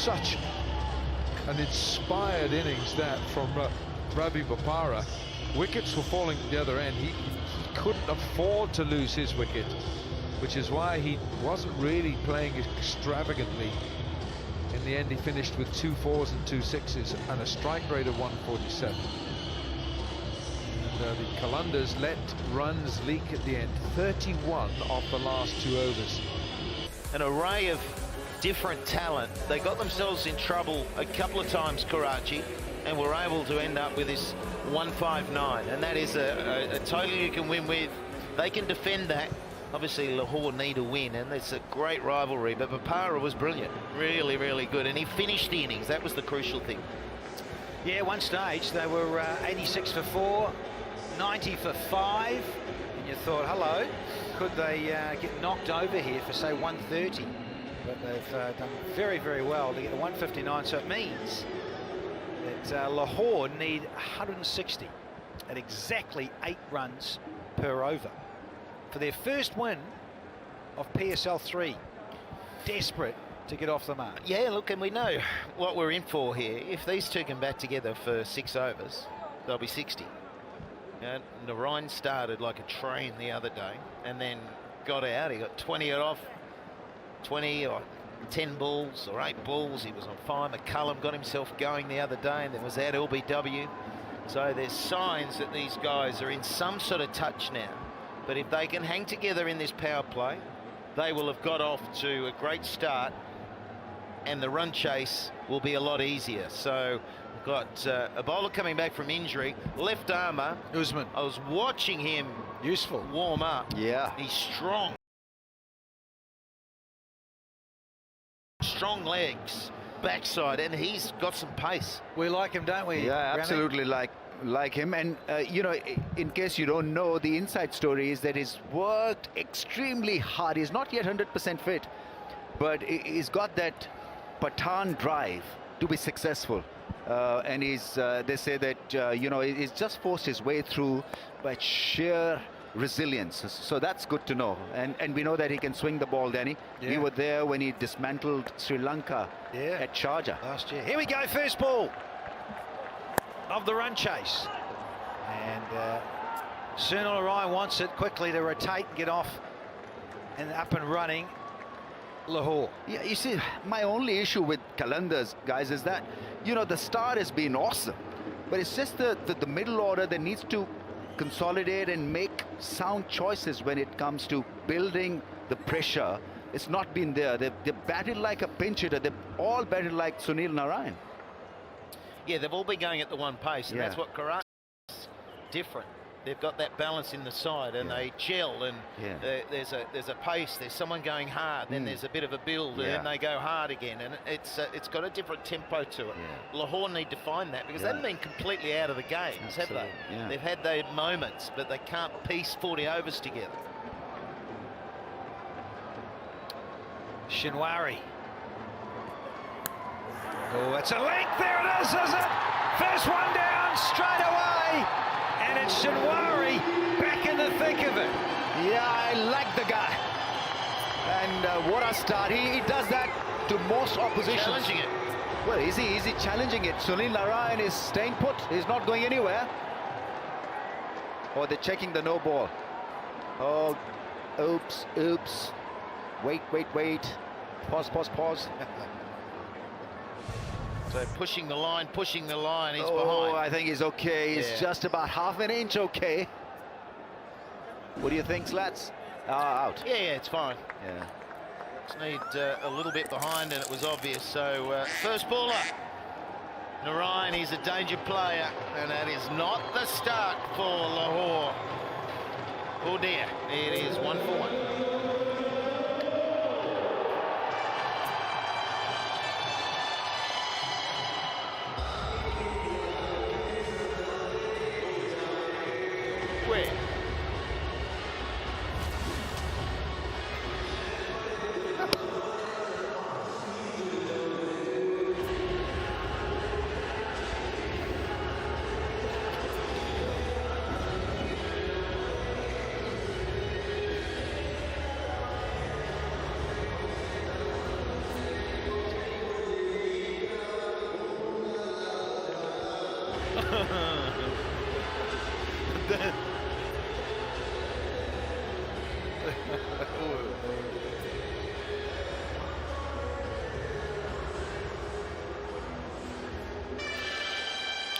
such an inspired innings that from Ravi Bopara. Wickets were falling at the other end. He couldn't afford to lose his wicket, which is why he wasn't really playing extravagantly. In the end, he finished with 2 4s and 2 6s and a strike rate of 147. And the Qalandars let runs leak at the end, 31 off the last 2 overs. An array of different talent. They got themselves in trouble a couple of times, Karachi, and were able to end up with this 159, and that is a total you can win with. They can defend that. Obviously Lahore need a win, and it's a great rivalry, but Bopara was brilliant, really, really good, and he finished the innings. That was the crucial thing. Yeah, one stage they were 86 for 4, 90 for 5, and you thought, hello, could they get knocked over here for, say, 130? But they've done very, very well to get the 159, so it means that Lahore need 160 at exactly 8 runs per over for their first win of PSL 3. Desperate to get off the mark. Yeah, look, and we know what we're in for here. If these two can bat together for 6 overs, they'll be 60. Narayan started like a train the other day and then got out. He got 20 off, 20 or 10 balls or 8 balls. He was on fire. McCullum got himself going the other day, and there was that LBW. So there's signs that these guys are in some sort of touch now. But if they can hang together in this power play, they will have got off to a great start, and the run chase will be a lot easier. So we've got a bowler coming back from injury, left armour. Usman. I was watching him Useful. warm up. Yeah. He's strong. Strong legs, backside, and he's got some pace. We like him, don't we? Yeah, Rami? absolutely like him. And you know, in case you don't know, the inside story is that he's worked extremely hard. He's not yet 100% fit, but he's got that Pathan drive to be successful. And he's they say that you know, he's just forced his way through by sheer resilience. So that's good to know. And we know that he can swing the ball, Danny. Yeah. We were there when he dismantled Sri Lanka at Sharjah last year. Here we go, first ball of the run chase. And Sunil Narayan wants it quickly to rotate and get off and up and running Lahore. Yeah, you see, my only issue with Qalandars, guys, is that, you know, the start has been awesome, but it's just the middle order that needs to consolidate and make sound choices when it comes to building the pressure. It's not been there. They've batted like a pinch hitter. They've all batted like Sunil Narayan. Yeah, they've all been going at the one pace, and that's what Karachi is different. They've got that balance in the side, and they gel, and there's a pace. There's someone going hard, then there's a bit of a build, and then they go hard again, and it's got a different tempo to it. Lahore need to find that, because they haven't been completely out of the games, have they? They've had their moments, but they can't piece 40 overs together. Shinwari. Oh, it's a link. There it is it? First one down straight away. And it's Shinwari back in the thick of it. Yeah, I like the guy. And what a start. He does that to most oppositions. Challenging it. Well, is he challenging it? Sunil Narayan is staying put. He's not going anywhere. Oh, they're checking the no ball. Oh, oops. Wait. Pause. So pushing the line, he's behind. Oh, I think he's okay. He's just about half an inch okay. What do you think, lads? Out. Yeah, it's fine. Yeah. Just need a little bit behind, and it was obvious. So first baller, Narayan, he's a danger player, and that is not the start for Lahore. Oh dear, it is 1 for 1.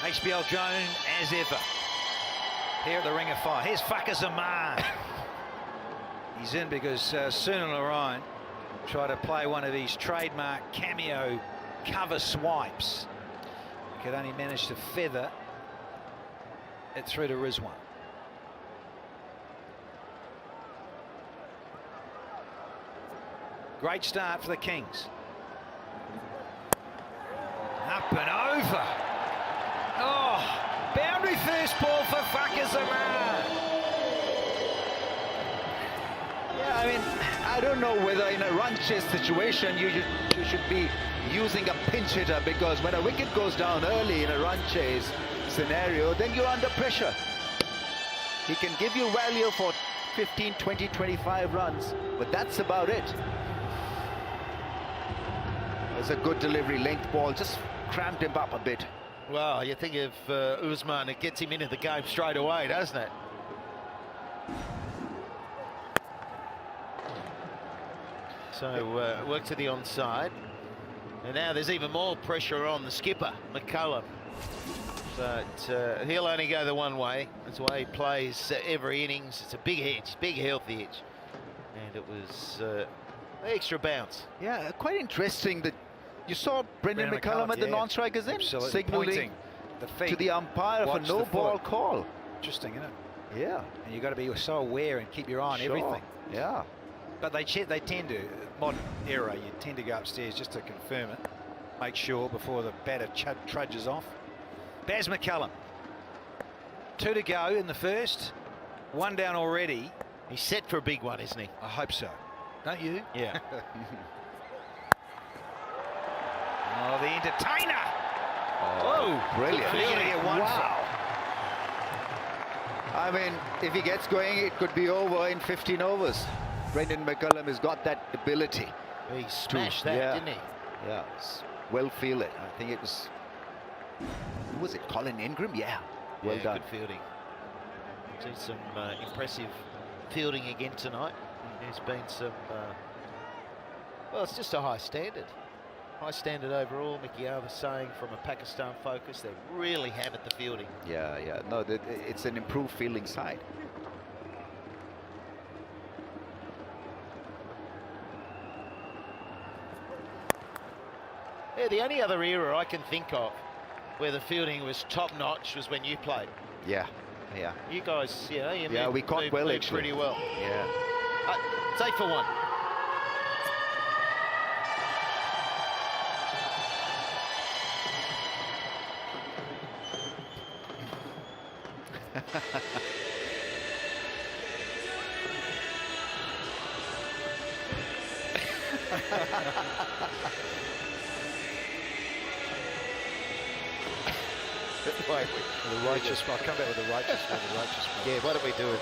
HBL Joan as ever. Here at the Ring of Fire. Here's Fakir Zaman. He's in because Sunan Lorine tried to play one of his trademark cameo cover swipes. He could only manage to feather it through to Rizwan. Great start for the Kings. Up and over. Oh, boundary first ball for Fakir Zaman. Yeah, I mean, I don't know whether in a run chase situation you should be using a pinch hitter, because when a wicket goes down early in a run chase scenario, then you're under pressure. He can give you value for 15, 20, 25 runs, but that's about it. It's a good delivery, length ball, just cramped him up a bit. Well, you think of Usman, it gets him into the game straight away, doesn't it? So work to the onside. And now there's even more pressure on the skipper, McCullum. But he'll only go the one way. That's the way he plays every innings. It's a big edge, big healthy edge. And it was extra bounce. Yeah, quite interesting that you saw Brendan McCullum at the non-strikers end, signaling to the umpire for no ball call. Interesting, isn't it? Yeah. And you've got to be so aware and keep your eye on everything. Yeah. But they tend to, modern era, you tend to go upstairs just to confirm it, make sure before the batter trudges off. Baz McCullum. 2 to go in the first. 1 down already. He's set for a big one, isn't he? I hope so. Don't you? Yeah. Oh, the entertainer. Oh, brilliant. Wow. I mean, if he gets going, it could be over in 15 overs. Brendan McCullum has got that ability. He smashed that, didn't he? Yeah, well fielded. I think it was, who was it, Colin Ingram? Yeah, well done. Good fielding. Seen some impressive fielding again tonight. There's been some, well, it's just a high standard. High standard overall. Mickey R was saying from a Pakistan focus, they really hammered the fielding. Yeah, no, it's an improved fielding side. Yeah, the only other era I can think of where the fielding was top-notch was when you played. Yeah. You guys, we caught well, actually. Pretty well. Yeah. It's 8 for 1. The righteous, I'll come back with the righteous one. Yeah, why don't we do it?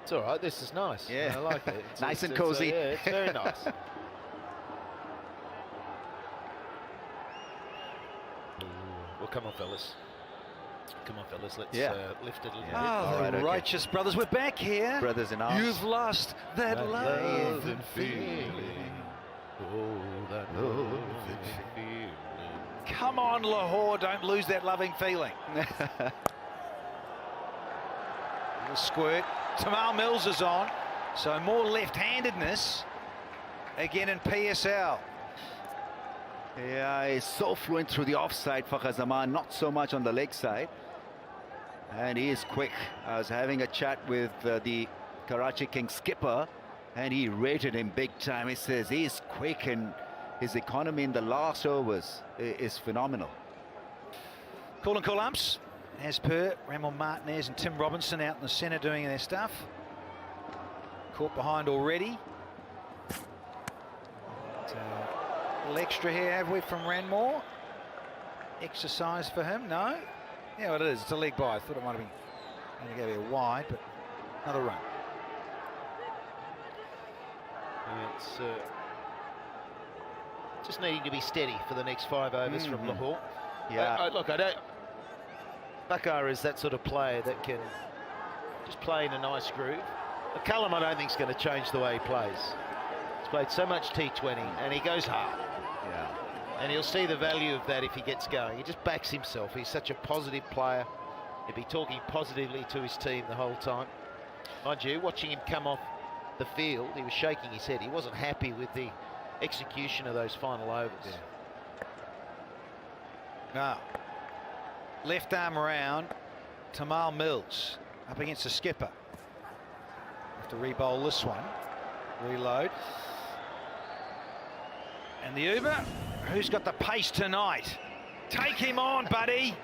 It's all right. This is nice. Yeah, I like it. Nice and cozy. Yeah, it's very nice. Well, come on, fellas. Come on, fellas. Let's lift it a little bit. Oh, the righteous brothers, we're back here. Brothers in arms. You've lost that love and feeling. Oh, that love and feeling. Come on, Lahore, don't lose that loving feeling. Little squirt. Tamal Mills is on, so more left-handedness again in PSL. Yeah, he's so fluent through the offside for Zaman, not so much on the leg side. And he is quick. I was having a chat with the Karachi Kings skipper, and he rated him big time. He says he's quick, and his economy in the last overs is phenomenal. Call and call umps, as per Ramon Martinez and Tim Robinson out in the centre doing their stuff. Caught behind already. A little extra here, have we, from Ranmore? Exercise for him? No? Yeah, well, it is. It's a leg by. I thought it might have been going to go wide, but another run. It's just needing to be steady for the next 5 overs from Lahore. Yeah. Look, I don't. Bakar is that sort of player that can just play in a nice groove. McCullum, I don't think is going to change the way he plays. He's played so much T20 and he goes hard. Yeah. And he'll see the value of that if he gets going. He just backs himself. He's such a positive player. He'll be talking positively to his team the whole time. Mind you, watching him come off the field, he was shaking his head. He wasn't happy with the execution of those final overs. Now, left arm around, Tamal Mills up against the skipper. Have to re-bowl this one. Reload. And the Uber, who's got the pace tonight? Take him on, buddy.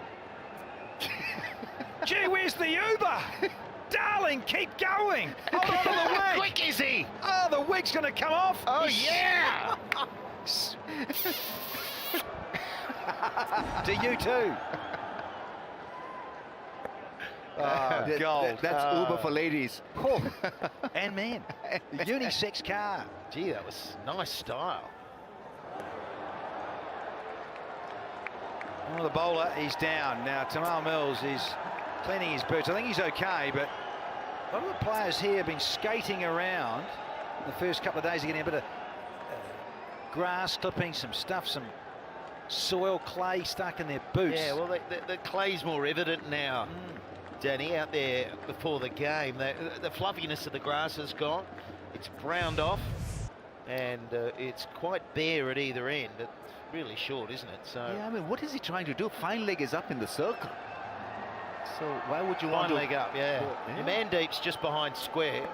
Gee, where's the Uber? Darling, keep going. Hold on to the wig. How quick is he? Oh, the wig's going to come off. Oh, yeah. To you too. Gold. That's Uber for ladies. Oh, and men. The unisex car. Gee, that was nice style. Oh, the bowler, he's down. Now, Tamal Mills is cleaning his boots. I think he's okay, but a lot of the players here have been skating around the first couple of days, getting a bit of grass clipping, some stuff, some soil clay stuck in their boots. Yeah, well, the clay's more evident now, Danny, out there before the game. The fluffiness of the grass has gone. It's browned off, and it's quite bare at either end. It's really short, isn't it? So Yeah, I mean, what is he trying to do? Fine leg is up in the circle. So why would you want to... fine leg up, yeah. Yeah. Your Mandeep's just behind square,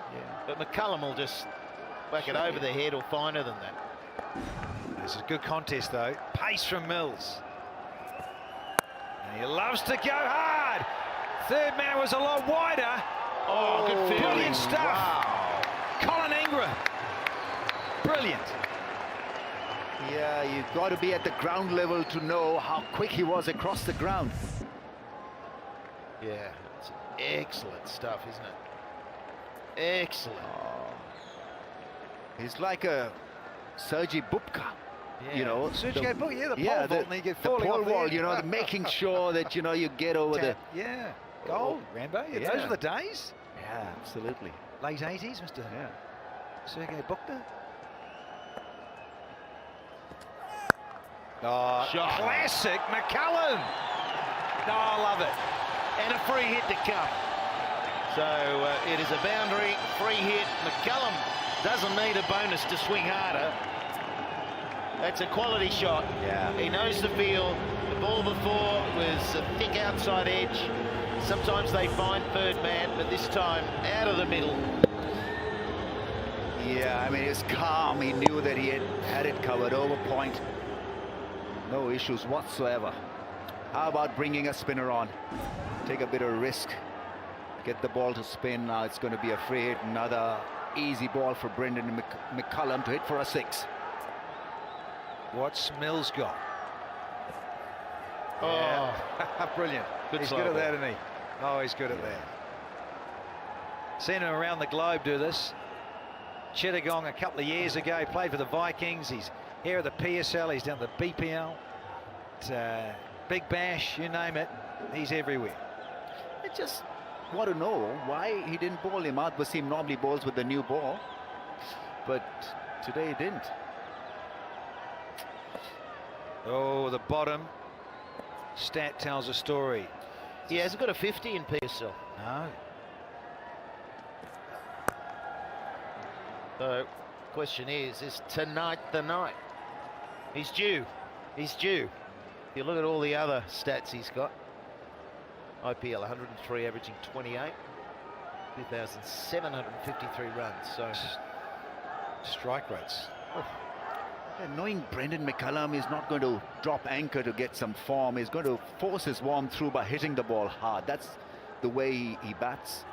but McCullum will just whack it over the head or finer than that. This is a good contest, though. Pace from Mills. And he loves to go hard. Third man was a lot wider. Oh, good fielding. Brilliant stuff. Wow. Colin Ingram. Brilliant. Yeah, you've got to be at the ground level to know how quick he was across the ground. Yeah, it's excellent stuff, isn't it? Excellent. He's like a Sergei Bubka. Yeah. You know, Sergei Bubka, yeah, the pole the vault, and he get the falling pole off the wall, edge. you know, making sure that, you know, you get over the... Yeah, gold, Rambo. Yeah, Yeah. those were the days. Yeah, absolutely. Late 80s, Mr. Yeah. Sergei Bubka. Oh, Shot. classic McCullum. No, I love it. And a free hit to come. So it is a boundary, free hit. McCullum doesn't need a bonus to swing harder. That's a quality shot. Yeah. He knows the field. The ball before was a thick outside edge. Sometimes they find third man, but this time out of the middle. Yeah, I mean, he was calm. He knew that he had it covered over point. No issues whatsoever. How about bringing a spinner on? Take a bit of risk. Get the ball to spin. Now it's going to be a free hit. Another easy ball for Brendan McCullum to hit for a 6. What's Mills got? Oh, Yeah. Brilliant. Good He's slow good at ball. that, isn't he? Oh, he's good at that. Seen him around the globe do this. Chittagong a couple of years ago, played for the Vikings. He's here at the PSL, he's down the BPL. Big Bash, you name it, he's everywhere. I just want to know why he didn't bowl him out. Wasim normally bowls with the new ball, but today he didn't. Oh, the bottom stat tells a story. he hasn't got a 50 in PSL. No. So, question is tonight the night? He's due. He's due. If you look at all the other stats he's got, IPL 103, averaging 28, 2,753 runs. So, Strike rates. Yeah, knowing Brendan McCullum is not going to drop anchor to get some form, he's going to force his warm through by hitting the ball hard. That's the way he bats.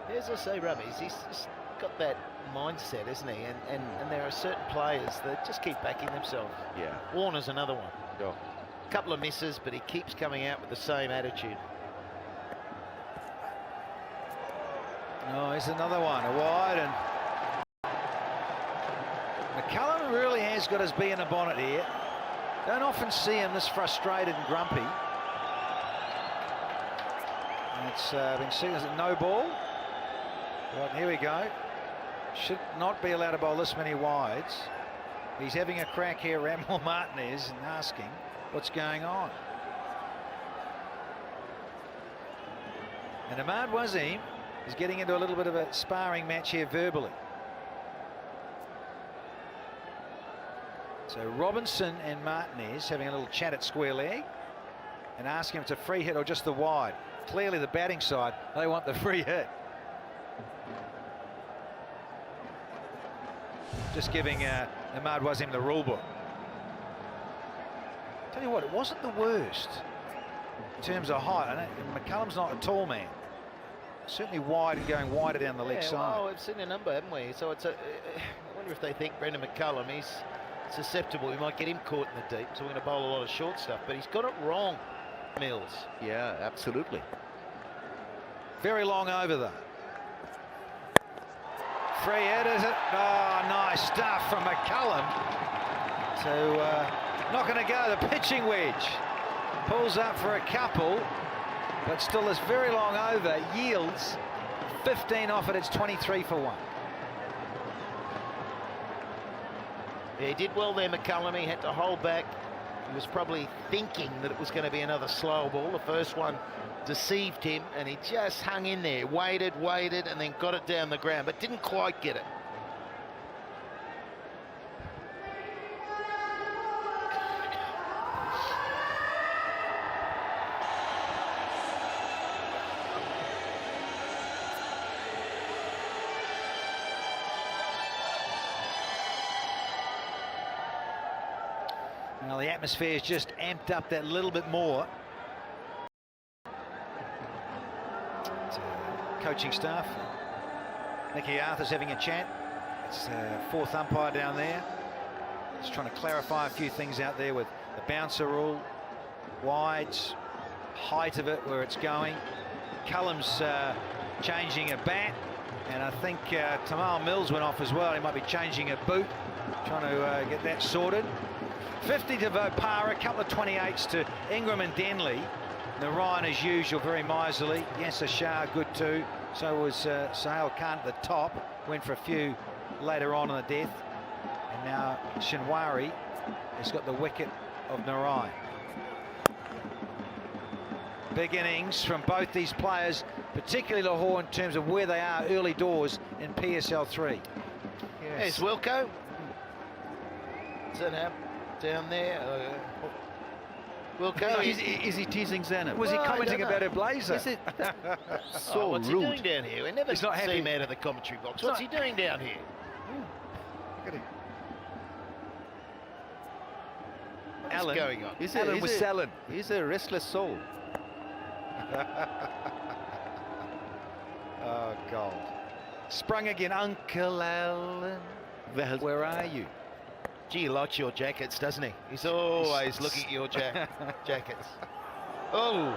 As I say, Rubbies, he's just got that mindset, isn't he? And there are certain players that just keep backing themselves. Yeah. Warner's another one. Yeah. A couple of misses, but he keeps coming out with the same attitude. Oh, here's another one, a wide, and McCullum really has got his bee in the bonnet here. Don't often see him this frustrated and grumpy. And it's been seen as a no ball. Right, here we go. Should not be allowed to bowl this many wides. He's having a crack here, Ramon Martinez, and asking what's going on. And Ahmad Wasim is getting into a little bit of a sparring match here verbally. So Robinson and Martinez having a little chat at square leg and asking if it's a free hit or just the wide. Clearly the batting side, they want the free hit. Just giving Ahmad Wasim the rule book. Tell you what, it wasn't the worst in terms of height. I know McCullum's not a tall man. Certainly wide and going wider down the leg side. Well, we've seen a number, haven't we? So it's I wonder if they think Brendan McCullum, he's susceptible. We might get him caught in the deep, so we're going to bowl a lot of short stuff. But he's got it wrong, Mills. Yeah, absolutely. Very long over though. Free hit, is it? Oh, nice stuff from McCullum. So not going to go. The pitching wedge pulls up for a couple, but still this very long over yields 15 off it. It's 23 for 1. Yeah, he did well there, McCullum. He had to hold back. He was probably thinking that it was going to be another slow ball. The first one deceived him, and he just hung in there, waited, and then got it down the ground, but didn't quite get it. Well, the atmosphere's just amped up that little bit more. Coaching staff. Nicky Arthur's having a chat. It's fourth umpire down there. Just trying to clarify a few things out there with the bouncer rule, wides, height of it, where it's going. Cullum's changing a bat, and I think Tamal Mills went off as well. He might be changing a boot, trying to get that sorted. 50 to Vopara, a couple of 28s to Ingram and Denley. Narayan, as usual, very miserly. Yasser Shah, good too. So was Sahel Khan at the top. Went for a few later on in the death. And now Shinwari has got the wicket of Narayan. Big innings from both these players, particularly Lahore in terms of where they are early doors in PSL 3. Yes. There's Wilco. Zainab down there. Wilco, is he teasing Zainab? Was he commenting about her blazer? Is it so what's rude? he doing down here? We never He's not see happy. him out of the commentary box. What's he doing down here? Look at him. What's Alan, going on? Alan was selling. He's a restless soul. Oh, gold. Sprung again, Uncle Alan. Well, Where are you? Gee, he likes your jackets, doesn't he? He's always looking at your jackets. Oh,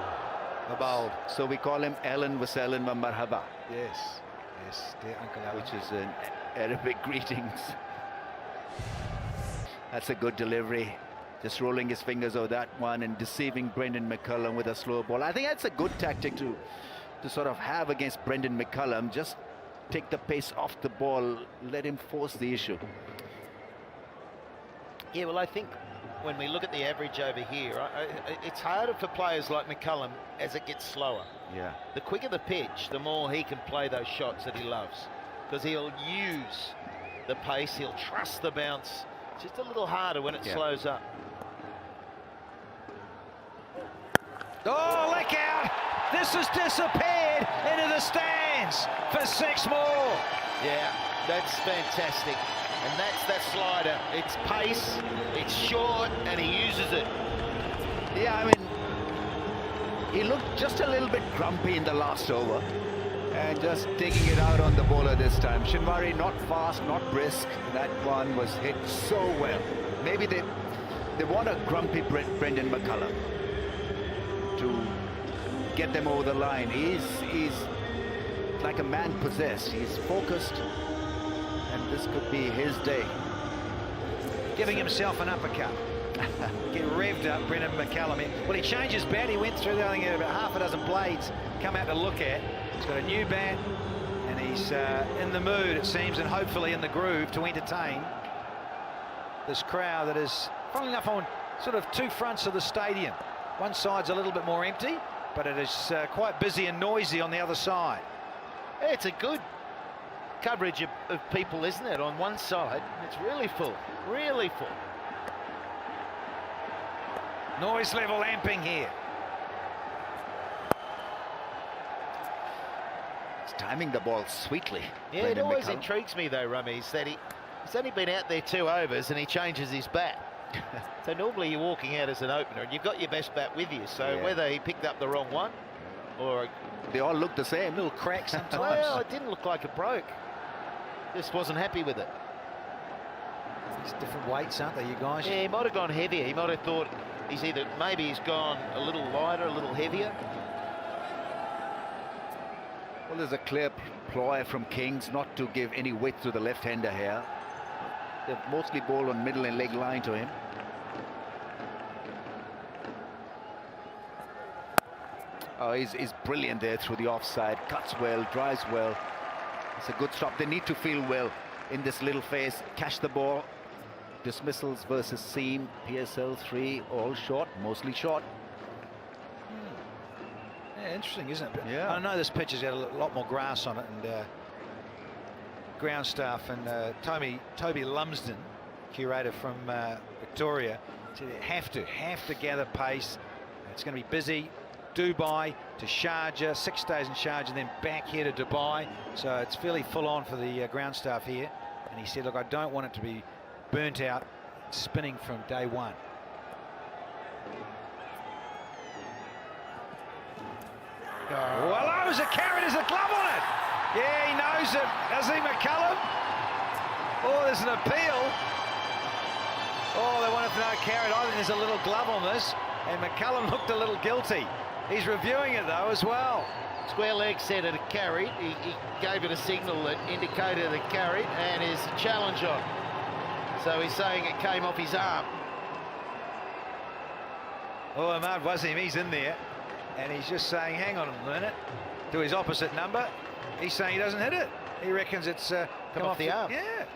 The bold. so we call him Alan Wasalan wa Marhaba, Yes. Yes, dear Uncle Alan. which is an Arabic greetings. That's a good delivery. Just rolling his fingers over that one and deceiving Brendan McCullum with a slow ball. I think that's a good tactic to sort of have against Brendan McCullum. Just take the pace off the ball, let him force the issue. yeah, well, I think when we look at the average over here, it's harder for players like McCullum as it gets slower. Yeah. The quicker the pitch, the more he can play those shots that he loves, because he'll use the pace, he'll trust the bounce. It's just a little harder when it slows up. Oh, look out! This has disappeared into the stands for 6 more. Yeah, that's fantastic. And that's that slider. It's pace, it's short, and he uses it. Yeah, I mean, he looked just a little bit grumpy in the last over. And just taking it out on the bowler this time. Shinwari not fast, not brisk. That one was hit so well. Maybe they want a grumpy Brendan McCullum to get them over the line. He's like a man possessed. He's focused, and this could be his day. Giving himself an uppercut. Get revved up, Brendan McCullum. Well, he changed his bat. He went through there. I think about half a dozen blades come out to look at. He's got a new bat, and he's in the mood, it seems, and hopefully in the groove to entertain this crowd that is, funnily enough, on sort of two fronts of the stadium. One side's a little bit more empty, but it is quite busy and noisy on the other side. It's a good coverage of people, isn't it? On one side, it's really full, really full. Noise level amping here. He's timing the ball sweetly. Yeah, Brendan it always McCullum. intrigues me though, Rummy, is that he's only been out there 2 overs and he changes his bat. So normally you're walking out as an opener and you've got your best bat with you. So Yeah. whether he picked up the wrong one or They all look the same. Little cracks sometimes. well, it didn't look like it broke. Just wasn't happy with it. It's different weights, aren't they, you guys? Yeah, he might have gone heavier. He might have thought maybe he's gone a little lighter, a little heavier. Well, there's a clear ploy from Kings not to give any weight to the left-hander here. They've mostly bowled on middle and leg line to him. Oh, he's brilliant there through the offside. Cuts well, drives well. It's a good stop. They need to feel well in this little phase. Catch the ball. Dismissals versus seam. PSL 3, all short, mostly short. Yeah, interesting, isn't it? But Yeah. I know this pitch has got a lot more grass on it, and ground staff and Toby Lumsden, curator from Victoria, said they have to gather pace. It's going to be busy. Dubai to Sharjah, 6 days in Sharjah, then back here to Dubai. So it's fairly full on for the ground staff here. And he said, look, I don't want it to be burnt out, spinning from day one. Well, that was a carrot, there's a glove on it. Yeah, he knows it, doesn't he, McCullum? Oh, there's an appeal. Oh, they wanted to know carrot. I think there's a little glove on this, and McCullum looked a little guilty. He's reviewing it, though, as well. Square leg said it carried. He gave it a signal that indicated it carried, and his challenge on. So he's saying it came off his arm. Oh, Ahmad Wasim, he's in there, and he's just saying, hang on a minute, to his opposite number. He's saying he doesn't hit it. He reckons it's come off the arm. Yeah.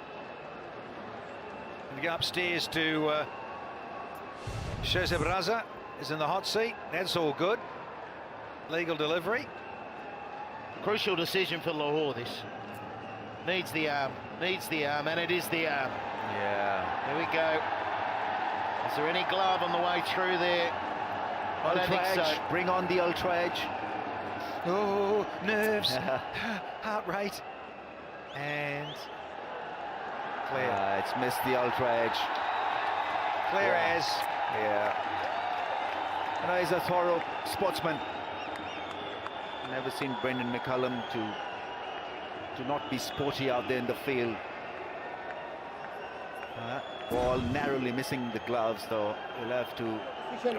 And we go upstairs to Josep Raza is in the hot seat. That's all good. Legal delivery. Crucial decision for Lahore, this. Needs the arm, and it is the arm. Yeah. Here we go. Is there any glove on the way through there? I don't think so. Bring on the ultra edge. Oh, nerves, heart rate, and clear. It's missed the ultra edge. Clear as. Yeah. And he's a thorough sportsman. Never seen Brendan McCullum to not be sporty out there in the field. Ball narrowly missing the gloves, though. He'll have to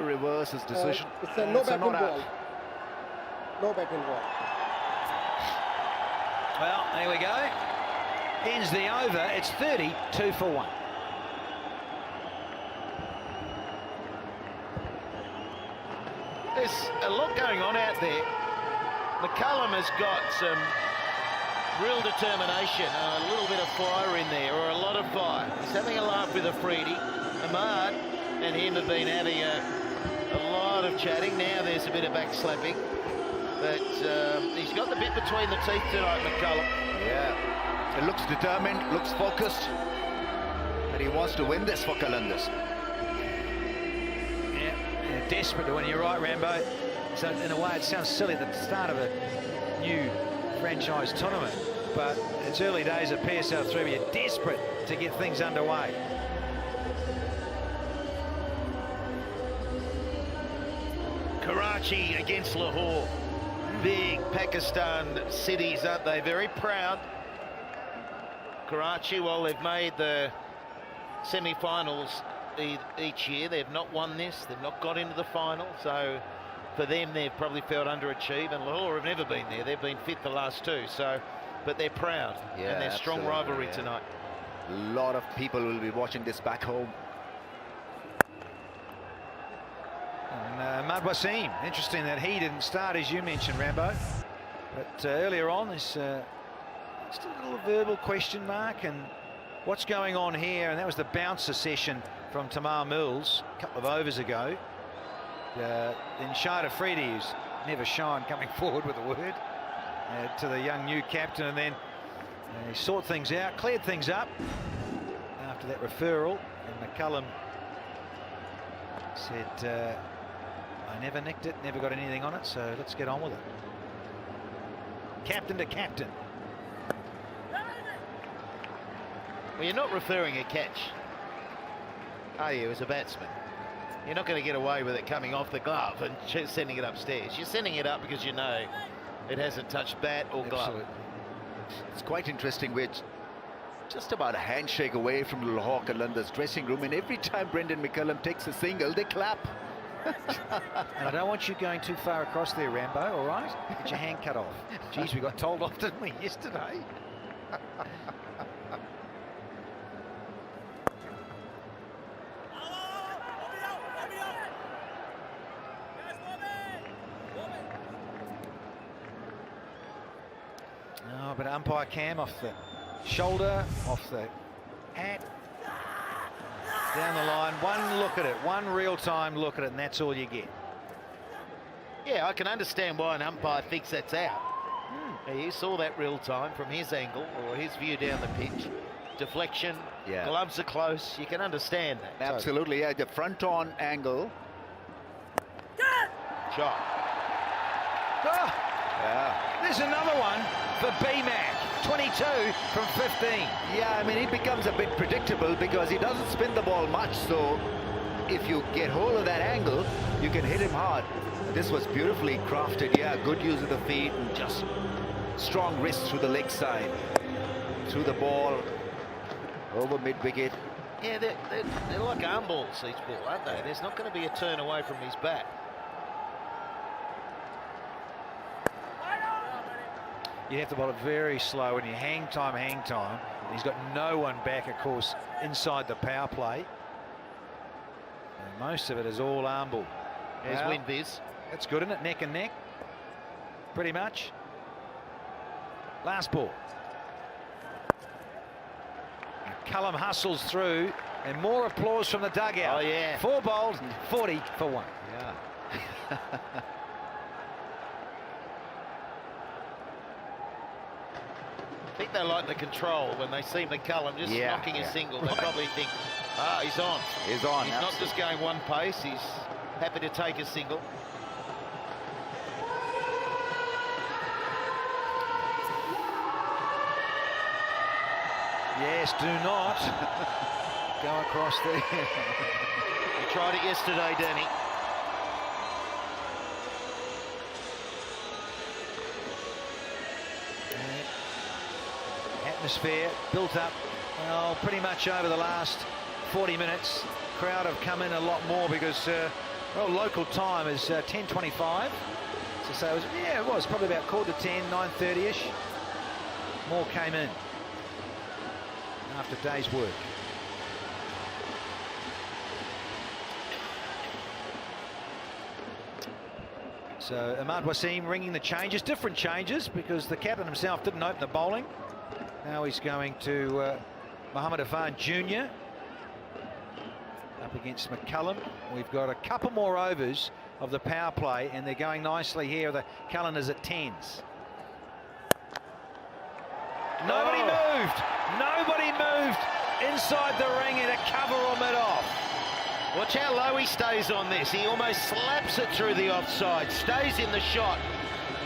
reverse his decision. It's a no batting ball. No batting ball. Well, there we go. Ends the over. It's 32 for 1. There's a lot going on out there. McCullum has got some real determination, a little bit of fire in there, or a lot of fire. He's having a laugh with Afridi. Ahmad and him have been having a lot of chatting. Now there's a bit of backslapping. But he's got the bit between the teeth tonight, McCullum. Yeah. It looks determined, looks focused. And he wants to win this for Qalandars. Yeah, desperate to win. You're right, Rambo. So in a way, it sounds silly at the start of a new franchise tournament, but it's early days of PSL 3 where you're desperate to get things underway. Karachi against Lahore. big Pakistan cities, aren't they? Very proud. Karachi, well, they've made the semi-finals each year. They've not won this. They've not got into the final. So for them, they've probably felt underachieved. And Lahore have never been there. They've been fifth the last two. So, but they're proud. Yeah, and there's strong rivalry tonight. A lot of people will be watching this back home. And Ahmad Wasim, interesting that he didn't start, as you mentioned, Rambo. But earlier on, there's just a little verbal question mark, and what's going on here? And that was the bouncer session from Tamar Mills a couple of overs ago. Then Shahid Afridi, who's never shine, coming forward with a word to the young new captain, and then he sorted things out, cleared things up after that referral, and McCullum said, I never nicked it, never got anything on it, so let's get on with it. Captain to captain. Well, you're not referring a catch, are you, as a batsman? You're not going to get away with it coming off the glove and sending it upstairs. You're sending it up because you know it hasn't touched bat or glove. Absolutely. It's quite interesting. We're just about a handshake away from the Lahore Qalandars dressing room, and every time Brendan McCullum takes a single, they clap. And I don't want you going too far across there, Rambo, all right? Get your hand cut off. Geez, we got told off, didn't we, yesterday? Oh, but umpire Cam off the shoulder, off the hat, down the line. One look at it, one real-time look at it, and that's all you get. Yeah, I can understand why an umpire thinks that's out. He saw that real time from his angle or his view down the pitch. Deflection, gloves are close. You can understand that. Absolutely, yeah, the front-on angle. Shot. Oh, Yeah. there's another one for BMAC. 22 from 15. Yeah, I mean, it becomes a bit predictable because he doesn't spin the ball much, so if you get hold of that angle, you can hit him hard. This was beautifully crafted, yeah, good use of the feet and just strong wrist through the leg side. Through the ball, over mid-wicket. Yeah, they're like arm balls, each ball, aren't they? There's not going to be a turn away from his bat. You have to bowl it very slow, and you hang time. He's got no one back, of course, inside the power play. And most of it is all arm ball. There's Well, Winviz. That's good, isn't it? Neck and neck, pretty much. Last ball. And Cullum hustles through, and more applause from the dugout. Oh, yeah. 4 bowled, 40 for 1. Yeah. I think they like the control when they see McCullum just knocking a single. They probably think, he's on. He's on. He's not just going one pace. He's happy to take a single. Yes, do not go across there. You tried it yesterday, Danny. Atmosphere built up, well, pretty much over the last 40 minutes. Crowd have come in a lot more because, well, local time is 10:25. So it was probably about 9:45, 9:30ish. More came in after day's work. So Ahmad Wasim ringing the changes, different changes, because the captain himself didn't open the bowling. Now he's going to Mohammad Afan Jr. up against McCullum. We've got a couple more overs of the power play, and they're going nicely here. The Qalandars at 10s. Nobody moved. Nobody moved inside the ring and to cover or mid off. Watch how low he stays on this. He almost slaps it through the offside, stays in the shot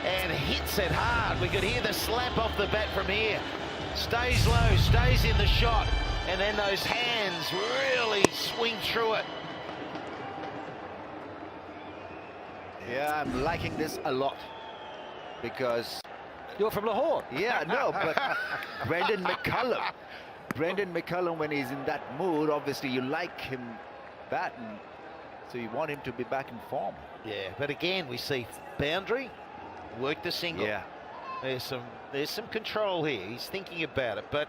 and hits it hard. We could hear the slap off the bat from here. Stays low, stays in the shot, and then those hands really swing through it. Yeah, I'm liking this a lot. because You're from Lahore. yeah, no, but Brendan McCullum, when he's in that mood, obviously you like him batting, so you want him to be back in form. Yeah, but again, we see boundary, work the single. Yeah. There's some control here. He's thinking about it, but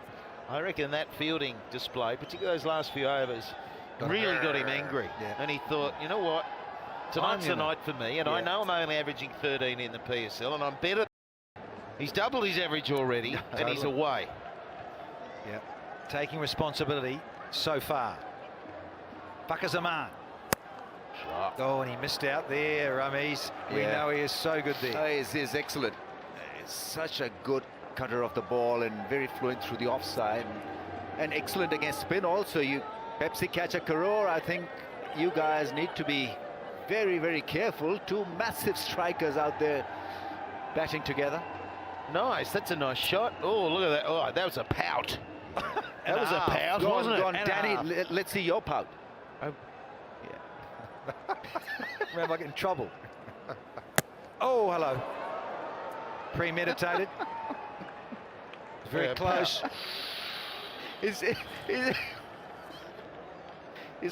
I reckon that fielding display, particularly those last few overs, really got him angry. Yeah. And he thought, you know what, tonight's the night for me, and I know I'm only averaging 13 in the PSL, and I'm better. He's doubled his average already, and he's away. Yeah, taking responsibility so far. Fakhar Zaman. Oh, and he missed out there, Rameez. We know he is so good there. He's excellent. He's such a good cutter of the ball and very fluent through the offside. And excellent against spin also. You Pepsi catch a Karor, I think you guys need to be very, very careful. Two massive strikers out there batting together. Nice, that's a nice shot. Oh, look at that. Oh, that was a pout. That was a pout, wasn't it? Go on, Danny, let's see your pout. Oh. Yeah. Remember, I get in trouble. Oh, hello. Premeditated. Very close. He's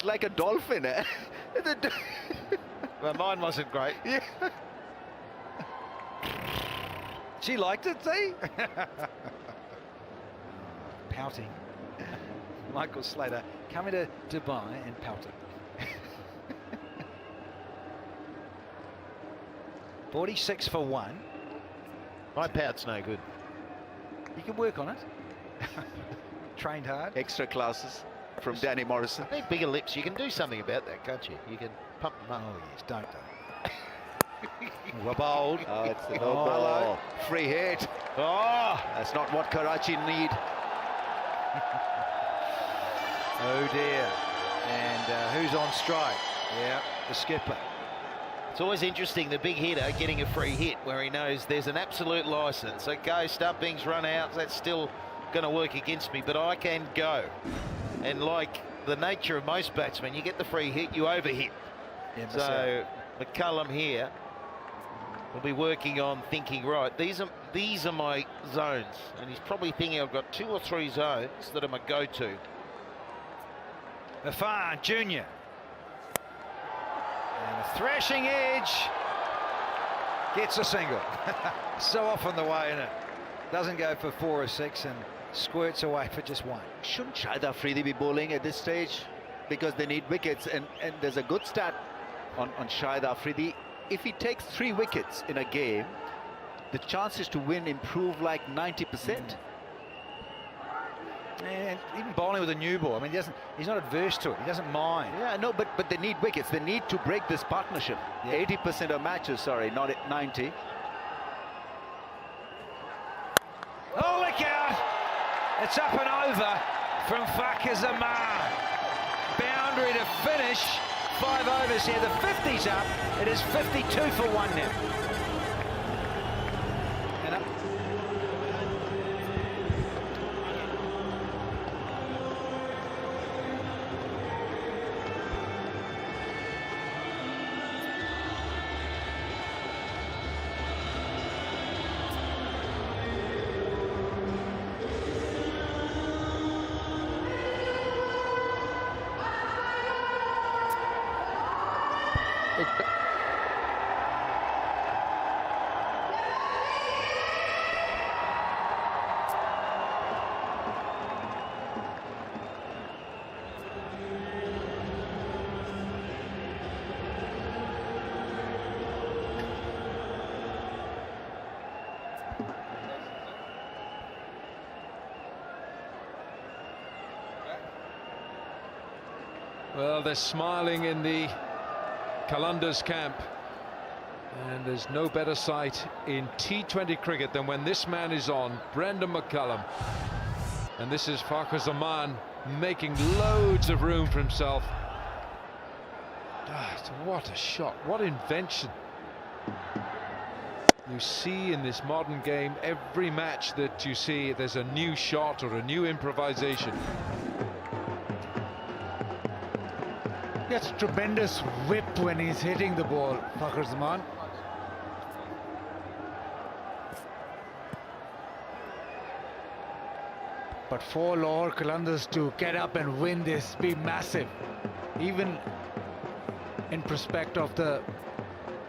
like a dolphin. Eh? Well, mine wasn't great. Yeah. She liked it, see? Pouting. Michael Slater coming to Dubai and pouting. 46 for 1. My pout's no good. You can work on it. Trained hard. Extra classes from Danny Morrison. I think bigger lips, you can do something about that, can't you? You can pump them up. Oh, yes, don't. We're bold. Oh, it's the no ball. Free hit. Oh! That's not what Karachi need. Oh, dear. And who's on strike? Yeah, the skipper. It's always interesting, the big hitter getting a free hit where he knows there's an absolute license. Okay, Stumping's run out, that's still going to work against me, but I can go. And like the nature of most batsmen, you get the free hit, you overhit. Yeah, so McCullum here will be working on thinking, right, these are my zones. And he's probably thinking, I've got 2 or 3 zones that are my go-to. Afan Jr. And a thrashing edge. Gets a single. So often the way, isn't it? Doesn't go for 4 or 6 and squirts away for just 1. Shouldn't Shahid Afridi be bowling at this stage? Because they need wickets, and there's a good stat on Shahid Afridi. If he takes 3 wickets in a game, the chances to win improve like 90%. And even bowling with a new ball, I mean, he's not adverse to it. He doesn't mind. Yeah, no, but they need wickets. They need to break this partnership. Yeah. 80% of matches, sorry, not at 90. Oh, look out! It's up and over from Fakhar Zaman. Boundary to finish. 5 overs here. The 50's up. It is 52 for 1 now. And up. Well, they're smiling in the Qalandars camp, and there's no better sight in T20 cricket than when this man is on, Brendan McCullum. And this is Fakhar Zaman making loads of room for himself. What a shot, what invention. You see in this modern game, every match that you see, there's a new shot or a new improvisation. Gets tremendous whip when he's hitting the ball, Fakhar Zaman. But for Lahore Qalandars to get up and win this, be massive, even in prospect of the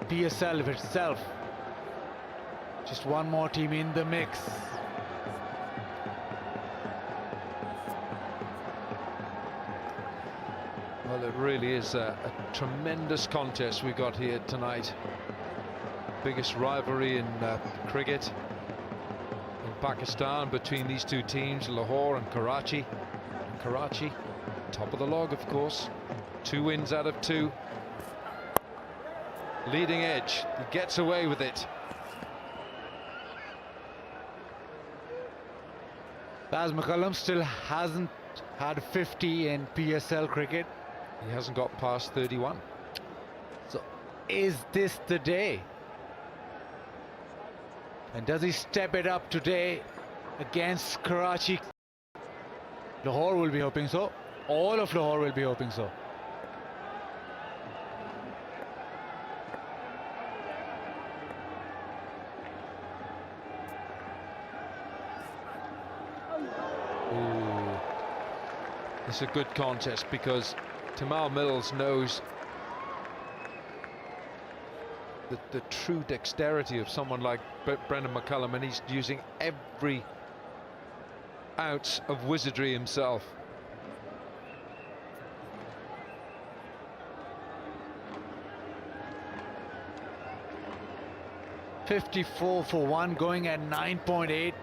PSL itself. Just one more team in the mix. Well, it really is a tremendous contest we got here tonight. Biggest rivalry in cricket in Pakistan between these two teams, Lahore and Karachi. And Karachi, top of the log, of course. 2 wins out of 2. Leading edge, he gets away with it. Baz McCullum still hasn't had 50 in PSL cricket. He hasn't got past 31. So is this the day? And does he step it up today against Karachi? Lahore will be hoping so. All of Lahore will be hoping so. Ooh. It's a good contest because Tamal Mills knows the true dexterity of someone like Brendan McCullum, and he's using every ounce of wizardry himself. .54 for 1, going at 9.8.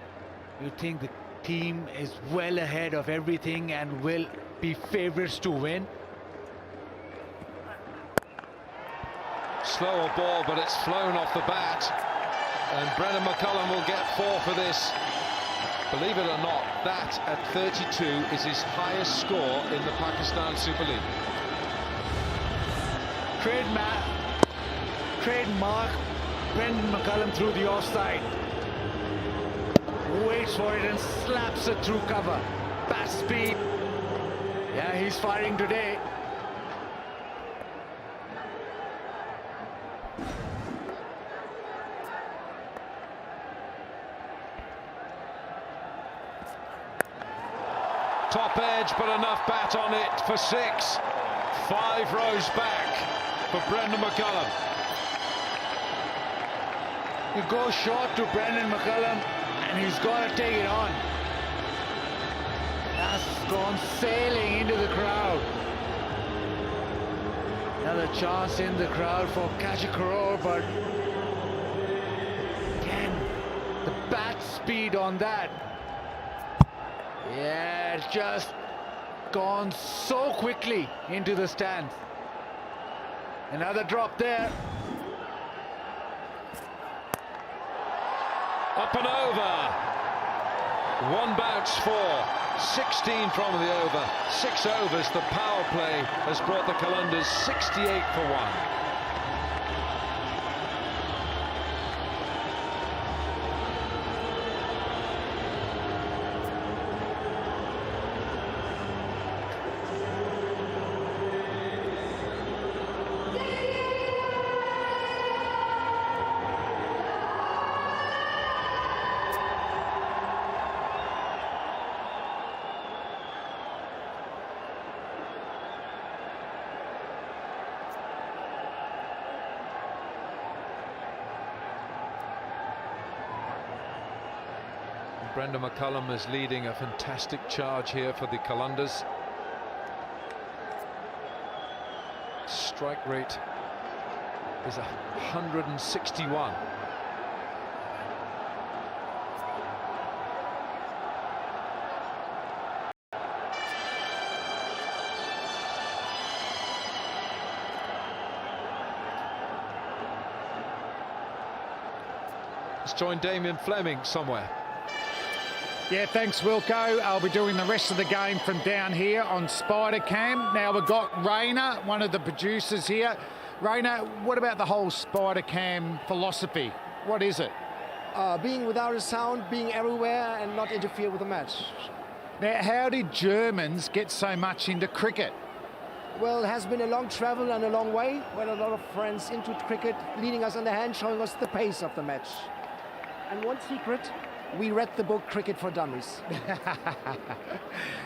You think the team is well ahead of everything and will be favourites to win? Slower ball, but it's flown off the bat, and Brendan McCullum will get 4 for this. Believe it or not, that at 32 is his highest score in the Pakistan Super League. Trademark Brendan McCullum through the offside. Waits for it and slaps it through cover. Bat speed. Yeah, he's firing today. Top edge, but enough bat on it for 6. 5 rows back for Brendan McCullum. You go short to Brendan McCullum and he's got to take it on. That's gone sailing into the crowd. Another chance in the crowd for Catch a Crore, but again, the bat speed on that. Yeah, it's just gone so quickly into the stands. Another drop there. Up and over. 1 bounce for 16 from the over. 6 overs. The power play has brought the Qalandars 68 for 1. Brendan McCullum is leading a fantastic charge here for the Qalandars. Strike rate is 161. Let's join Damien Fleming somewhere. Yeah, thanks, Wilco. I'll be doing the rest of the game from down here on Spider Cam. Now we've got Rainer, one of the producers here. Rainer, what about the whole Spider Cam philosophy? What is it? Being without a sound, being everywhere and not interfere with the match. Now, how did Germans get so much into cricket? Well, it has been a long travel and a long way. Well, a lot of friends into cricket, leading us on the hand, showing us the pace of the match. And one secret, we read the book Cricket for Dummies.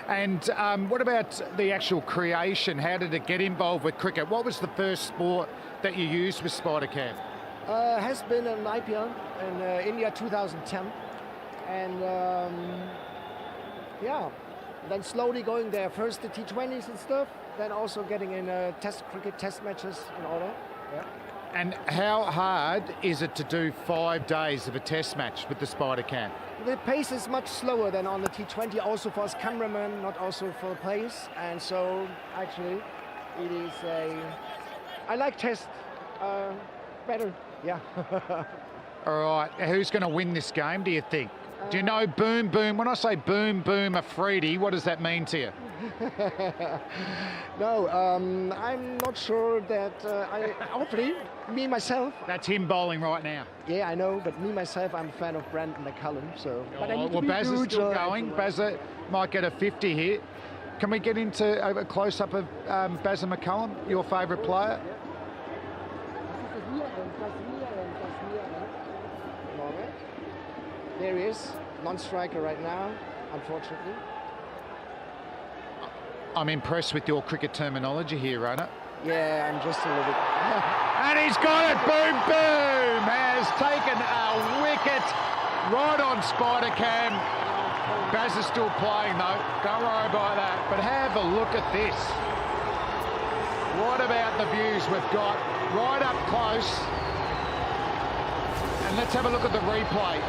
And what about the actual creation? How did it get involved with cricket? What was the first sport that you used with Spider Cam? Has been an IPL in India 2010. And yeah, then slowly going there. First the T20s and stuff, then also getting in test cricket, test matches and all that. Yeah. And how hard is it to do 5 days of a test match with the Spider Cam? The pace is much slower than on the T20, also for us cameramen, not also for pace. And so actually it is I like test better, yeah. All right, who's going to win this game, do you think? Do you know Boom Boom? When I say Boom Boom Afridi, what does that mean to you? No, I'm not sure that hopefully, me myself. That's him bowling right now. Yeah, I know, but me myself, I'm a fan of Brandon McCullum, so. But I need to be Baz is huge, still going. Bazza might get a 50 here. Can we get into a close-up of Bazza McCullum, your favourite player? There he is, non-striker right now, unfortunately. I'm impressed with your cricket terminology here, Rona. Yeah, I'm just a little bit. And he's got it! Boom Boom has taken a wicket right on Spider Cam. Baz is still playing though, don't worry about that. But have a look at this. What about the views we've got right up close? And let's have a look at the replay.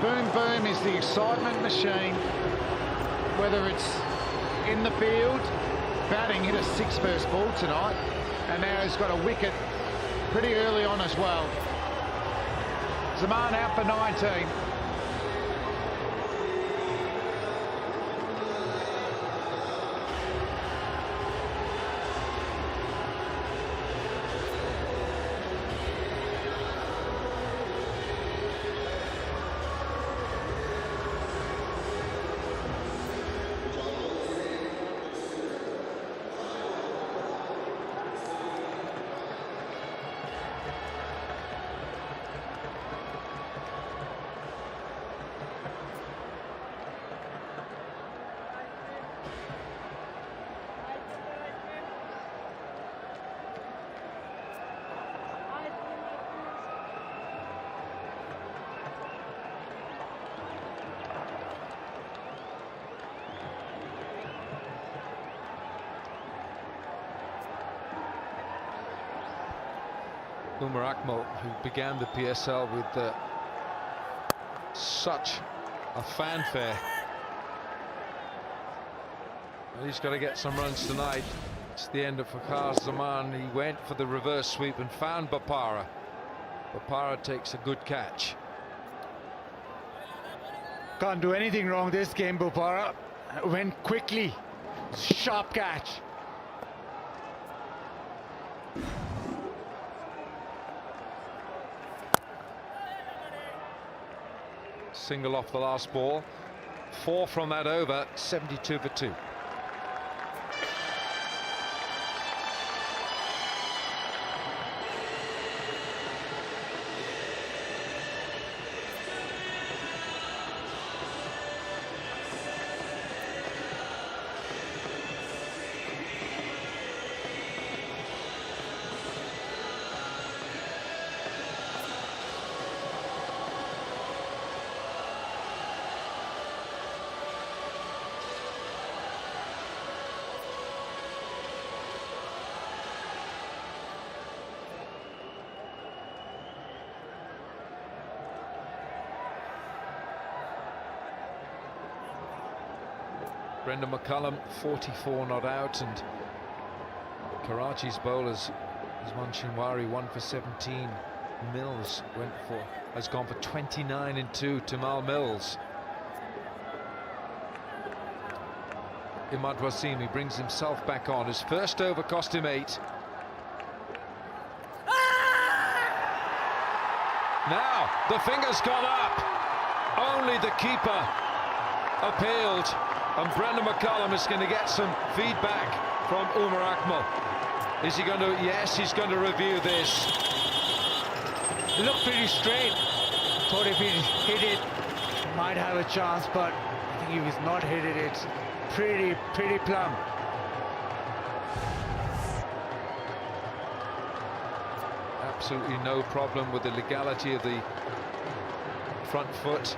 Boom Boom is the excitement machine, whether it's in the field, batting, hit a 6 first ball tonight, and now he's got a wicket pretty early on as well. Zaman out for 19. Umar Akmal, who began the PSL with such a fanfare. Well, he's got to get some runs tonight. It's the end of Fakhar Zaman. He went for the reverse sweep and found Bapara. Bapara takes a good catch. Can't do anything wrong this game, Bapara. Went quickly. Sharp catch. Single off the last ball. 4 from that over, 72 for 2. Brendan McCullum 44 not out, and Karachi's bowlers, Usman Shinwari 1 for 17. Mills has gone for 29 and 2. Tamal Mills. Imad Wasimi brings himself back on. His first over cost him 8. Now the finger's gone up. Only the keeper appealed, and Brendan McCullum is going to get some feedback from Umar Akmal. Is he going to? Yes, he's going to review this. Look pretty straight. thought if he hit it, might have a chance, but I think if he's not hit it, it's pretty plumb. Absolutely no problem with the legality of the front foot.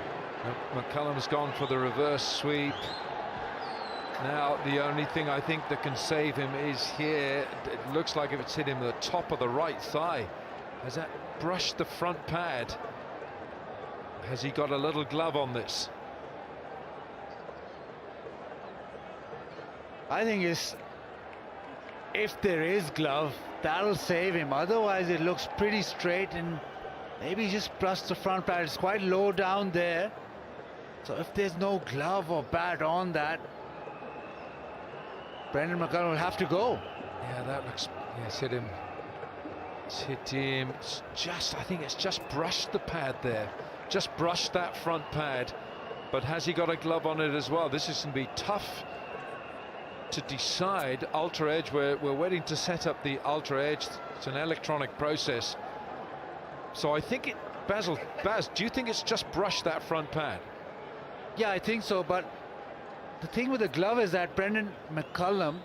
McCullum's gone for the reverse sweep. Now the only thing I think that can save him is here. It looks like if it's hit him at the top of the right thigh. Has that brushed the front pad? Has he got a little glove on this? I think if there is glove, that'll save him. Otherwise, it looks pretty straight, and maybe just brushed the front pad. It's quite low down there. So if there's no glove or bat on that, Brendan McCullum will have to go. Yeah, that looks. Yeah, it's hit him. It's hit him. It's just. I think it's just brushed the pad there. Just brushed that front pad. But has he got a glove on it as well? This is going to be tough to decide. Ultra Edge. We're waiting to set up the Ultra Edge. It's an electronic process. So I think it. Baz, do you think it's just brushed that front pad? Yeah, I think so, but the thing with the glove is that Brendan McCullum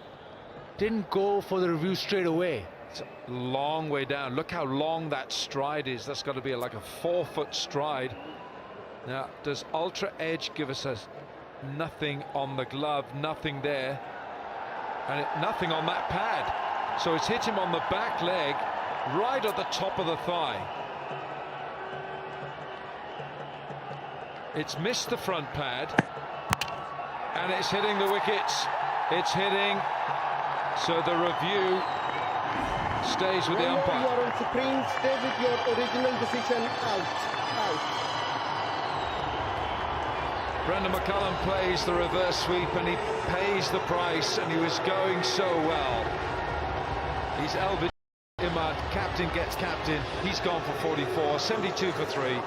didn't go for the review straight away. It's a long way down. Look how long that stride is. That's got to be like a 4-foot stride. Now, does Ultra Edge give us nothing on the glove, nothing there, and nothing on that pad? So it's hit him on the back leg, right at the top of the thigh. It's missed the front pad, and it's hitting the wickets. It's hitting, so the review stays with the umpire. You are on screen, stay with your original decision. Out. Brendan McCullum plays the reverse sweep, and he pays the price, and he was going so well. He's Elvid Imad, captain gets captain. He's gone for 44, 72 for 3.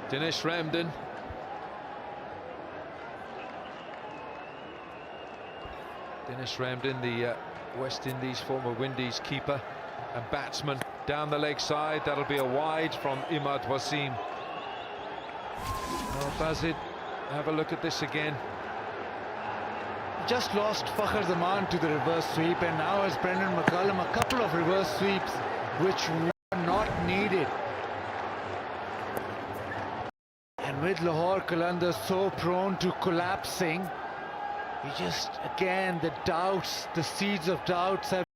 Dinesh Ramden. Dinesh Ramden, the West Indies former Windies keeper and batsman, down the leg side. That'll be a wide from Imad Wasim. Oh, Bazid, have a look at this again. Just lost Fakhar Zaman to the reverse sweep, and now has Brendan McCullum a couple of reverse sweeps which were not needed. And with Lahore Qalandars so prone to collapsing, you just, again, the seeds of doubts have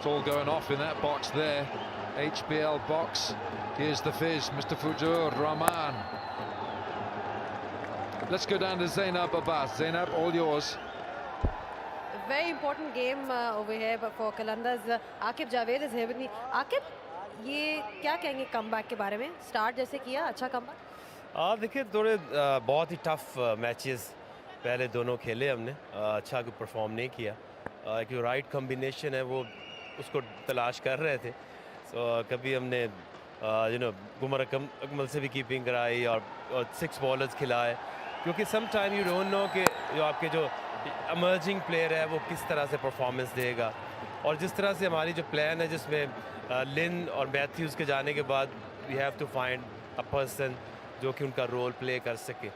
It's all going off in that box there. HBL box. Here's the fizz, Mr. Fujur Rahman. Let's go down to Zainab Abbas. Zainab, all yours. Very important game over here for Qalandars. Aqib Javed is here with me. Aqib, ये क्या कहेंगे comeback के बारे में? Start जैसे किया, अच्छा comeback? देखिए थोड़े बहुत ही टफ मैचेस पहले दोनों खेले हमने, अच्छा परफॉर्म नहीं किया। कि राइट कॉम्बिनेशन है वो उसको तलाश कर रहे थे। कभी हमने गुमर अकमल से भी कीपिंग कराई और 6 बॉलर्स खिलाए, क्योंकि some time you don't know कि जो आपके जो इमर्जिंग प्लेयर है वो किस तरह से परफॉर्मेंस देगा। और जिस तरह से हमारी जो प्लान है जिसमें लिन और मैथ्यूज़ के जाने के बाद we have to find a person जो कि उनका रोल प्ले कर सके।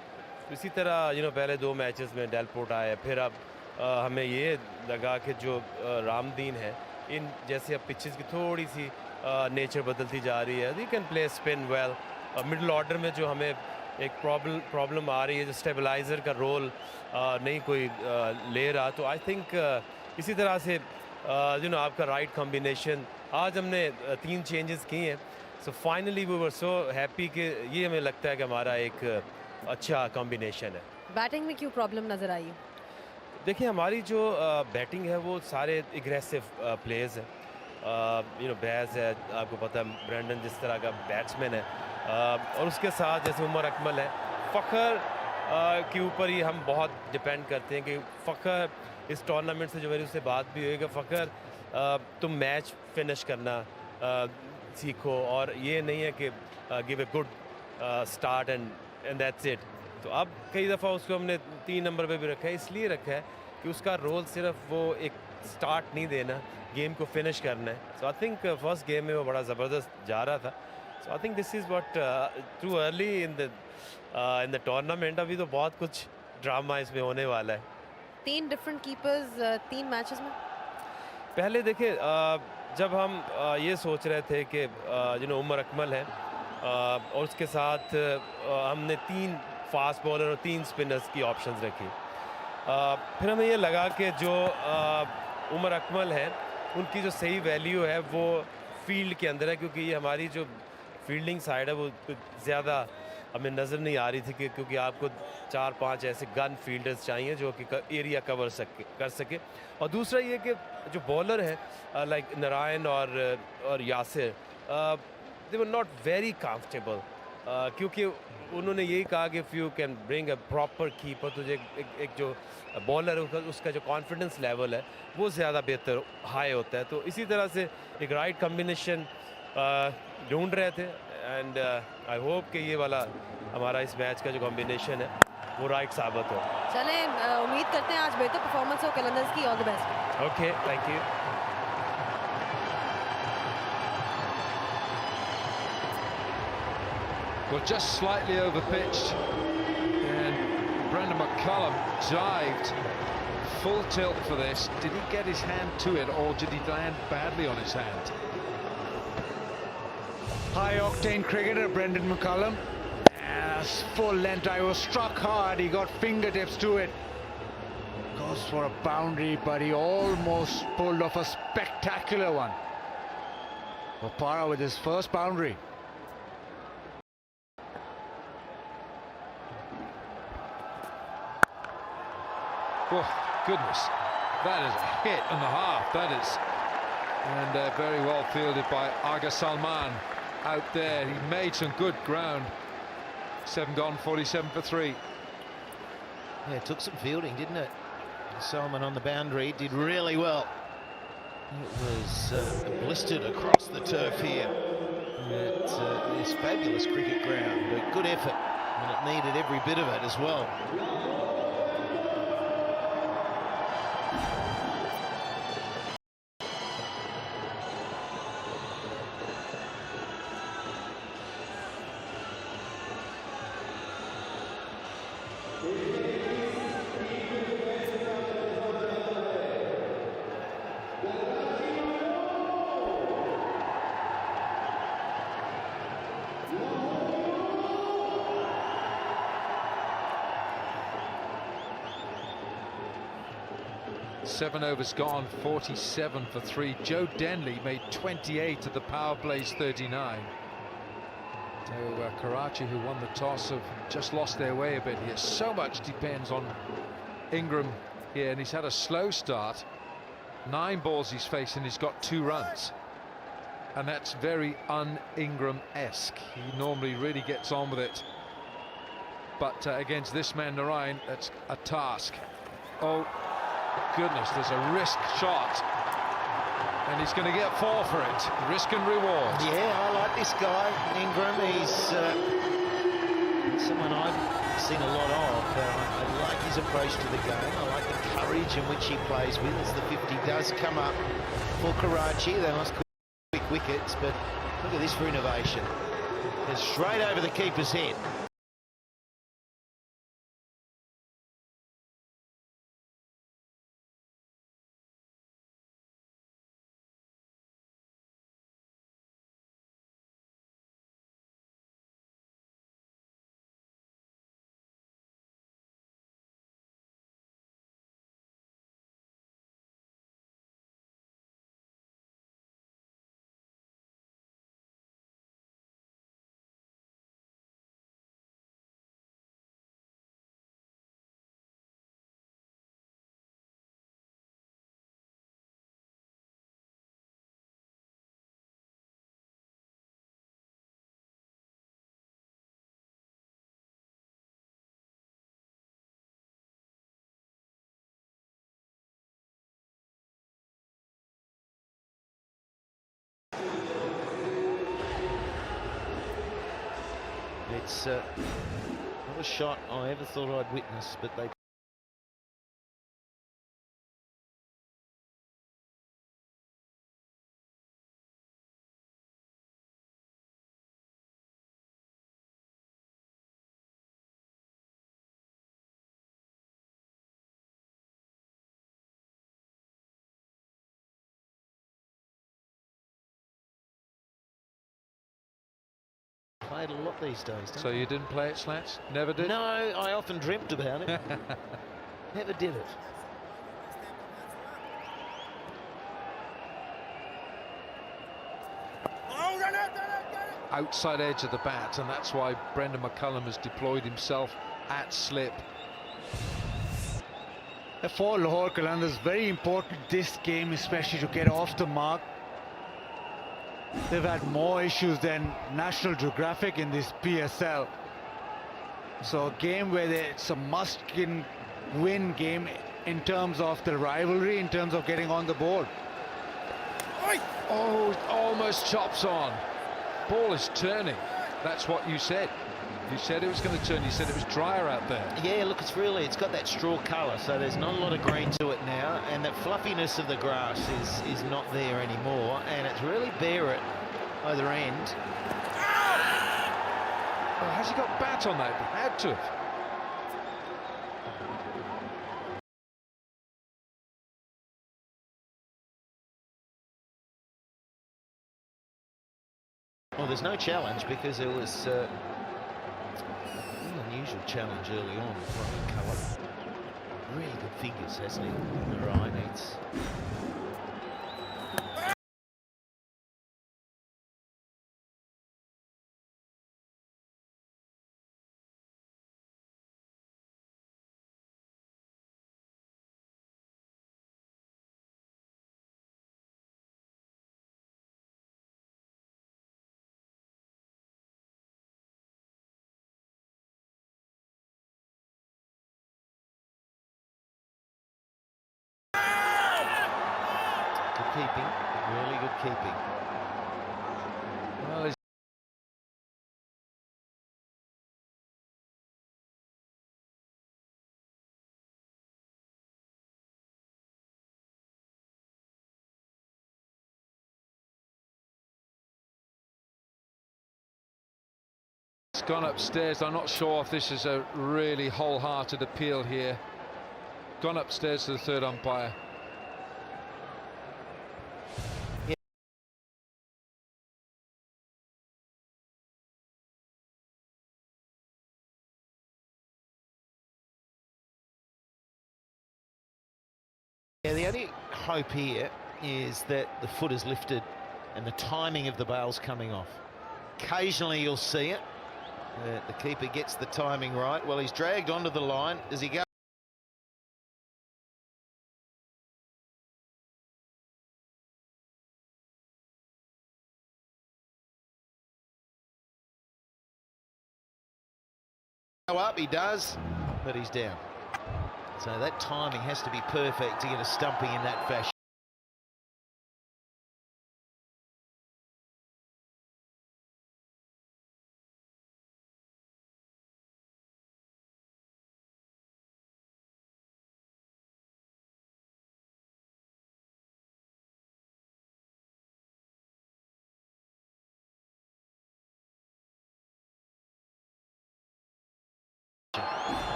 इसी तरह पहले 2 मैचेस में डेलपोर्ट आए, फिर अब हमें ये लगा कि जो रामदीन है, इन जैसे अब पिचेस की थोड़ी सी नेचर बदलती जा रही है, we can play spin well. और मिडल ऑर्डर में जो हमें एक प्रॉब्लम आ रही है, जो स्टेबलाइज़र का रोल नहीं कोई ले रहा, तो आई थिंक इसी तरह से आपका राइट कॉम्बिनेशन, आज हमने 3 चेंजेस किए हैं। So finally we were so happy कि ये हमें लगता है कि हमारा एक अच्छा कॉम्बिनेशन है। बैटिंग में क्यों प्रॉब्लम नज़र आई? देखिए हमारी जो बैटिंग है वो सारे एग्रेसिव प्लेयर्स हैं। बैज है, आपको पता है ब्रेंडन जिस तरह का बैट्समैन है, और उसके साथ जैसे उमर अकमल है, फ़खर के ऊपर ही हम बहुत डिपेंड करते हैं कि फ़खर इस टूर्नामेंट से जो मेरी उससे बात भी हुई कि फ़खर तुम मैच फिनिश करना सीखो, और ये नहीं है कि give a good start and that's it. तो अब कई दफ़ा उसको हमने 3 नंबर पे भी रखा है, इसलिए रखा है कि उसका रोल सिर्फ वो एक स्टार्ट नहीं देना, गेम को फिनिश करना है। So I think first game में वो बड़ा ज़बरदस्त जा रहा था। So I think this is what too early in the tournament. अभी तो बहुत कुछ ड्रामा इसमें होने वाला है। 3 डिफरेंट कीपर्स 3 मैचेस में। पहले देखिए जब हम ये सोच रहे थे कि उमर अकमल है और उसके साथ हमने 3 फास्ट बॉलर और 3 स्पिनर्स की ऑप्शंस रखी, फिर हमें ये लगा कि जो उमर अकमल है उनकी जो सही वैल्यू है वो फील्ड के अंदर है, क्योंकि ये हमारी जो फील्डिंग साइड है वो ज़्यादा हमें नज़र नहीं आ रही थी कि क्योंकि आपको 4-5 ऐसे गन फील्डर्स चाहिए जो कि एरिया कवर कर सके। और दूसरा ये कि जो बॉलर है लाइक नारायण और यासिर, दे वर नॉट वेरी कंफर्टेबल, क्योंकि उन्होंने यही कहा कि if you can bring a proper keeper, तुझे एक जो बॉलर है उसका जो कॉन्फिडेंस लेवल है वो ज़्यादा बेहतर हाई होता है। तो इसी तरह से एक राइट कॉम्बिनेशन ढूंढ रहे थे, एंड आई होप कि ये वाला हमारा इस मैच का जो कॉम्बिनेशन है वो राइट साबित हो। चलें, उम्मीद करते हैं आज बेहतर परफॉर्मेंस हो कलंदर्स की। All the best. Okay, thank you. Well, just slightly over pitched, and Brendan McCullum dived full tilt for this. Did he get his hand to it, or did he land badly on his hand? High octane cricketer Brendan McCullum. Yes, full length. I was struck hard. He got fingertips to it. Goes for a boundary, but he almost pulled off a spectacular one. Bopara with his first boundary. Oh, goodness. That is a hit and a half. That is. And very well fielded by Aga Salman out there. He made some good ground. 7 gone, 47 for 3. Yeah, it took some fielding, didn't it? Salman on the boundary did really well. It was blistered across the turf here. It is fabulous cricket ground, a good effort, and it needed every bit of it as well. 7 overs gone, 47 for 3. Joe Denley made 28 at the power plays 39. So Karachi, who won the toss, have just lost their way a bit here. So much depends on Ingram here, and he's had a slow start. 9 balls he's facing, he's got 2 runs. And that's very un-Ingram-esque. He normally really gets on with it. But against this man, Narayan, that's a task. Oh, goodness, there's a risk shot. And he's going to get 4 for it. Risk and reward. Yeah, I like this guy, Ingram. He's someone I've seen a lot of. I like his approach to the game. I like the courage in which he plays with as the 50 does come up for Karachi. They must quick wickets, but look at this for innovation. It's straight over the keeper's head. It's not a shot I ever thought I'd witness, but they played a lot these days, don't So you didn't play it, Slats? Never did? No, I often dreamt about it. Never did it. Outside edge of the bat, and that's why Brendan McCullum has deployed himself at slip. For Lahore Qalandars, very important this game, especially to get off the mark. They've had more issues than National Geographic in this PSL. So a game where it's a must-win game in terms of the rivalry, in terms of getting on the board. Oh, it almost chops on. Ball is turning. That's what you said. You said it was going to turn. You said it was drier out there. Yeah, look, it's got that straw colour, so there's not a lot of green to it now, and that fluffiness of the grass is not there anymore, and it's really bare at either end. Oh, has he got bat on that? He had to have. Well, there's no challenge because there was an unusual challenge early on. Colour. Really good fingers, hasn't he? Right, it's. Keeping, really good keeping. Well, it's gone upstairs. I'm not sure if this is a really wholehearted appeal here. Gone upstairs to the third umpire. Yeah, the only hope here is that the foot is lifted and the timing of the bail's coming off. Occasionally you'll see it. The keeper gets the timing right. Well, he's dragged onto the line. Does he go? Up, he does, but he's down. So that timing has to be perfect to get a stumping in that fashion.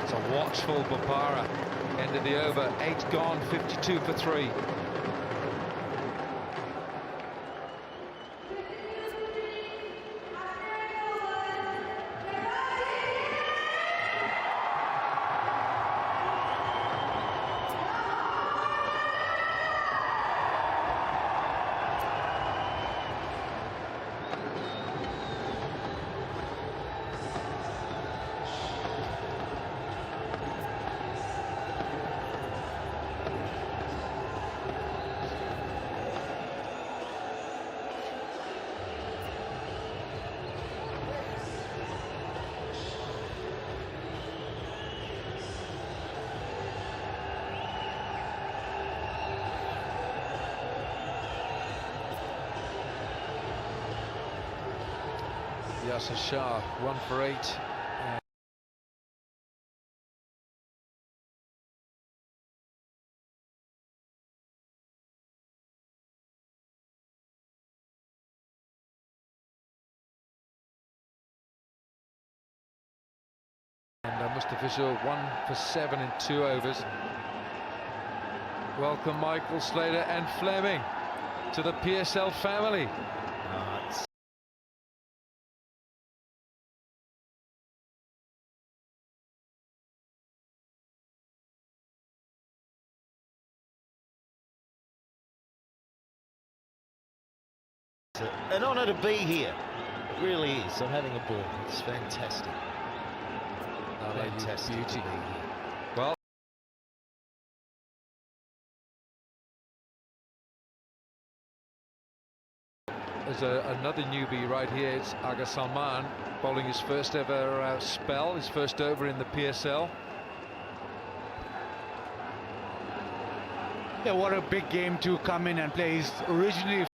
It's a watchful Bopara. End of the over, 8 gone, 52 for 3. Yasser Shah, 1 for 8. And Mustafa 1 for 7 in 2 overs. Welcome Michael Slater and Fleming to the PSL family. An honour to be here. It really is. I'm having a ball. It's fantastic. Fantastic beauty. Well, there's another newbie right here. It's Aga Salman bowling his first ever spell, his first over in the PSL. Yeah, what a big game to come in and play. He's originally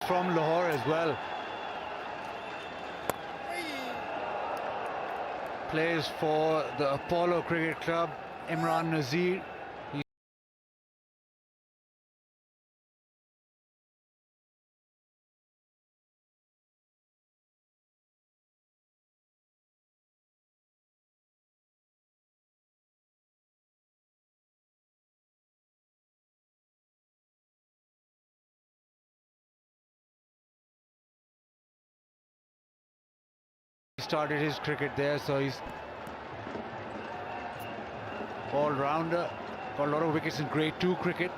from Lahore as well. Plays for the Apollo Cricket Club. Imran Nazir. Started his cricket there, so he's all-rounder. Got a lot of wickets in Grade 2 cricket.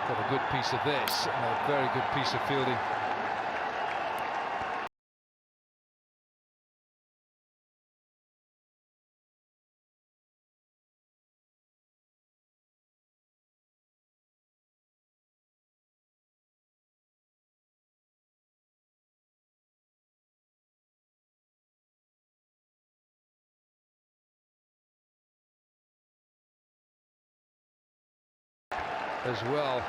Got a good piece of this, and a very good piece of fielding. As well.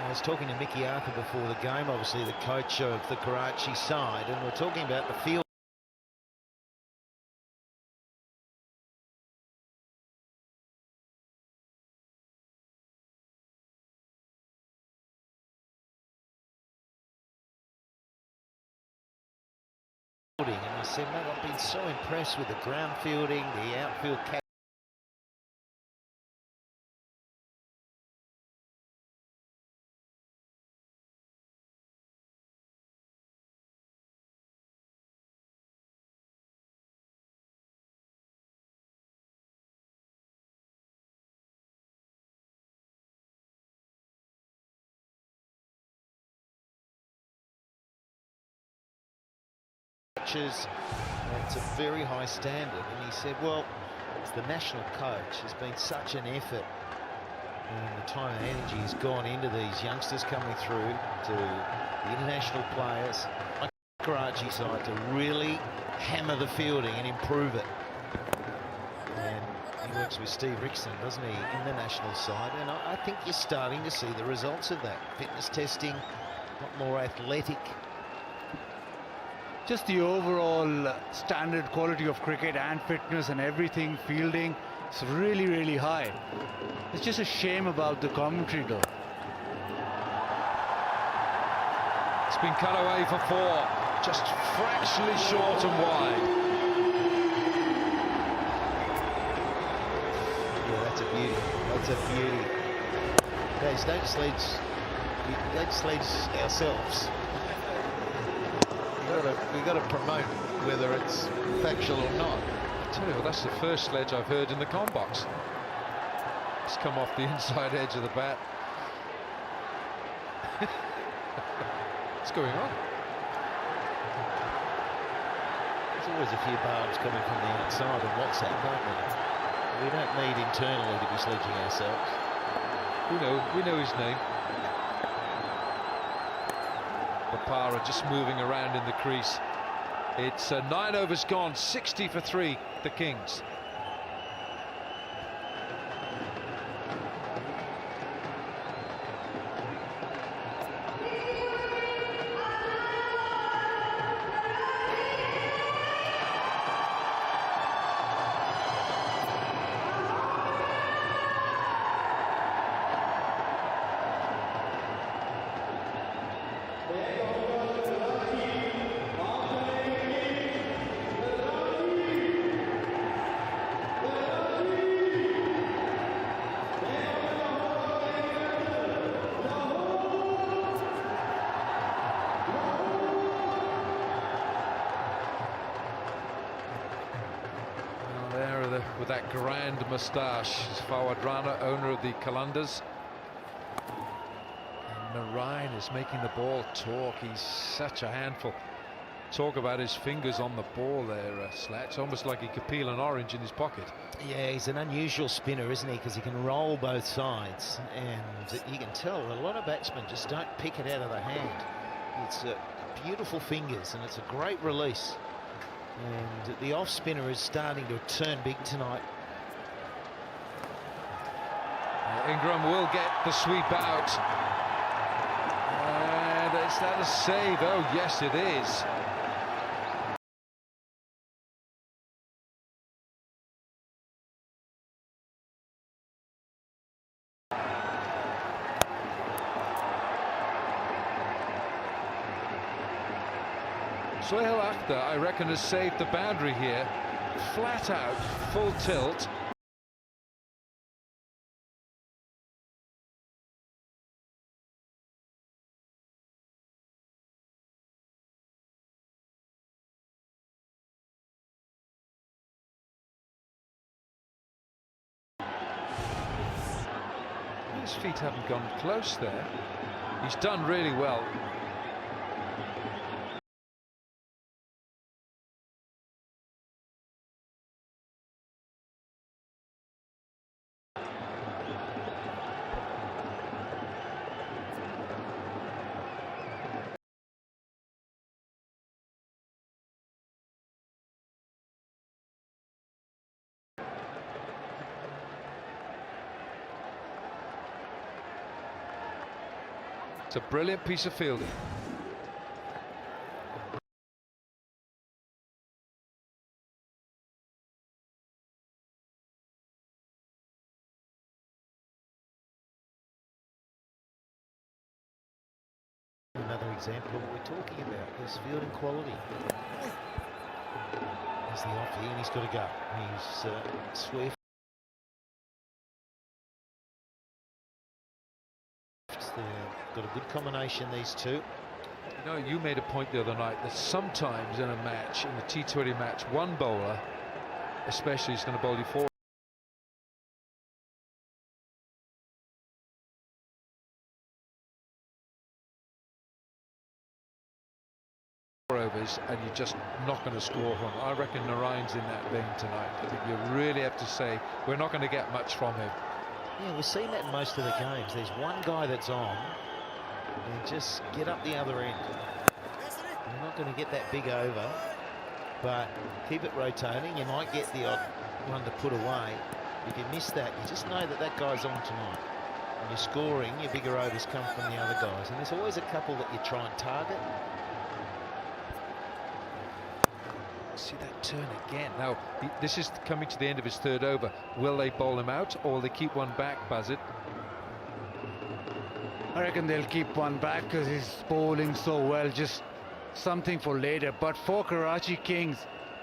I was talking to Mickey Arthur before the game, obviously the coach of the Karachi side, and we're talking about the field. And I said, mate, I've been so impressed with the ground fielding, the outfield catch. It's a very high standard, and he said, well, as the national coach, has been such an effort, and the time and energy has gone into these youngsters coming through, to the international players like Karachi side, to really hammer the fielding and improve it. And he works with Steve Rickson, doesn't he, in the national side, and I think you're starting to see the results of that. Fitness testing, a lot more athletic. Just the overall standard quality of cricket and fitness and everything, fielding, it's really, really high. It's just a shame about the commentary though. It's been cut away for 4, just fractionally short and wide. Yeah, that's a beauty. That's a beauty. Guys, don't sledge ourselves. We've got to promote whether it's factual or not. I tell you what, that's the first sledge I've heard in the comm box. It's come off the inside edge of the bat. What's going on? There's always a few barbs coming from the outside on WhatsApp, aren't there? We don't need internally to be sledging ourselves. We know his name. Bopara just moving around in the crease. It's 9 overs gone, 60 for 3, the Kings. With that grand moustache, Fawad Rana, owner of the Qalandars. And Narayan is making the ball talk. He's such a handful. Talk about his fingers on the ball there, Slats. Almost like he could peel an orange in his pocket. Yeah, he's an unusual spinner, isn't he? Because he can roll both sides, and you can tell a lot of batsmen just don't pick it out of the hand. It's beautiful fingers, and it's a great release. And the off spinner is starting to turn big tonight. Ingram will get the sweep out. And is that a save? Oh, yes, it is. Sohail Akhtar, I reckon, has saved the boundary here. Flat out, full tilt. His feet haven't gone close there. He's done really well. It's a brilliant piece of fielding. Another example of what we're talking about, this fielding quality. There's the off here and he's got to go. He's swift. They've got a good combination, these two. You know, you made a point the other night that sometimes in a match, in the T20 match, one bowler especially is going to bowl you 4 overs and you're just not going to score from. I reckon Narayan's in that vein tonight. I think you really have to say we're not going to get much from him. Yeah, we've seen that in most of the games. There's one guy that's on and just get up the other end. You're not going to get that big over, but keep it rotating. You might get the odd one to put away. If you miss that, you just know that that guy's on tonight. When you're scoring, your bigger overs come from the other guys, and there's always a couple that you try and target. See that turn again. Now, this is coming to the end of his 3rd over. Will they bowl him out or will they keep one back, Buzzard? I reckon they'll keep one back because he's bowling so well. Just something for later. But for Karachi Kings,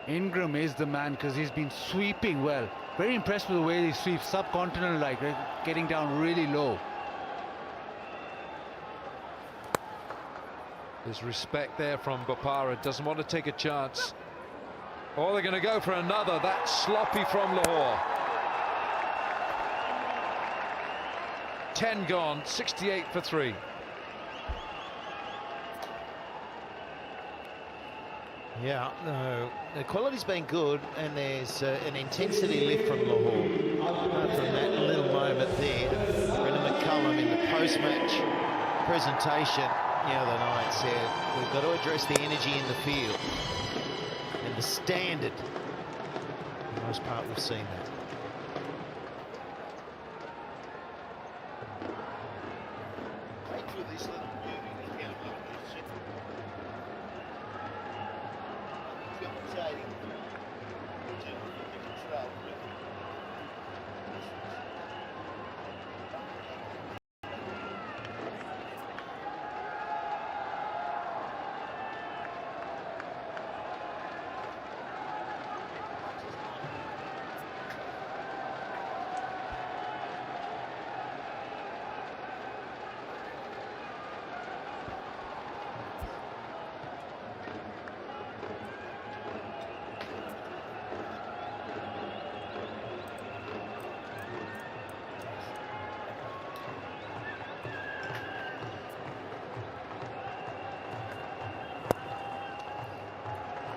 Ingram is the man because he's been sweeping well. Very impressed with the way he sweeps subcontinental, like getting down really low. There's respect there from Bopara. Doesn't want to take a chance. Oh, they're going to go for another. That's sloppy from Lahore. 10 gone, 68 for 3. Yeah, no, the quality's been good, and there's an intensity lift from Lahore. Apart from that little moment there, Brendan McCullum in the post-match presentation the other night said, we've got to address the energy in the field. And the standard, for the most part, we've seen that.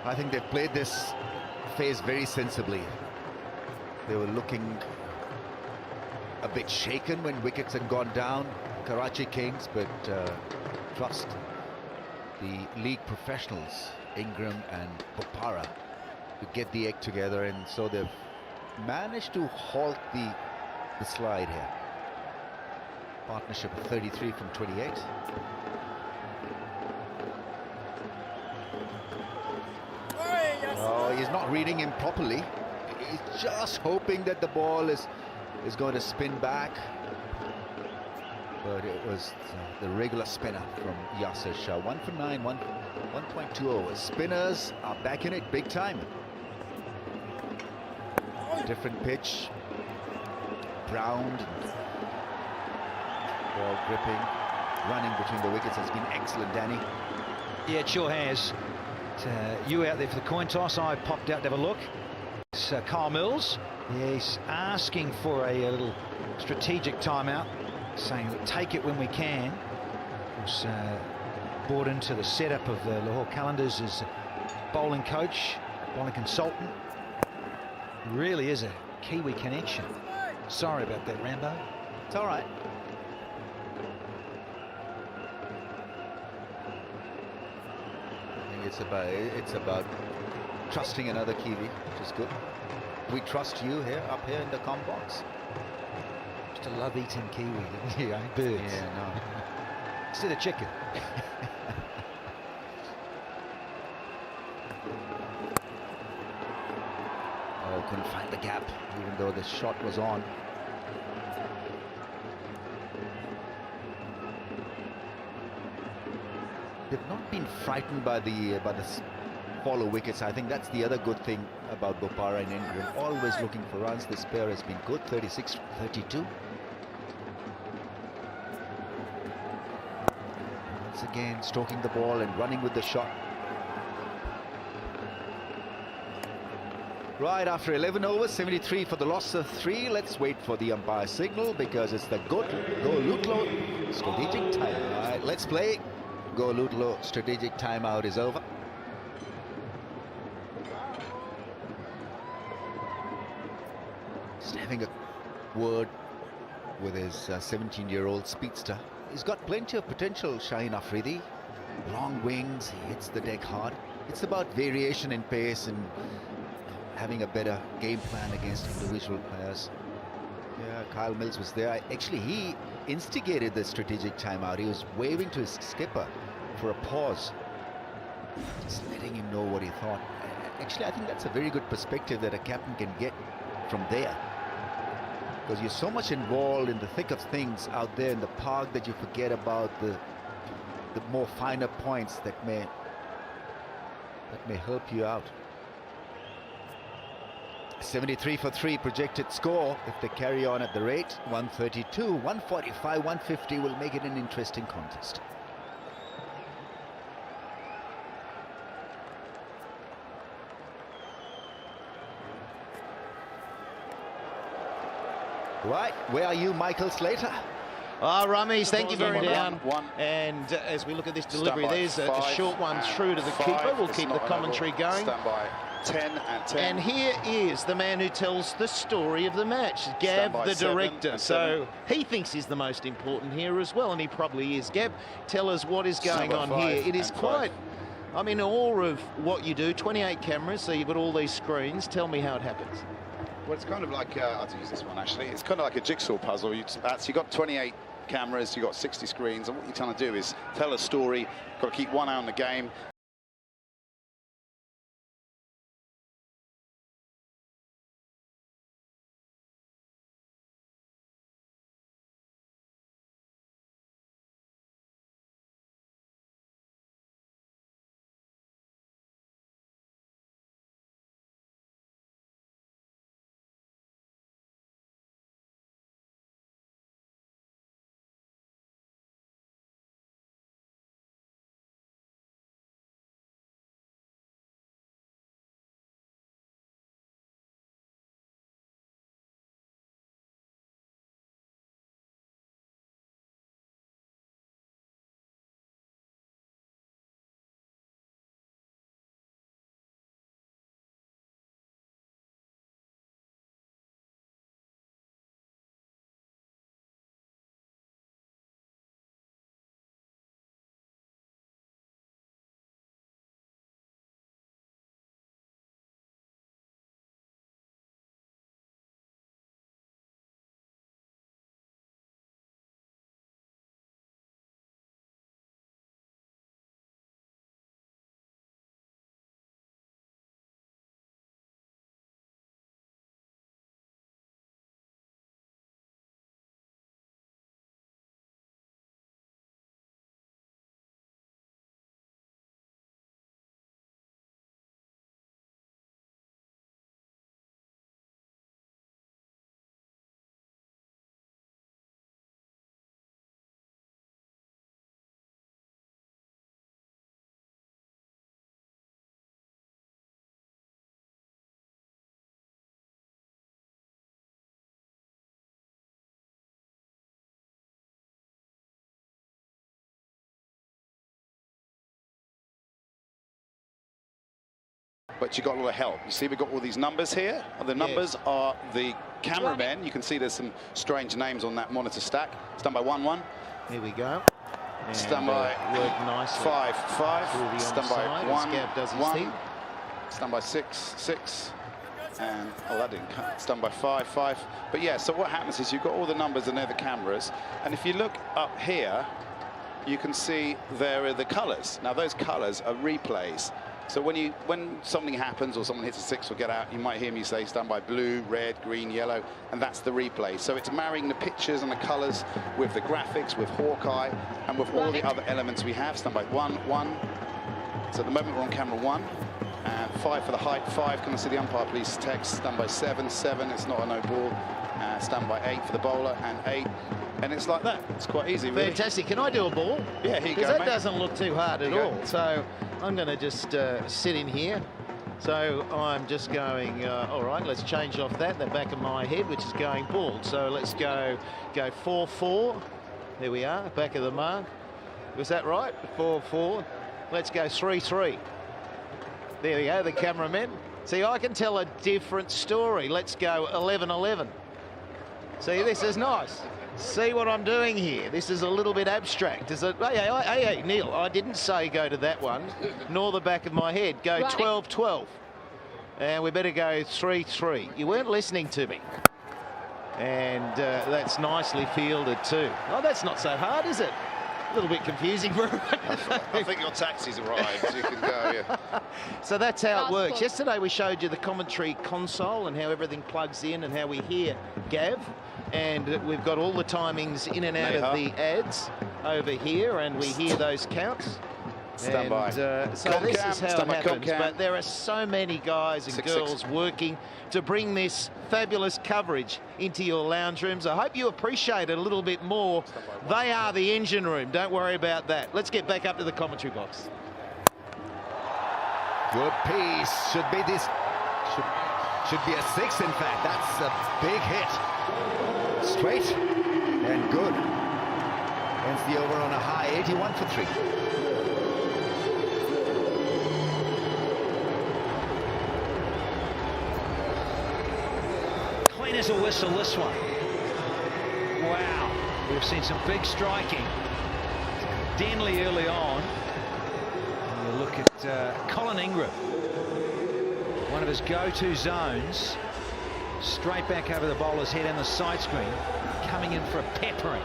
I think they played this phase very sensibly. They were looking a bit shaken when wickets had gone down, Karachi Kings, but trust the league professionals, Ingram and Bopara, to get the egg together, and so they've managed to halt the slide here. Partnership of 33 from 28. Oh, he's not reading him properly. He's just hoping that the ball is going to spin back. But it was the regular spinner from Yasir Shah. 1 for 9, 1.2 overs. Spinners are back in it big time. Different pitch. Ground. Ball gripping. Running between the wickets has been excellent, Danny. Yeah, it sure has. You out there for the coin toss. I popped out to have a look. It's Kyle Mills. Yeah, he's asking for a little strategic timeout, saying that take it when we can. Of course, brought into the setup of the Lahore Qalandars as bowling coach, bowling consultant. Really is a Kiwi connection. Sorry about that, Rambo. It's all right. I think it's about trusting another Kiwi, which is good. We trust you here, up here in the comm box. Just a love eating Kiwi, didn't you, eh? Birds. Yeah, no. Instead of chicken. Oh, couldn't find the gap, even though the shot was on. They've not been frightened by the follow wickets. I think that's the other good thing about Bopara and Ingram. Always looking for runs. This pair has been good. 36-32. Once again, stroking the ball and running with the shot. Right after 11 overs, 73 for the loss of 3. Let's wait for the umpire signal because it's the Go Lutlo strategic time. All right, let's play. Go Lutlo strategic timeout is over. Just having a word with his 17-year-old speedster. He's got plenty of potential, Shaheen Afridi. Long wings, he hits the deck hard. It's about variation in pace and having a better game plan against individual players. Yeah, Kyle Mills was there. Actually, he instigated the strategic timeout. He was waving to his skipper for a pause, just letting him know what he thought. Actually, I think that's a very good perspective that a captain can get from there, because you're so much involved in the thick of things out there in the park that you forget about the more finer points that may help you out. 73 for 3 projected score if they carry on at the rate. 132, 145, 150 will make it an interesting contest. Right, where are you, Michael Slater? Ramesh, thank you very much. And as we look at this delivery, there's a short one through to the keeper. We'll keep the commentary going. Stand by 10 and 10. And here is the man who tells the story of the match, Gav, the director. So he thinks he's the most important here as well, and he probably is. Gav, tell us what is going on here. It is quite, I'm in awe of what you do. 28 cameras, so you've got all these screens. Tell me how it happens. Well, it's kind of like, I'll use this one actually. It's kind of like a jigsaw puzzle. You've got 28 cameras, you've got 60 screens, and what you're trying to do is tell a story. Got to keep one eye on the game. but you got a lot of help. You see, we've got all these numbers here. And the numbers are the cameramen. You can see there's some strange names on that monitor stack. It's done by 1-1. Here we go. And, Stand by work nicely. 5-5. Stand by 1. Does his 1. thing. Stand by 6-6. And oh, that didn't cut. It's done by 5-5. But yeah, so what happens is you've got all the numbers and they're the cameras. And if you look up here, you can see there are the colours. Now those colours are replays. So when something happens or someone hits a 6 or get out, you might hear me say stand by blue, red, green, yellow, and that's the replay. So it's marrying the pictures and the colours with the graphics, with Hawkeye, and with all the other elements we have. Stand by 1-1. So at the moment we're on camera 1. And 5 for the height, 5. Can I see the umpire, please? Text. Stand by 7, 7. It's not a no ball. Stand by 8 for the bowler, and 8. And it's like that. It's quite easy, really. Fantastic. Can I do a ball? Yeah, here you go, Because that mate. doesn't look too hard at Here you all. go. So I'm going to just sit in here. So I'm just going, all right, let's change off that, the back of my head, which is going bald. So let's go 4-4. There we are, back of the mark. Was that right? 4-4. Let's go 3-3. There we go, the cameramen. See, I can tell a different story. Let's go 11-11. See, this is nice. See what I'm doing here? This is a little bit abstract. Is it? Hey, Neil, I didn't say go to that one, nor the back of my head. Go 12-12. And we better go 3-3. You weren't listening to me. And that's nicely fielded too. Oh, that's not so hard, is it? A little bit confusing for I think your taxi's arrived. You can go, yeah. So that's how it works. Yesterday we showed you the commentary console and how everything plugs in and how we hear Gav. And we've got all the timings in and out of the ads over here, and we hear those counts. Stand by. So this is how it happens. But there are so many guys and girls working to bring this fabulous coverage into your lounge rooms. I hope you appreciate it a little bit more. They are the engine room. Don't worry about that. Let's get back up to the commentary box. Good piece. Should be this. Should be a 6, in fact. That's a big hit. Straight and good. Ends the over on a high, 81 for 3. Clean as a whistle, this one. Wow, we've seen some big striking. Denley early on. And you look at Colin Ingram, one of his go-to zones, straight back over the bowler's head and the side screen, coming in for a peppering.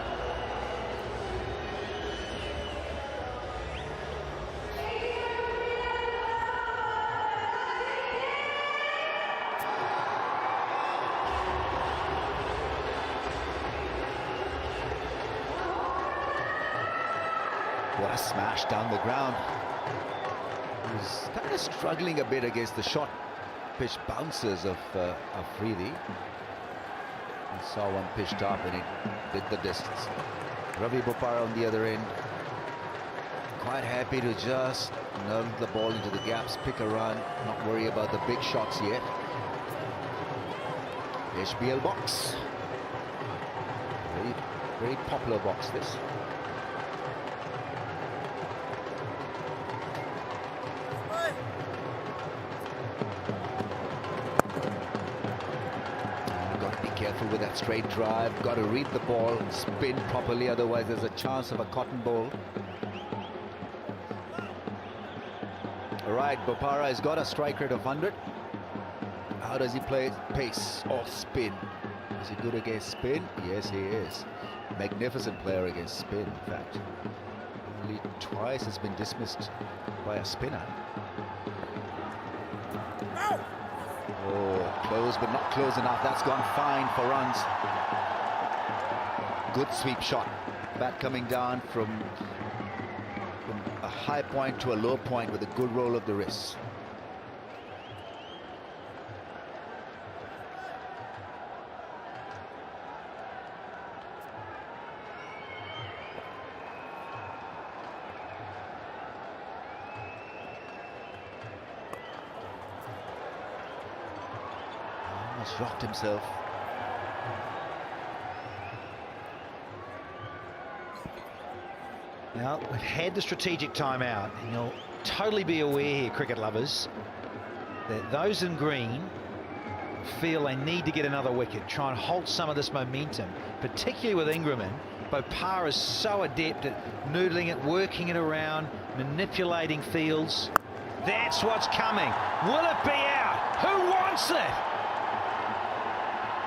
What a smash down the ground. He's kind of struggling a bit against the short pitch bouncers of Afridi. We saw one pitched up and it did the distance. Ravi Bopara on the other end, quite happy to just nudge the ball into the gaps, pick a run, not worry about the big shots yet. HBL box. Very, very popular box, this. Careful with that straight drive. Got to read the ball and spin properly, otherwise there's a chance of a cotton ball. All right, Bopara has got a strike rate of 100. How does he play? Pace or spin? Is he good against spin? Yes, he is. Magnificent player against spin, in fact. Only twice has been dismissed by a spinner. Oh, close, but not close enough. That's gone fine for runs. Good sweep shot. Bat coming down from a high point to a low point with a good roll of the wrists. Almost rocked himself. Now, we've had the strategic timeout, and you'll totally be aware here, cricket lovers, Those in green feel they need to get another wicket, try and halt some of this momentum, particularly with Ingram in. Bopara is so adept at noodling it, working it around, manipulating fields. That's what's coming. Will it be out? Who wants it?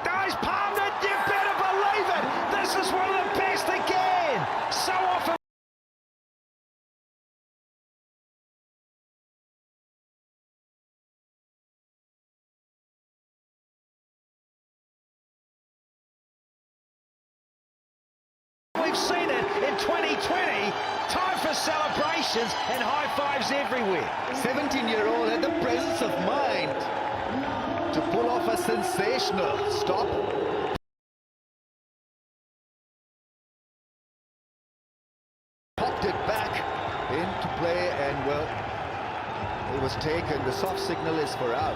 Guys, palmed it. You better believe it. This is one of the best again. So often. We've seen it in 2020. Time for celebrations and high fives everywhere. 17-year-old had the presence of mind to pull off a sensational stop. Popped it back into play, and well, it was taken. The soft signal is for out.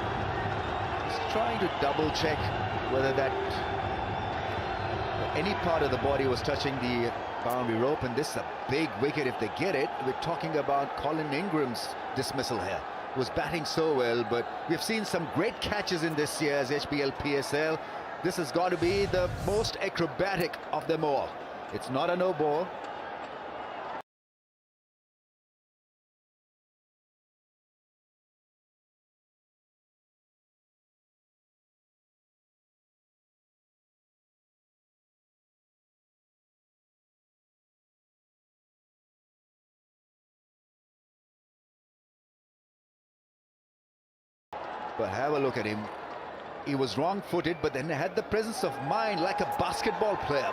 He's trying to double check whether that any part of the body was touching the boundary rope, and this is a big wicket if they get it. We're talking about Colin Ingram's dismissal here. Was batting so well, but we've seen some great catches in this year's HBL PSL. This has got to be the most acrobatic of them all. It's not a no ball. But have a look at him. He was wrong-footed, but then had the presence of mind like a basketball player.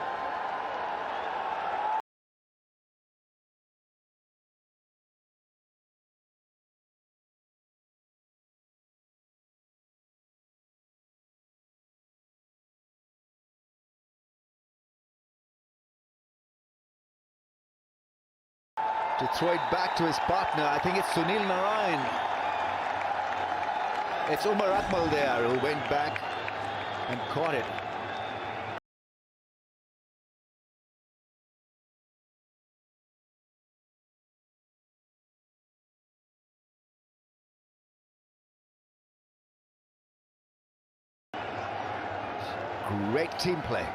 To throw it back to his partner, I think it's Sunil Narayan. It's Umar Akmal there who went back and caught it. Great team play.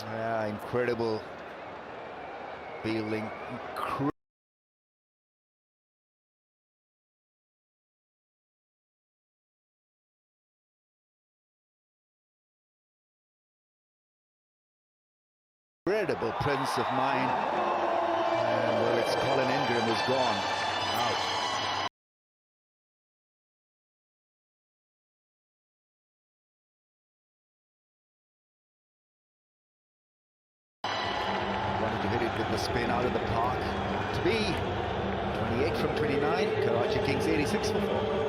Yeah, incredible fielding. Incredible presence of mind. And well, it's Colin Ingram who's gone out. To hit it with the spin out of the park. To be 28 from 29. Karachi Kings 86 for 4.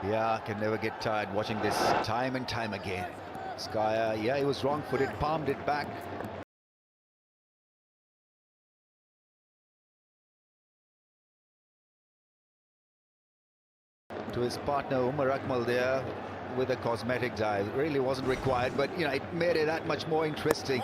Yeah, can never get tired watching this time and time again. Skyer, yeah, he was wrong-footed, palmed it back. To his partner Umar Akmal there with a cosmetic dive. It really wasn't required, but you know, it made it that much more interesting.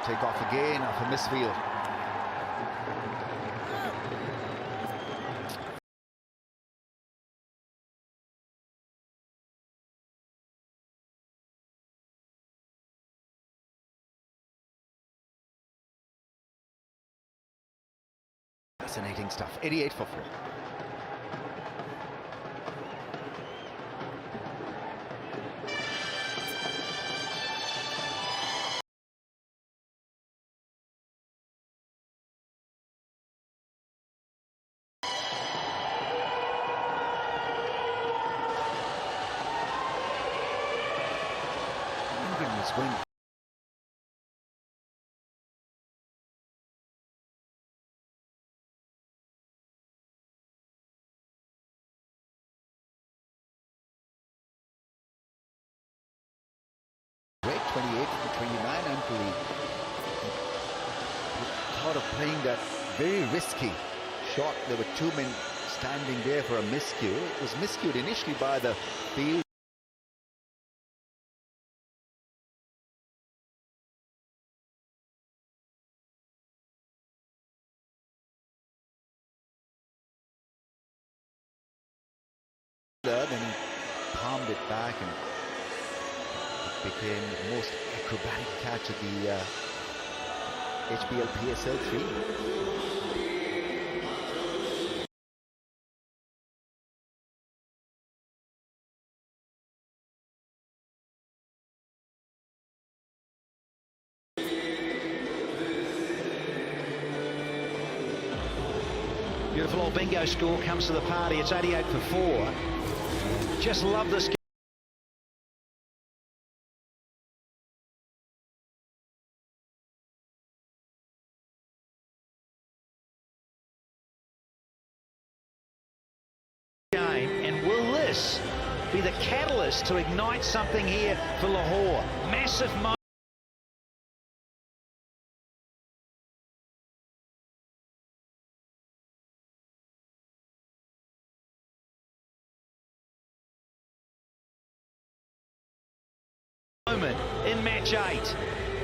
Take off again off a misfield. Fascinating stuff. 88 for 4. Win. Great 28 to 29 until he thought of playing that very risky shot. There were two men standing there for a miscue. It was miscued initially by the field. Then he palmed it back and it became the most acrobatic catch of the HBL PSL 3. Beautiful old bingo score comes to the party. It's 88 for 4. Just love this game, and will this be the catalyst to ignite something here for Lahore? Massive moment. In match 8,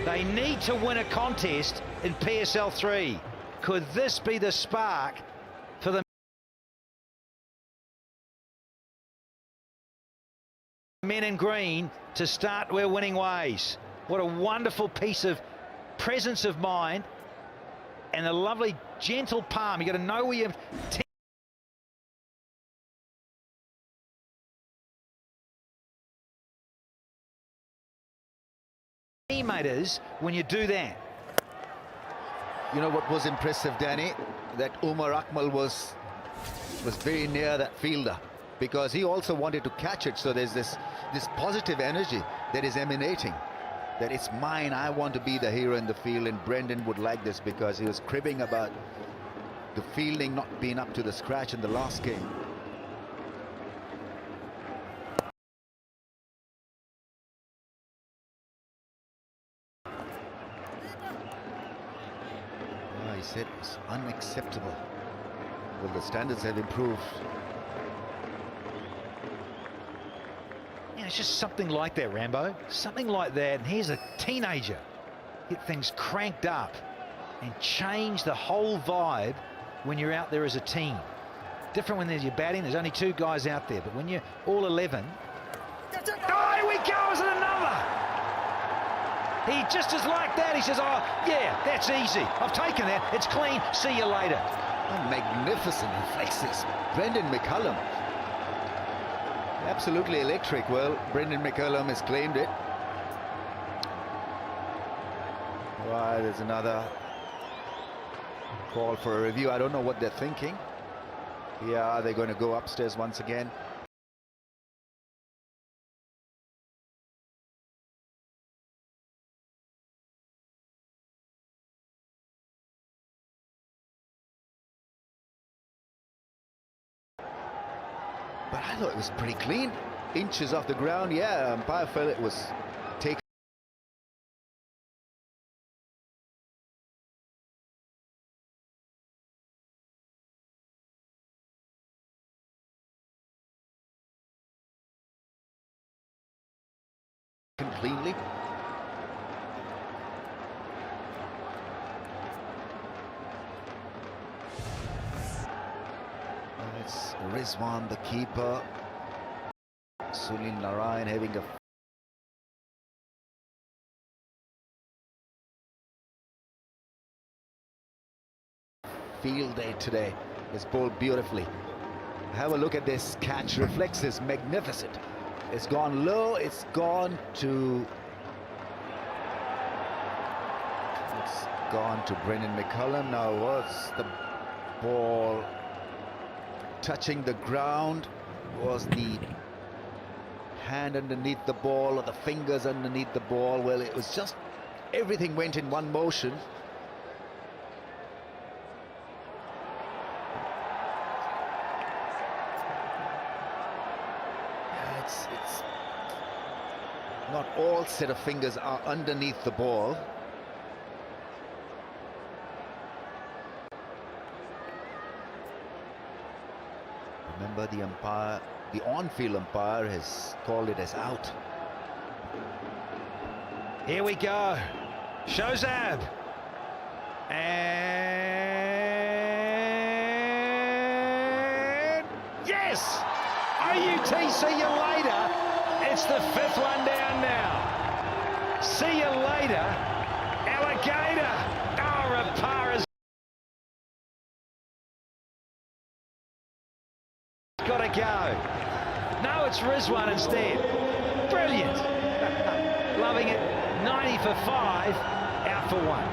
they need to win a contest in PSL 3. Could this be the spark for the men in green to start their winning ways? What a wonderful piece of presence of mind and a lovely gentle palm. You got to know where your teammate is when you do that. You know what was impressive, Danny? That Umar Akmal was very near that fielder because he also wanted to catch it. So there's this positive energy that is emanating, that it's mine, I want to be the hero in the field. And Brendan would like this because he was cribbing about the fielding not being up to the scratch in the last game. He said it's unacceptable. Well, the standards have improved. Yeah, it's just something like that, Rambo. Something like that. And here's a teenager. Get things cranked up and change the whole vibe when you're out there as a team. Different when you're batting. There's only 2 guys out there. But when you're all 11... Oh, here we go. Is it another? He just is like that. He says, oh, yeah, that's easy. I've taken that. It's clean. See you later. Oh, magnificent reflexes. Brendan McCullum. Absolutely electric. Well, Brendan McCullum has claimed it. Right, there's another call for a review. I don't know what they're thinking. Yeah, they're going to go upstairs once again. But I thought it was pretty clean. Inches off the ground. Yeah, umpire felt it was taken. Cleanly. And it's Rizwan, the keeper. Sunil Narayan having a field day today. It's bowled beautifully. Have a look at this catch. Reflexes, magnificent. It's gone low, it's gone to Brendan McCullum. Now was the ball touching the ground? Was the hand underneath the ball or the fingers underneath the ball? Well, it was just everything went in one motion. It's not all set of fingers are underneath the ball. Remember, the umpire, the on-field umpire, has called it as out. Here we go. Shozab. And yes! AUT, see you later. It's the 5th one down now. See you later, Alligator. Oh, Rapara's got to go. No, it's Rizwan instead. Brilliant. Loving it. 90 for 5, out for 1.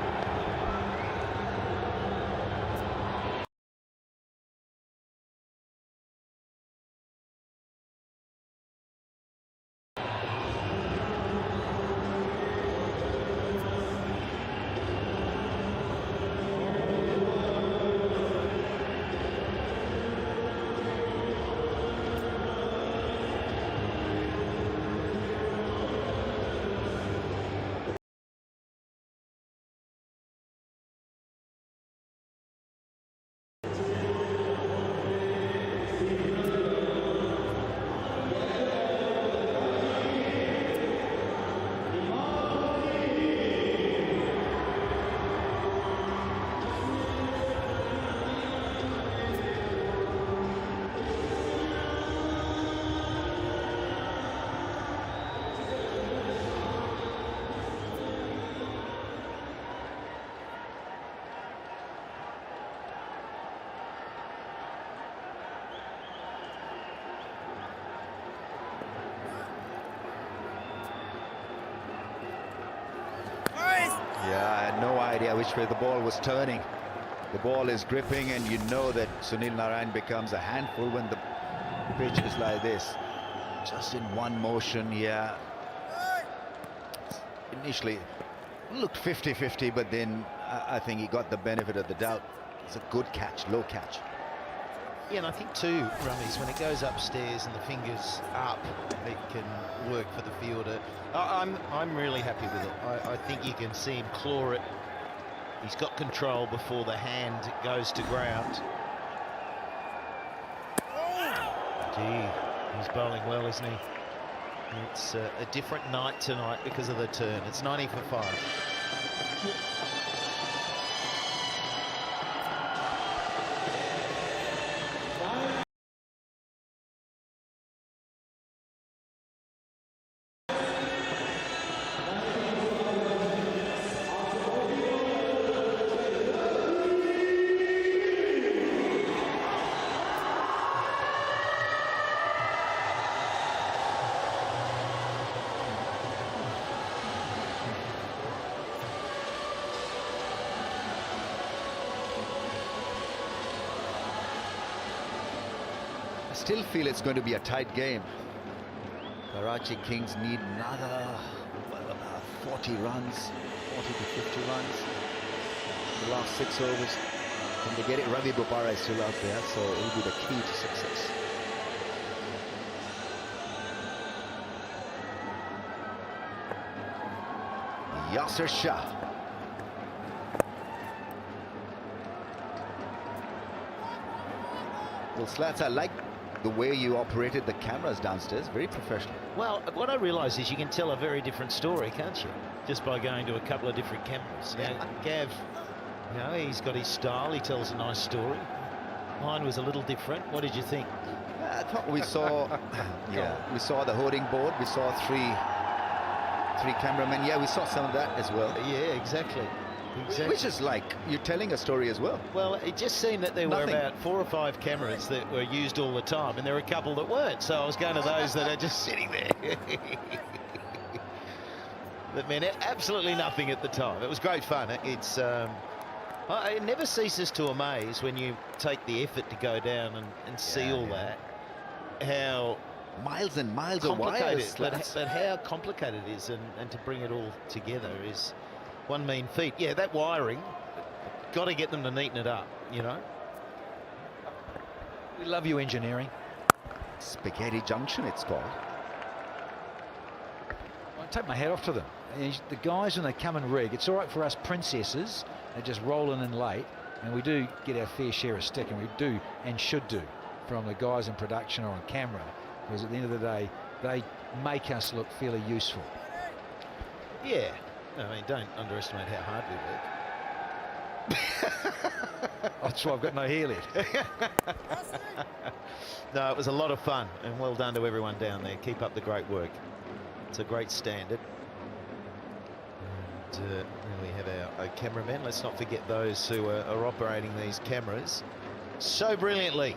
Yeah, I had no idea which way the ball was turning. The ball is gripping, and you know that Sunil Narayan becomes a handful when the pitch is like this. Just in one motion, yeah. Initially, it looked 50-50, but then I think he got the benefit of the doubt. It's a good catch, low catch. Yeah, and I think too, Rummies, when it goes upstairs and the fingers up, it can work for the fielder. I'm really happy with it. I think you can see him claw it. He's got control before the hand goes to ground. Gee, he's bowling well, isn't he? It's a different night tonight because of the turn. It's 90 for 5. still feel it's going to be a tight game. Karachi Kings need another, well, about 40 runs, 40 to 50 runs. The last 6 overs. Can they get it? Ravi Bopara is still out there, so it'll be the key to success. Yasser Shah. Well, Slats, I like the way you operated the cameras downstairs. Very professional. Well, what I realise is you can tell a very different story, can't you? Just by going to a couple of different cameras. Yeah. Now, Gav, you know, he's got his style. He tells a nice story. Mine was a little different. What did you think? I thought we saw, we saw the hoarding board. We saw three cameramen. Yeah, we saw some of that as well. Yeah, exactly. Which is like you're telling a story as well. Well, it just seemed that there were about 4 or 5 cameras that were used all the time, and there were a couple that weren't. So I was going to those that are just sitting there. That meant absolutely nothing at the time. It was great fun. It's it never ceases to amaze when you take the effort to go down and see all that. How miles and miles of wires, but how complicated it is, and to bring it all together is one mean feat. Yeah, that wiring, got to get them to neaten it up, you know. We love you, engineering. Spaghetti Junction, it's called. I take my hat off to them. The guys, when they come and rig, it's all right for us princesses. They're just rolling in late, and we do get our fair share of stick, and we do and should do from the guys in production or on camera, because at the end of the day, they make us look fairly useful. Yeah. I mean, don't underestimate how hard we work. That's why I've got no hair left. No, it was a lot of fun, and well done to everyone down there. Keep up the great work. It's a great standard. And then we have our cameramen. Let's not forget those who are operating these cameras so brilliantly.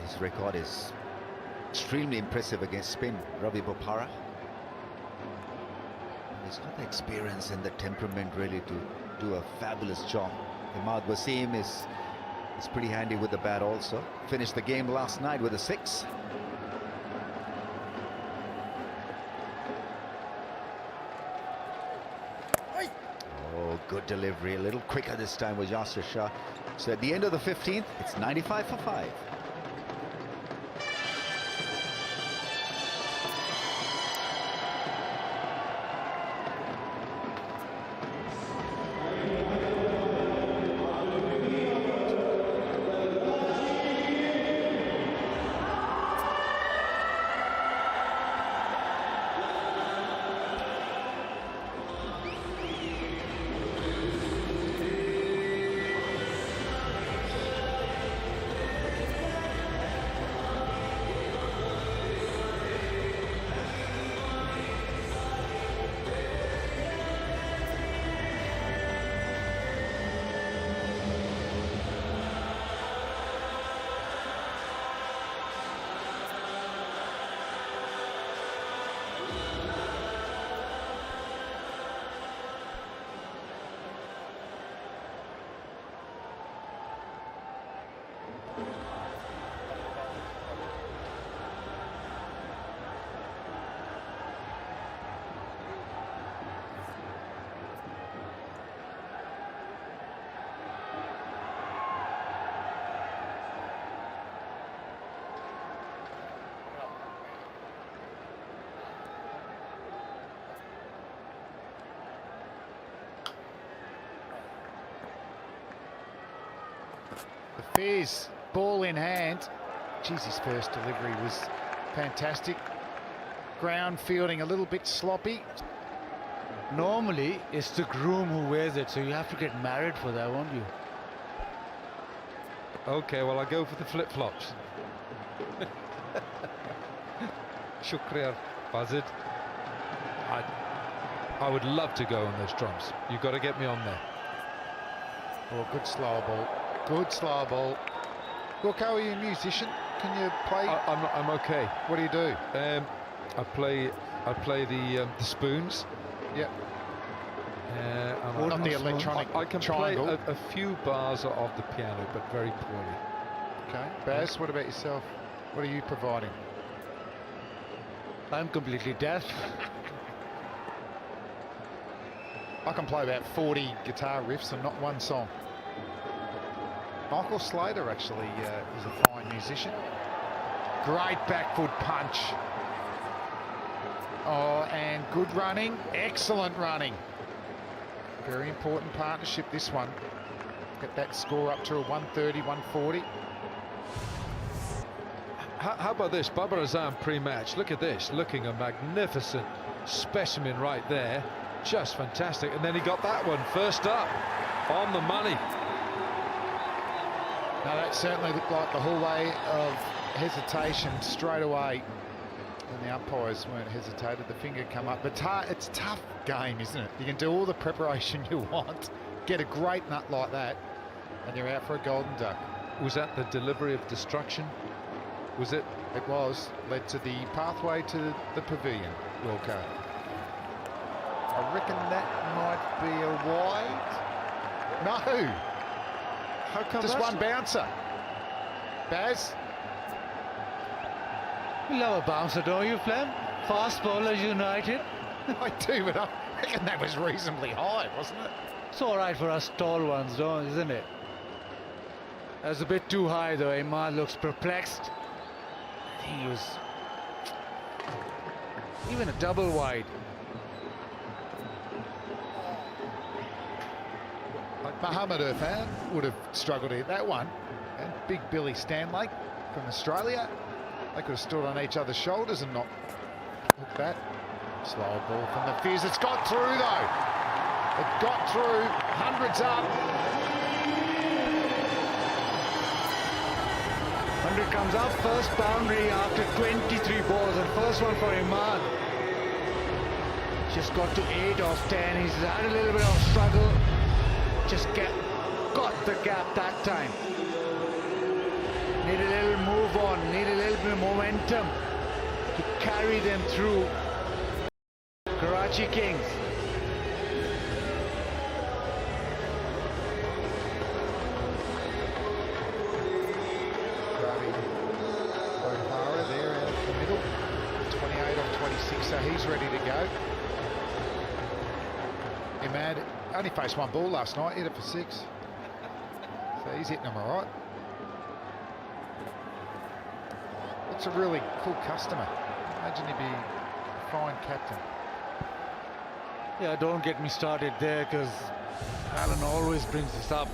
His record is extremely impressive against spin. Ravi Bopara. He's got the experience and the temperament really to do a fabulous job. Imad Wasim is pretty handy with the bat also. Finished the game last night with a 6. Oh, good delivery. A little quicker this time was Yasser Shah. So at the end of the 15th, it's 95 for 5. Fairs, ball in hand. Geez, his first delivery was fantastic. Ground fielding a little bit sloppy. Normally, it's the groom who wears it, so you have to get married for that, won't you? Okay, well, I go for the flip-flops. Shukriya, Buzzard. I would love to go on those drums. You've got to get me on there. Oh, good slow ball. Good slow ball. Wilco, are you a musician? Can you play? I'm okay. What do you do? I play the spoons. Yep. And Not the electronic I can triangle. play a few bars of the piano, but very poorly. Okay. Baz, what about yourself? What are you providing? I'm completely deaf. I can play about 40 guitar riffs and not one song. Michael Slater actually is a fine musician. Great back foot punch. Oh, and good running. Excellent running. Very important partnership, this one. Get that score up to a 130, 140. How about this? Babar Azam pre-match. Look at this. Looking a magnificent specimen right there. Just fantastic. And then he got that one first up on the money. Now that certainly looked like the hallway of hesitation straight away. And the umpires weren't hesitated. The finger come up. But it's a tough game, isn't it? You can do all the preparation you want, get a great nut like that, and you're out for a golden duck. Was that the delivery of destruction? Was it? It was. Led to the pathway to the pavilion, Wilco. I reckon that might be a wide. No. How come just one bouncer? Baz? You love a bouncer, don't you, Flem? Fast bowlers united. I do, but I reckon that was reasonably high, wasn't it? It's all right for us tall ones, though, isn't it? That's a bit too high, though. Imad looks perplexed. I think he was even a double wide. Mohammed Irfan would have struggled to hit that one. And big Billy Stanley from Australia. They could have stood on each other's shoulders and not hooked that. Slow ball from the Fizz. It's got through, though. It got through. Hundreds up. 100 comes up, first boundary after 23 balls, and first one for Imad. Just got to 8 off 10. He's had a little bit of struggle. Just got the gap that time. Need a little move on, need a little bit of momentum to carry them through. Karachi Kings. O'Hara there out the middle. 28 off 26, so he's ready to go. Imad only faced one ball last night, hit it for 6. So he's hitting them all right. It's a really cool customer. Imagine he'd be a fine captain. Yeah, don't get me started there, because Alan always brings this up.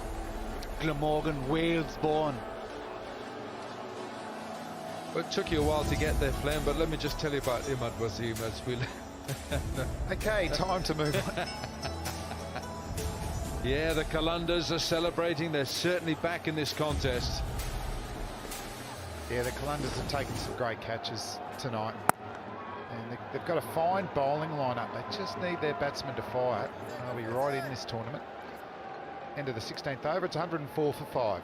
Glamorgan, Wales born. Well, it took you a while to get there, Flem, but let me just tell you about Imad Wasim as we... Okay, time to move on. Yeah, the Qalandars are celebrating. They're certainly back in this contest. Yeah, the Qalandars have taken some great catches tonight. And they've got a fine bowling lineup. They just need their batsmen to fire. They'll be right in this tournament. End of the 16th over. It's 104 for 5.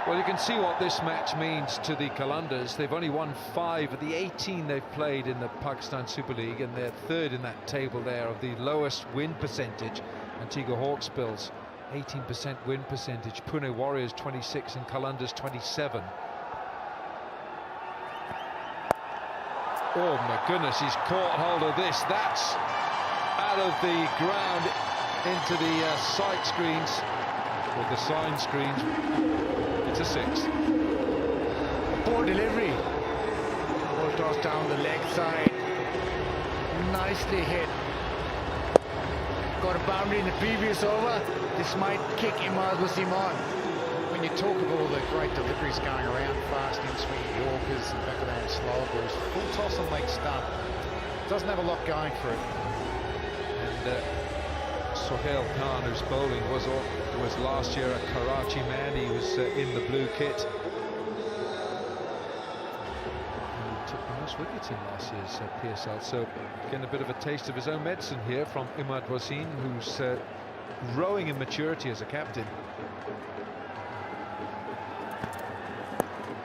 Well, you can see what this match means to the Qalandars. They've only won 5 of the 18 they've played in the Pakistan Super League, and they're third in that table there of the lowest win percentage. Antigua Hawksbills 18% win percentage. Pune Warriors 26 and Qalandars 27. Oh my goodness, he's caught hold of this. That's out of the ground into the sight screens, or the sign screens. It's a 6. Poor delivery. Ball tossed down the leg side. Nicely hit. Got a boundary in the previous over. This might kick Imad Wasim on. When you talk of all the great deliveries going around, fast in-swing Yorkers and back of the hand slow balls, full toss and leg stump. Doesn't have a lot going for it. And Sohail Khan, who's bowling, was last year a Karachi man. He was in the blue kit. He took the most wickets in last year's PSL. So getting a bit of a taste of his own medicine here from Imad Wasim, who's growing in maturity as a captain.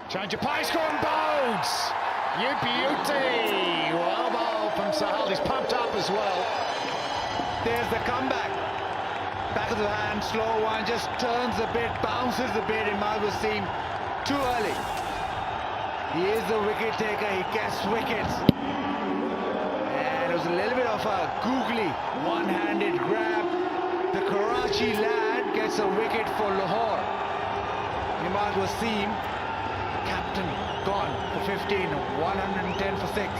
Change of pace, gone bones. You beauty. Well bowled from Sahal. He's pumped up as well. There's the comeback. Back of the hand, slow one, just turns a bit, bounces a bit. Imad Wasim too early. He is the wicket taker, he gets wickets. And it was a little bit of a googly one-handed grab. The Karachi lad gets a wicket for Lahore. Imad Wasim, captain, gone for 15, 110 for 6.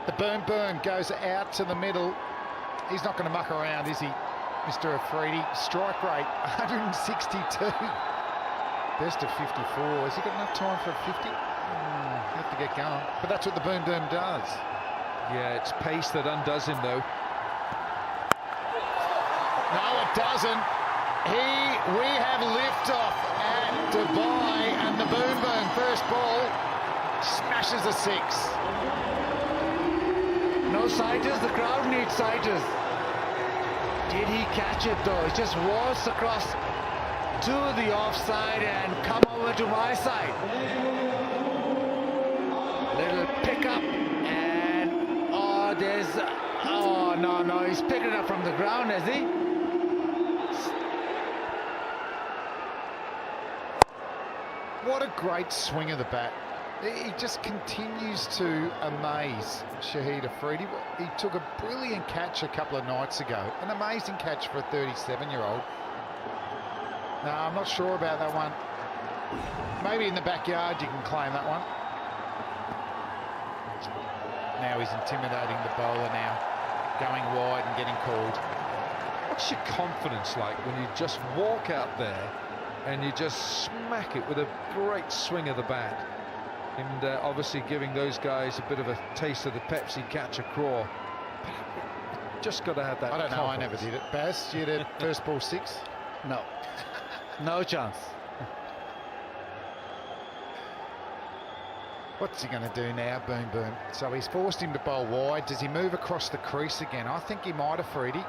The boom goes out to the middle. He's not going to muck around, is he, Mr. Afridi? Strike rate, 162. Best of 54. Has he got enough time for a 50? Have to get going. But that's what the boom does. Yeah, it's pace that undoes him, though. No, it doesn't. We have liftoff at Dubai, and the boom first ball smashes a 6. No sighters, the crowd needs sighters. Did he catch it though? It just waltzed across to the offside and come over to my side. Little pickup and no, he's picking it up from the ground, has he? What a great swing of the bat. He just continues to amaze Shahid Afridi. He took a brilliant catch a couple of nights ago. An amazing catch for a 37-year-old. No, I'm not sure about that one. Maybe in the backyard you can claim that one. Now he's intimidating the bowler now, going wide and getting called. What's your confidence like when you just walk out there and you just smack it with a great swing of the bat? And obviously giving those guys a bit of a taste of the Pepsi catch a craw. Just got to have that. I don't know, I confidence. never did it. Baz, you did first ball 6? No. No chance. What's he going to do now? Boom. So he's forced him to bowl wide. Does he move across the crease again? I think he might have, Freddie.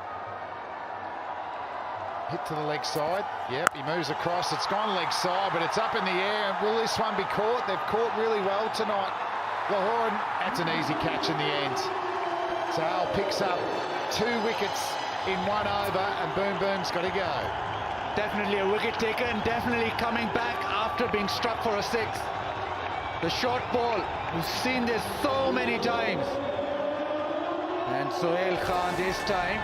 Hit to the leg side. Yep, he moves across. It's gone leg side, but it's up in the air. Will this one be caught? They've caught really well tonight. Lahore, that's an easy catch in the end. Sahal picks up 2 wickets in 1 over, and Boom's got to go. Definitely a wicket taker and definitely coming back after being struck for a 6. The short ball, we've seen this so many times. And Sohail Khan this time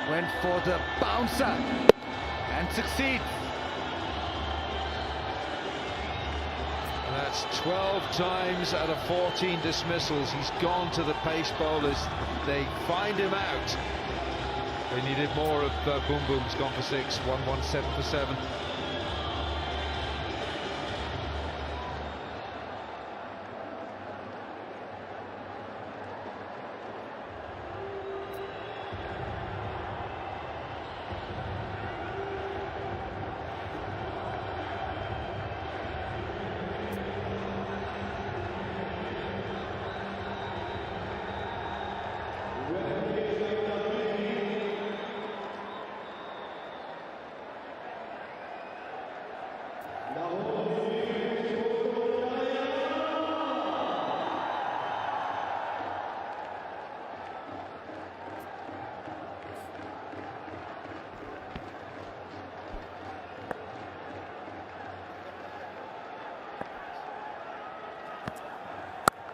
went for the bouncer and succeeds. And That's 12 times out of 14 dismissals. He's gone to the pace bowlers. They find him out. They needed more of Boom Boom's gone for 6, 117 for 7.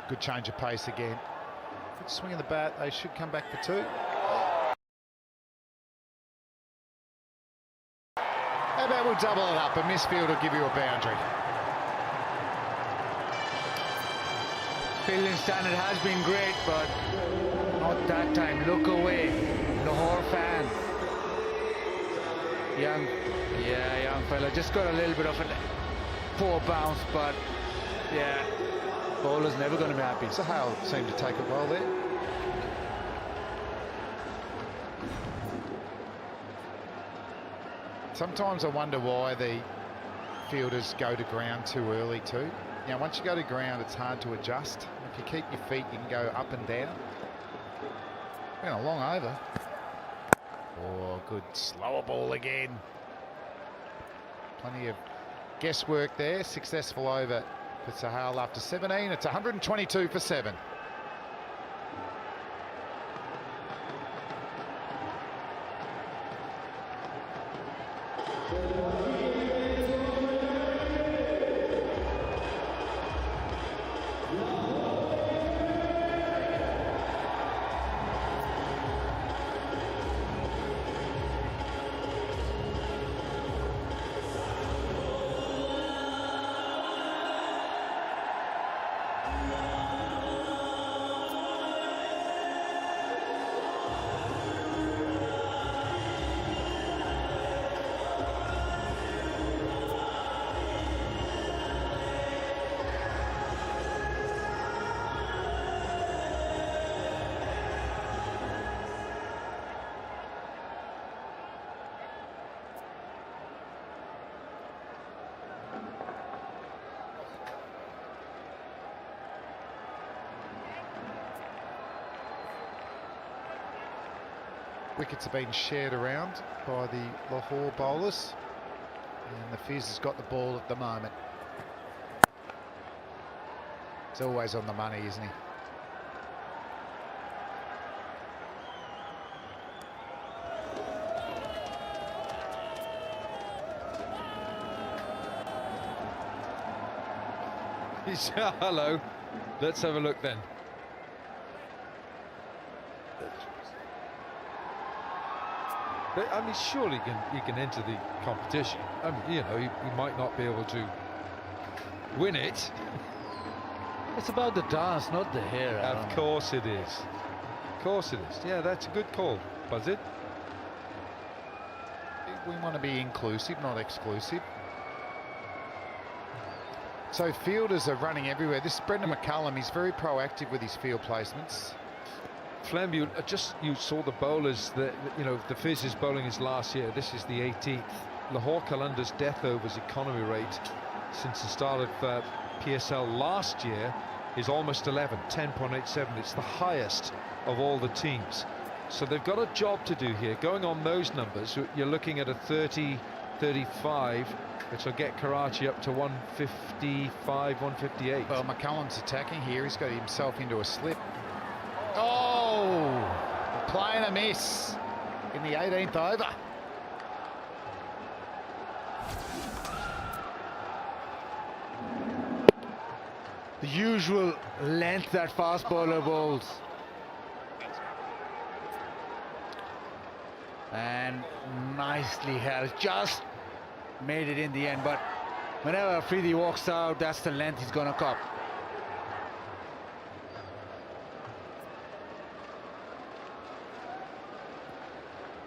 Good change of pace again. Good swing of the bat. They should come back for 2. How about we'll double it up? A misfield will give you a boundary. Fielding standard has been great, but not that time. Look away, Lahore fan. Young fella. Just got a little bit of a poor bounce, but yeah, bowler's never going to be happy. Sahal seemed to take a bowl there. Sometimes I wonder why the fielders go to ground too early too. Now, once you go to ground, it's hard to adjust. If you keep your feet, you can go up and down. Been a long over. Oh, good slower ball again. Plenty of guesswork there. Successful over for Sahal after 17. It's 122 for 7. Wickets have been shared around by the Lahore bowlers, and the Fizz has got the ball at the moment. He's always on the money, isn't he? Hello. Let's have a look then. But, I mean, surely you can enter the competition. I mean, you know, you might not be able to win it. It's about the dance, not the hair. Of course it is. Of course it is. Yeah, that's a good call, Buzzard. We want to be inclusive, not exclusive. So fielders are running everywhere. This is Brendan McCullum. He's very proactive with his field placements. Flem, you saw the bowlers that, you know, the Fizz is bowling his last year. This is the 18th. Lahore Qalandars death overs economy rate since the start of PSL last year is almost 11, 10.87. It's the highest of all the teams. So they've got a job to do here. Going on those numbers, you're looking at a 30, 35, which will get Karachi up to 155, 158. Well, McCullum's attacking here. He's got himself into a slip. Oh, playing a miss in the 18th over. The usual length that fast bowler bowls. And nicely held. Just made it in the end, but whenever Afridi walks out, that's the length he's going to cop.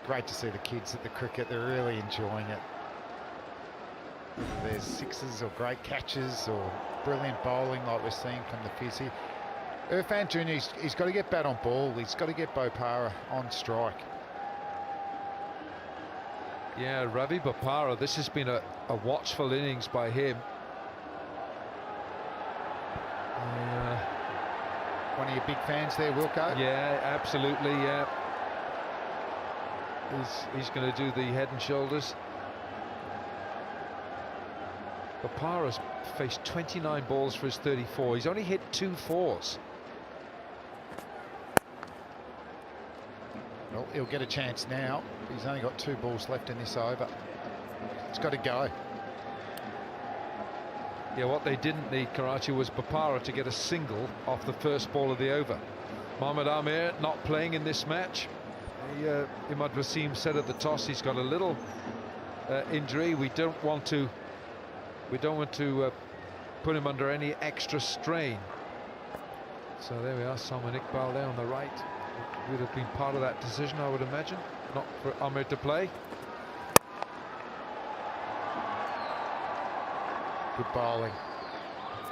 Great to see the kids at the cricket. They're really enjoying it. Whether there's sixes or great catches or brilliant bowling like we're seeing from the Fizzy. Irfan Jr., he's got to get bat on ball. He's got to get Bopara on strike. Yeah, Ravi Bopara, this has been a watchful innings by him. One of your big fans there, Wilco? Yeah, absolutely, yeah. He's going to do the head and shoulders. Bopara's faced 29 balls for his 34. He's only hit 2 fours. Well, he'll get a chance now. He's only got 2 balls left in this over. It's got to go. Yeah, what they didn't need, Karachi, was Bopara to get a single off the first ball of the over. Mohammad Amir not playing in this match. Imad Wasim said at the toss he's got a little injury. We don't want to put him under any extra strain. So there we are, Salman Iqbal there on the right. Would have been part of that decision, I would imagine, not for Amir to play. Good bowling.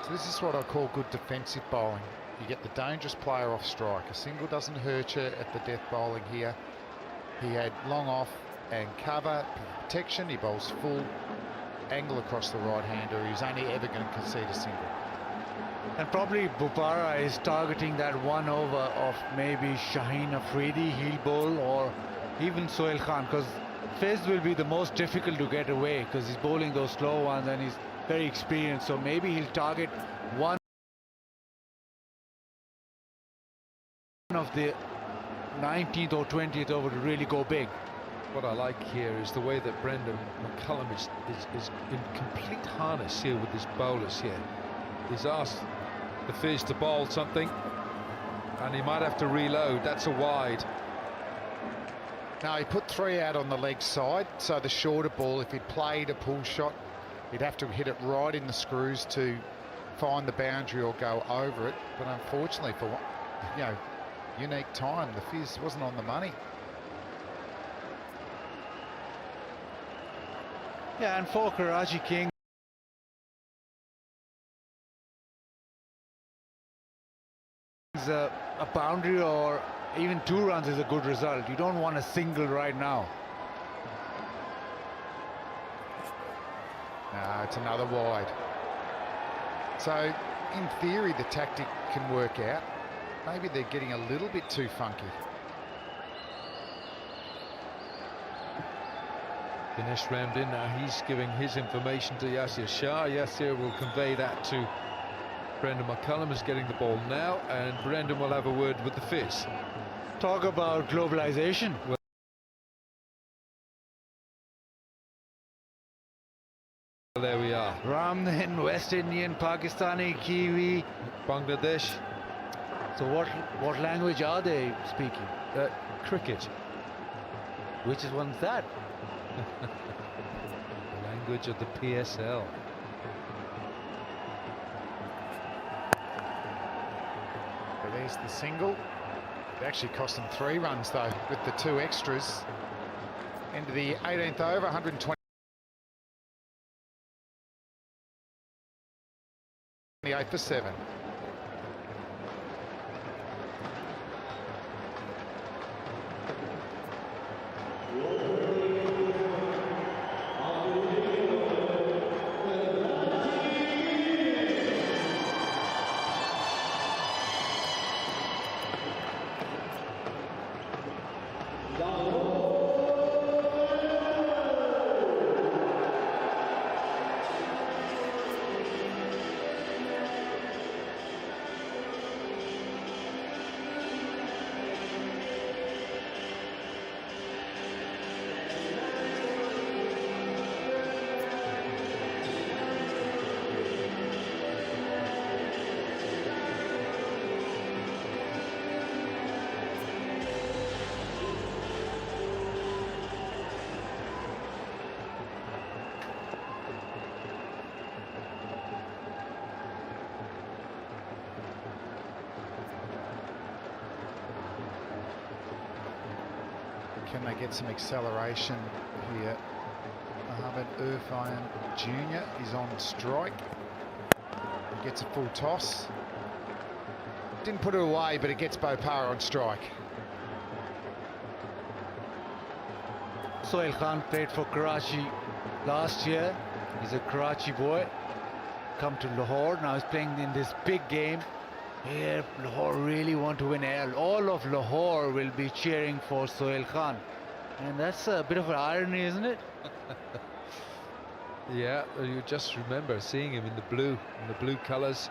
So this is what I call good defensive bowling. You get the dangerous player off strike. A single doesn't hurt you at the death bowling here. He had long off and cover, protection. He bowls full angle across the right-hander. He's only ever going to concede a single. And probably Bopara is targeting that one over of maybe Shaheen Afridi, heel bowl, or even Sohail Khan, because Fez will be the most difficult to get away because he's bowling those slow ones and he's very experienced. So maybe he'll target one of the 19th or 20th over to really go big. What I like here is the way that Brendan McCullum is in complete harness here with his bowlers here. He's asked the Fizz to bowl something and he might have to reload. That's a wide. Now he put 3 out on the leg side, so the shorter ball, if he'd played a pull shot, he'd have to hit it right in the screws to find the boundary or go over it. But unfortunately, for unique time, the Fizz wasn't on the money. Yeah, and for Karachi King, a boundary or even 2 runs is a good result. You don't want a single right now. No, it's another wide. So in theory the tactic can work out. Maybe they're getting a little bit too funky. Dinesh Ramdin, now he's giving his information to Yasir Shah. Yasir will convey that to Brendan McCullum, is getting the ball now, and Brendan will have a word with the Fizz. Talk about globalization. Well, there we are. Ramdin, West Indian, Pakistani, Kiwi, Bangladesh. So what language are they speaking? Cricket. Which one's that? The language of the PSL. So there's the single. It actually cost them 3 runs though, with the 2 extras. Into the 18th over, 128 for 7. Can they get some acceleration here? Mohammed Irfan Jr. is on strike. He gets a full toss. Didn't put it away, but it gets Bopara on strike. Sohail Khan played for Karachi last year. He's a Karachi boy. Come to Lahore. Now he's playing in this big game. Here, Lahore really want to win. All of Lahore will be cheering for Sohail Khan. And that's a bit of an irony, isn't it? Yeah, you just remember seeing him in the blue colours.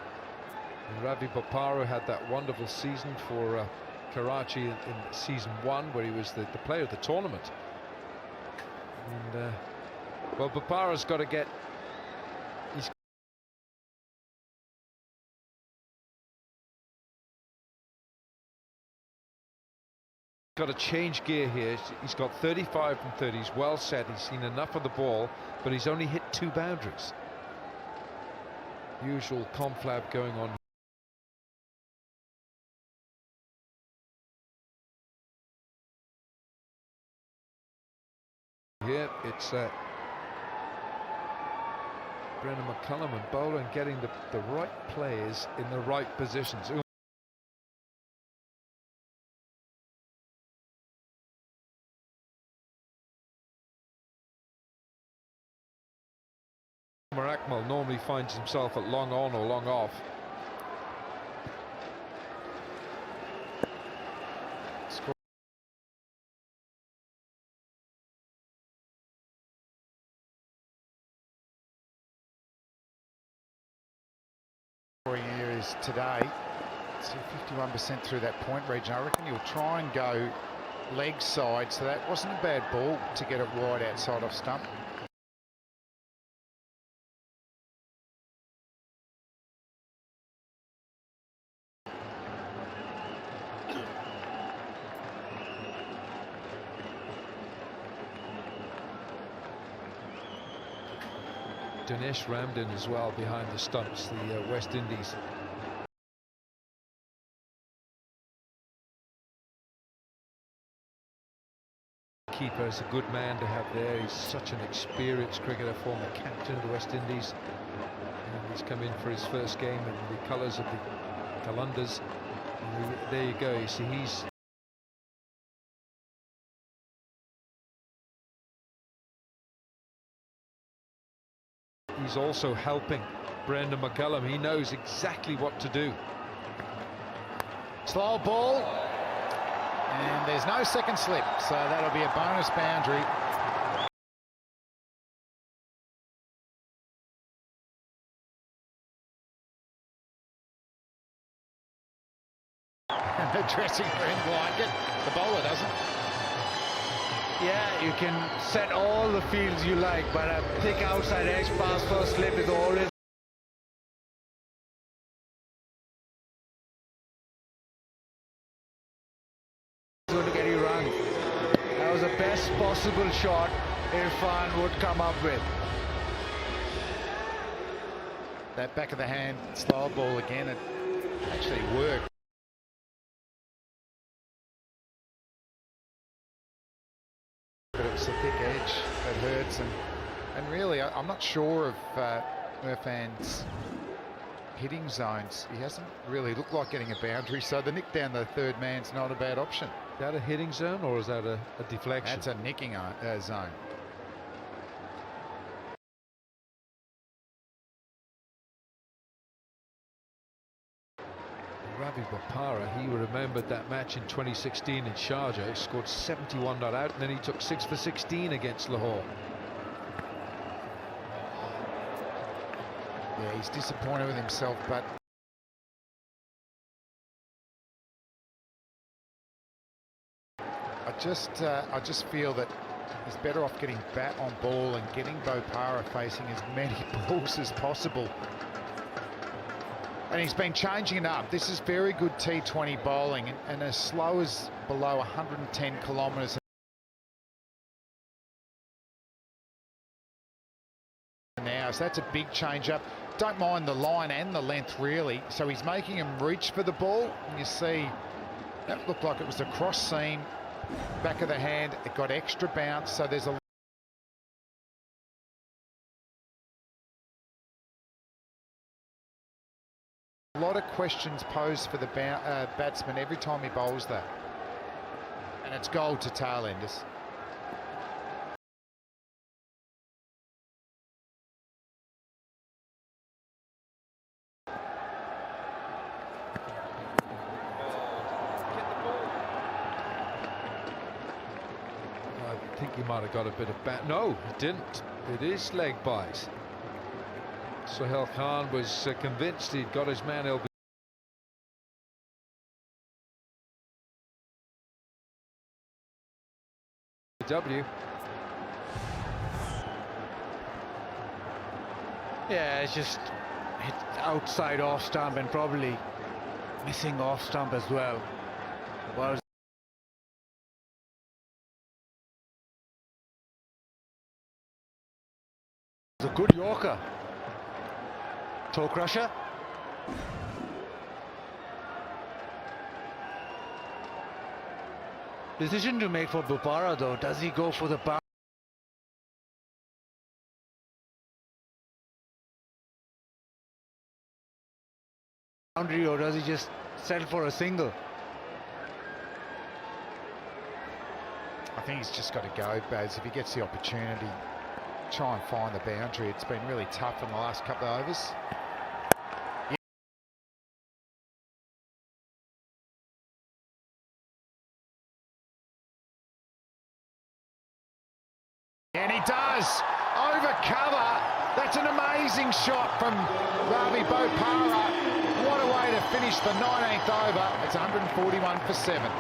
And Ravi Bopara had that wonderful season for Karachi in season 1, where he was the player of the tournament. And well, Bopara's got to get. He's got to change gear here. He's got 35 from 30. He's well set. He's seen enough of the ball, but he's only hit 2 boundaries. Usual conflab going on. Here it's Brendan McCullum and Boland getting the right players in the right positions. Akmal normally finds himself at long on or long off. Here is today. So 51% through that point region. I reckon you'll try and go leg side, so that wasn't a bad ball to get it wide outside off stump. Dinesh Ramdin as well behind the stumps, the West Indies. Keeper is a good man to have there. He's such an experienced cricketer, former captain of the West Indies. And he's come in for his first game in the colours of the Qalandars. There you go, you see he's also helping Brendan McCullum. He knows exactly what to do. Slow ball, and there's no second slip, so that'll be a bonus boundary. And the dressing room like it. The bowler doesn't. Yeah, you can set all the fields you like, but a thick outside edge pass first slip is always going to get you run. That was the best possible shot Irfan would come up with. That back of the hand slow ball again, it actually worked. But it was the thick edge that hurts, and really I'm not sure of Irfan's hitting zones. He hasn't really looked like getting a boundary, so the nick down the third man's not a bad option. Is that a hitting zone or is that a deflection? That's a nicking zone. Ravi Bopara, he remembered that match in 2016 in Sharjah. He scored 71 not out, and then he took 6 for 16 against Lahore. Yeah, he's disappointed with himself, but I just feel that he's better off getting bat on ball and getting Bopara facing as many balls as possible. And he's been changing it up. This is very good T20 bowling, and as slow as below 110 kilometres an hour. So that's a big change up. Don't mind the line and the length really. So he's making him reach for the ball. And you see that looked like it was a cross seam back of the hand. It got extra bounce, so there's a lot of questions posed for the batsman every time he bowls that. And it's goal to tailenders. I think he might have got a bit of bat. No, he didn't. It is leg bias. Sohail Khan was convinced he'd got his man LBW. Yeah, it's just hit outside off stump and probably missing off stump as well. Well, it's a good Yorker. Toe crusher. Decision to make for Bopara though. Does he go for the boundary or does he just settle for a single? I think he's just got to go, Baz. If he gets the opportunity, try and find the boundary. It's been really tough in the last couple of overs. And he does, over cover. That's an amazing shot from Ravi Bopara. What a way to finish the 19th over. It's 141 for 7.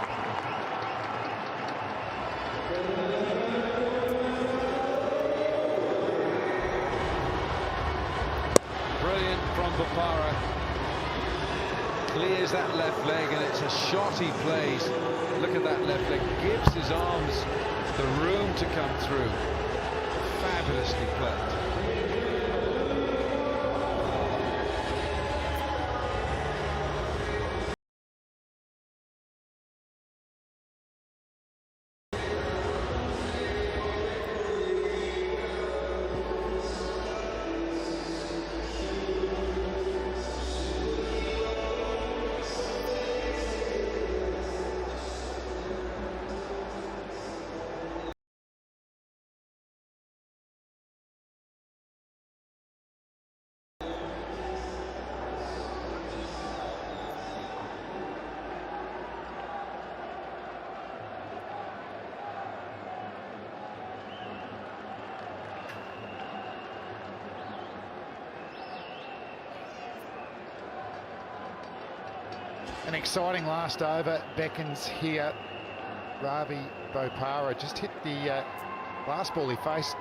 Brilliant from Bopara. Clears that left leg, and it's a shot he plays. Look at that left leg. Gives his arms the room to come through. Fabulously played. An exciting last over beckons here. Ravi Bopara just hit the last ball he faced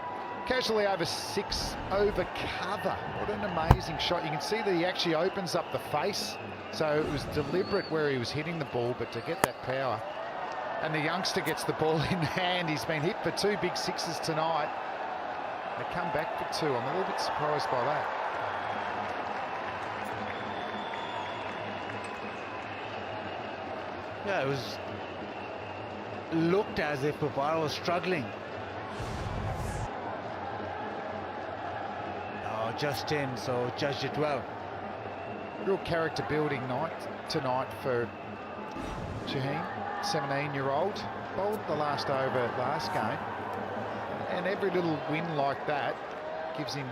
casually over 6 over cover. What an amazing shot. You can see that he actually opens up the face. So it was deliberate where he was hitting the ball, but to get that power. And the youngster gets the ball in hand. He's been hit for 2 big sixes tonight. They come back for 2. I'm a little bit surprised by that. Yeah, it was looked as if Bopara was struggling. Oh, just in, so judged it well. Real character building night tonight for Shaheen, 17-year-old. Bowled the last over last game. And every little win like that gives him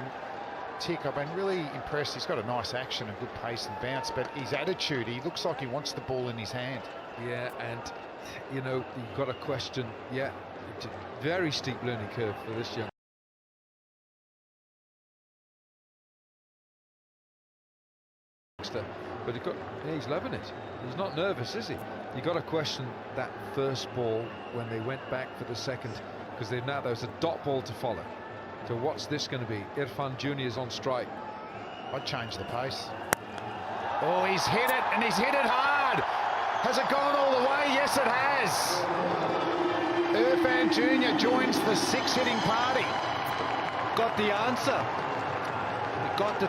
tick. I've been really impressed. He's got a nice action, a good pace and bounce, but his attitude, he looks like he wants the ball in his hand. Yeah, and you know, you've got to question, yeah, it's a very steep learning curve for this young. But he's loving it. He's not nervous, is he? You've got to question that first ball when they went back for the second, because there's a dot ball to follow. So what's this going to be? Irfan Jr.'s on strike. I'd change the pace. Oh, he's hit it, and he's hit it hard. Has it gone all the way? Yes, it has. Irfan Jr. joins the 6-hitting party. Got the answer. He got the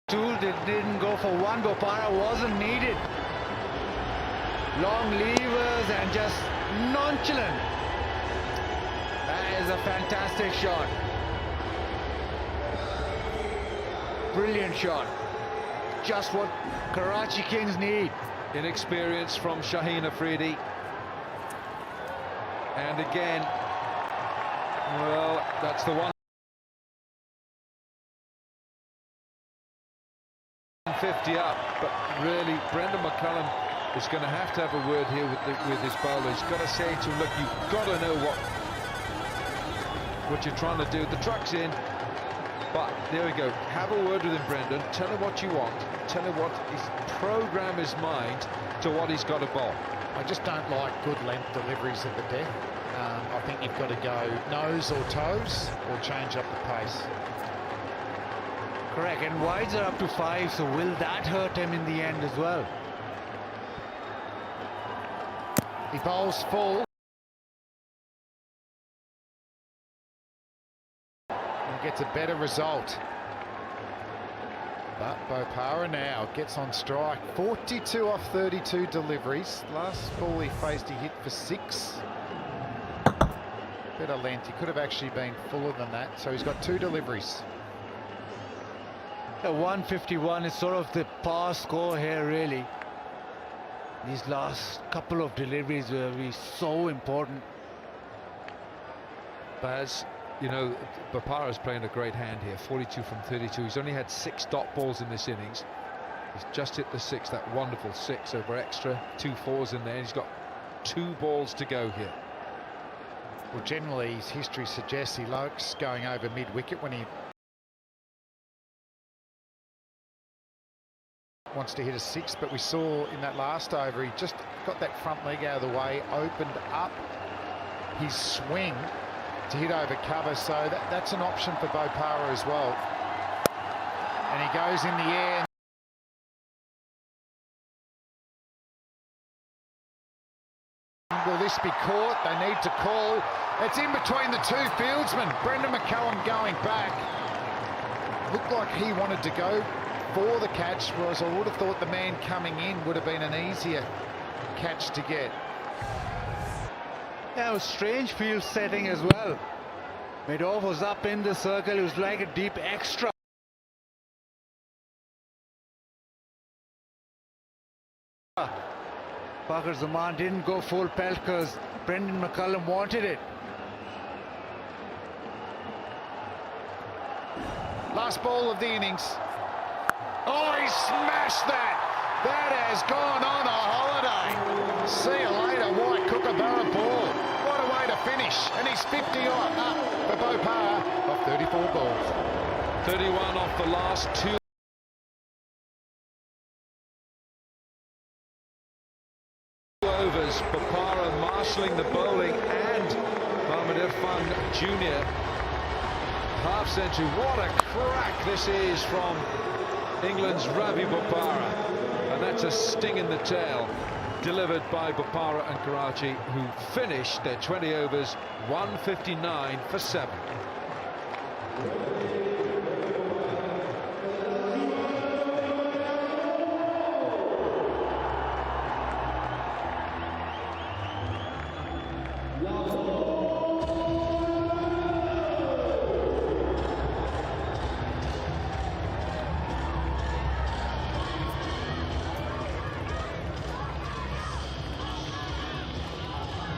tool that didn't go for one. Bopara wasn't needed. long levers and just nonchalant. That is a fantastic shot. Brilliant shot. Just what Karachi Kings need. Inexperience from Shaheen Afridi. And again, well, that's the 150 up, but really Brendan McCullum is going to have a word here with his bowler. He's got to say to him, look, you've got to know what you're trying to do. The truck's in, but there we go. Have a word with him, Brendan. Tell him what you want. Tell him what program his mind to what he's got to bowl. I just don't like good length deliveries at the death. I think you've got to go nose or toes or change up the pace. Correct, and wides are up to 5, so will that hurt him in the end as well? He bowls full. And gets a better result. But Bopara now gets on strike. 42 off 32 deliveries. Last ball he faced, he hit for 6. Better length. He could have actually been fuller than that. So he's got 2 deliveries. The 151 is sort of the par score here, really. These last couple of deliveries will be so important. Baz, you know, Bopara's playing a great hand here. 42 from 32. He's only had 6 dot balls in this innings. He's just hit the 6, that wonderful 6 over extra. 2 4s in there. And he's got 2 balls to go here. Well, generally his history suggests he likes going over mid-wicket when he wants to hit a 6, but we saw in that last over he just got that front leg out of the way, opened up his swing to hit over cover, so that's an option for Bopara as well. And he goes in the air. Will this be caught? They need to call. It's in between the 2 fieldsmen. Brendan McCullum going back. Looked like he wanted to go for the catch, whereas I would have thought the man coming in would have been an easier catch to get. Yeah, it was strange field setting as well. Mid-off was up in the circle. It was like a deep extra. Bakr Zaman didn't go full pelt because Brendan McCullum wanted it. Last ball of the innings. Oh, he smashed that! That has gone on a holiday. See you later, White Kookaburra ball. What a way to finish. And he's 50 on up for Bopara off 34 balls. 31 off the last 2. Overs. Bopara marshalling the bowling, and Mohammad Irfan Jr. half century. What a crack this is from England's Ravi Bopara, and that's a sting in the tail delivered by Bopara and Karachi, who finished their 20 overs 159 for 7.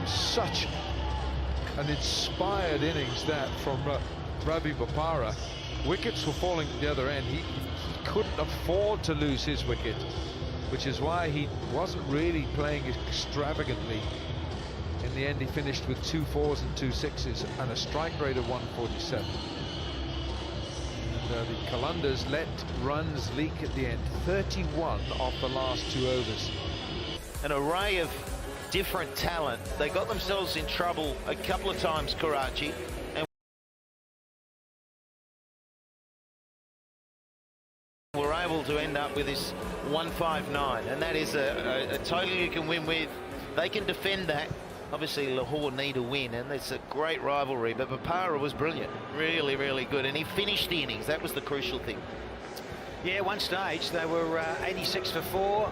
Such an inspired innings that from Ravi Bopara. Wickets were falling at the other end. He couldn't afford to lose his wicket, which is why he wasn't really playing extravagantly. In the end, he finished with 2 4s and 2 6s and a strike rate of 147. And the Qalandars let runs leak at the end. 31 off the last 2 overs. An array of different talent. They got themselves in trouble a couple of times, Karachi, and were able to end up with this 159, and that is a total you can win with. They can defend that. Obviously Lahore need a win, and it's a great rivalry, but Bopara was brilliant, really, really good, and he finished the innings. That was the crucial thing. Yeah, one stage they were 86 for 4,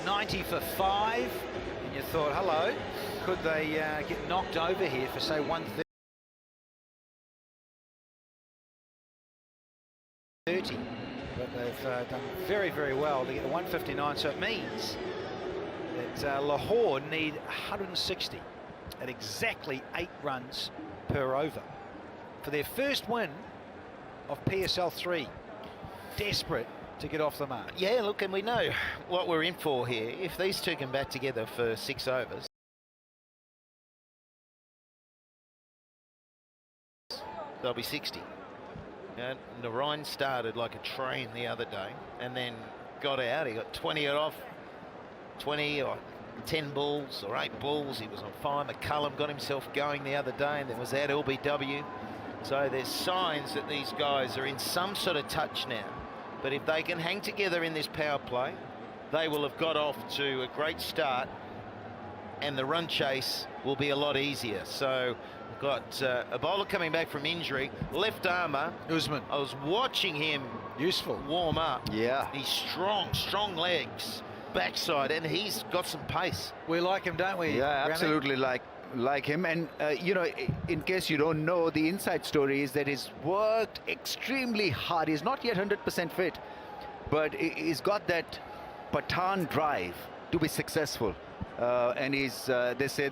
90 for 5, and you thought, hello, could they get knocked over here for, say, 130? But they've done very, very well to get the 159, so it means that Lahore need 160 at exactly 8 runs per over for their first win of PSL 3. Desperate to get off the mark. Yeah, look, and we know what we're in for here. If these two can bat together for 6 overs, they'll be 60. Narayan started like a train the other day and then got out. He got 20 off, 20 or 10 balls or 8 balls. He was on fire. McCullum got himself going the other day, and there was that LBW. So there's signs that these guys are in some sort of touch now. But if they can hang together in this power play, they will have got off to a great start, and the run chase will be a lot easier. So we've got a bowler coming back from injury, left armour. Usman. I was watching him warm up. Yeah. He's strong legs, backside, and he's got some pace. We like him, don't we? Yeah, Brownie? absolutely like him. And you know, in case you don't know, the inside story is that he's worked extremely hard. He's not yet 100% fit, but he's got that Pathan drive to be successful. And he's they say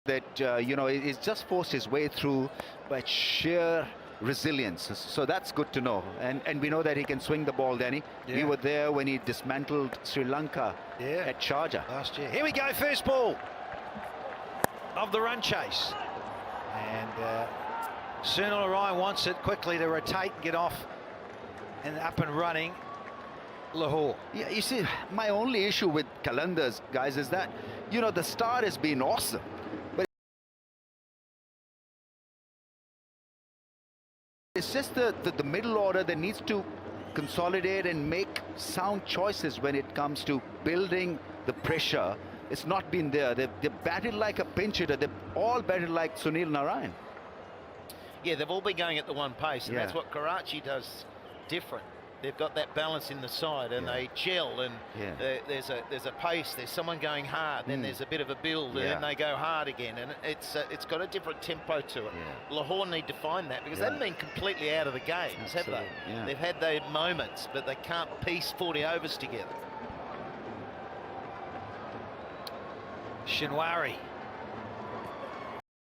that you know, he's just forced his way through by sheer resilience. So that's good to know. And we know that he can swing the ball, Danny. Yeah. We were there when he dismantled Sri Lanka at Sharjah last year. Here we go, first ball of the run chase. And Sunil Ryan wants it quickly to rotate and get off and up and running. Lahore. Yeah, you see, my only issue with Qalandars, guys, is that, you know, the start has been awesome, but it's just the middle order that needs to consolidate and make sound choices when it comes to building the pressure. It's not been there. They've batted like a pinch hitter. They've all batted like Sunil Narayan. Yeah, they've all been going at the one pace, and Yeah. that's what Karachi does different. They've got that balance in the side, and they gel, and there's a pace. There's someone going hard, then there's a bit of a build, and then they go hard again, and it's got a different tempo to it. Lahore need to find that, because they haven't been completely out of the games, have they? Yeah. They've had their moments, but they can't piece 40 overs together. Shinwari.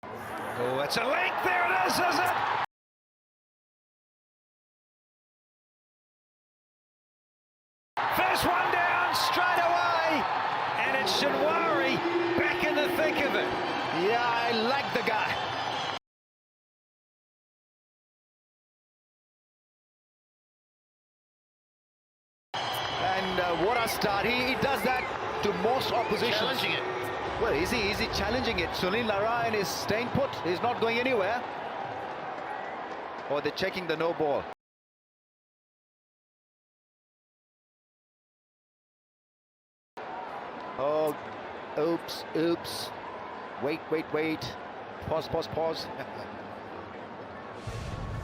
Oh, it's a length. There it is it? First one down straight away, and it's Shinwari back in the thick of it. Yeah, I like the guy. And what a start. He does that to most oppositions. Challenging it. Well, is he challenging it? Sunil Narayan is staying put. He's not going anywhere. Or they're checking the no ball. Oh, oops. Wait. Pause.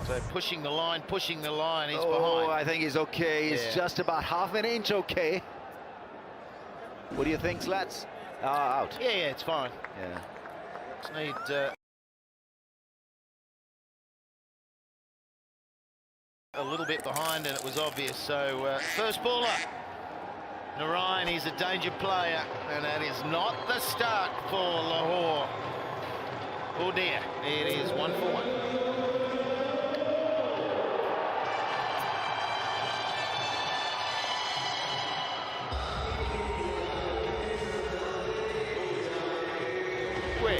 So pushing the line, he's behind. Oh, I think he's okay. He's just about half an inch okay. What do you think, Slats? Out. Yeah, it's fine. Yeah. Just need a little bit behind, and it was obvious. So first baller, Narayan, he's a danger player, and that is not the start for Lahore. Oh dear, it is 1 for 1. Where?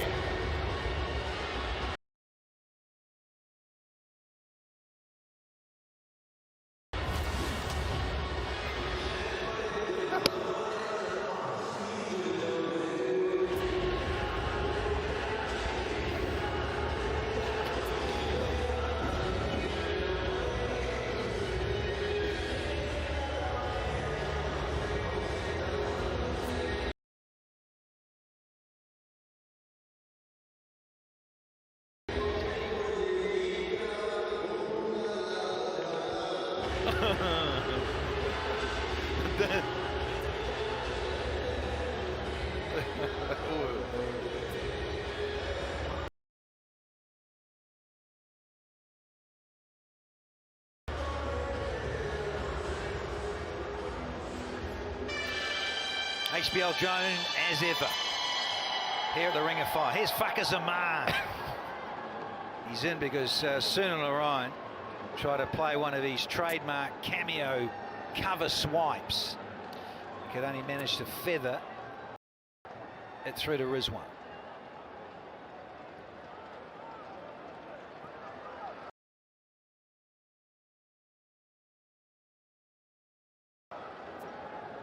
HBL Joan as ever. Here at the Ring of Fire. Here's Fakir Zaman. He's in because Sunil Narayan tried to play one of these trademark cameo cover swipes. He could only manage to feather it through to Rizwan.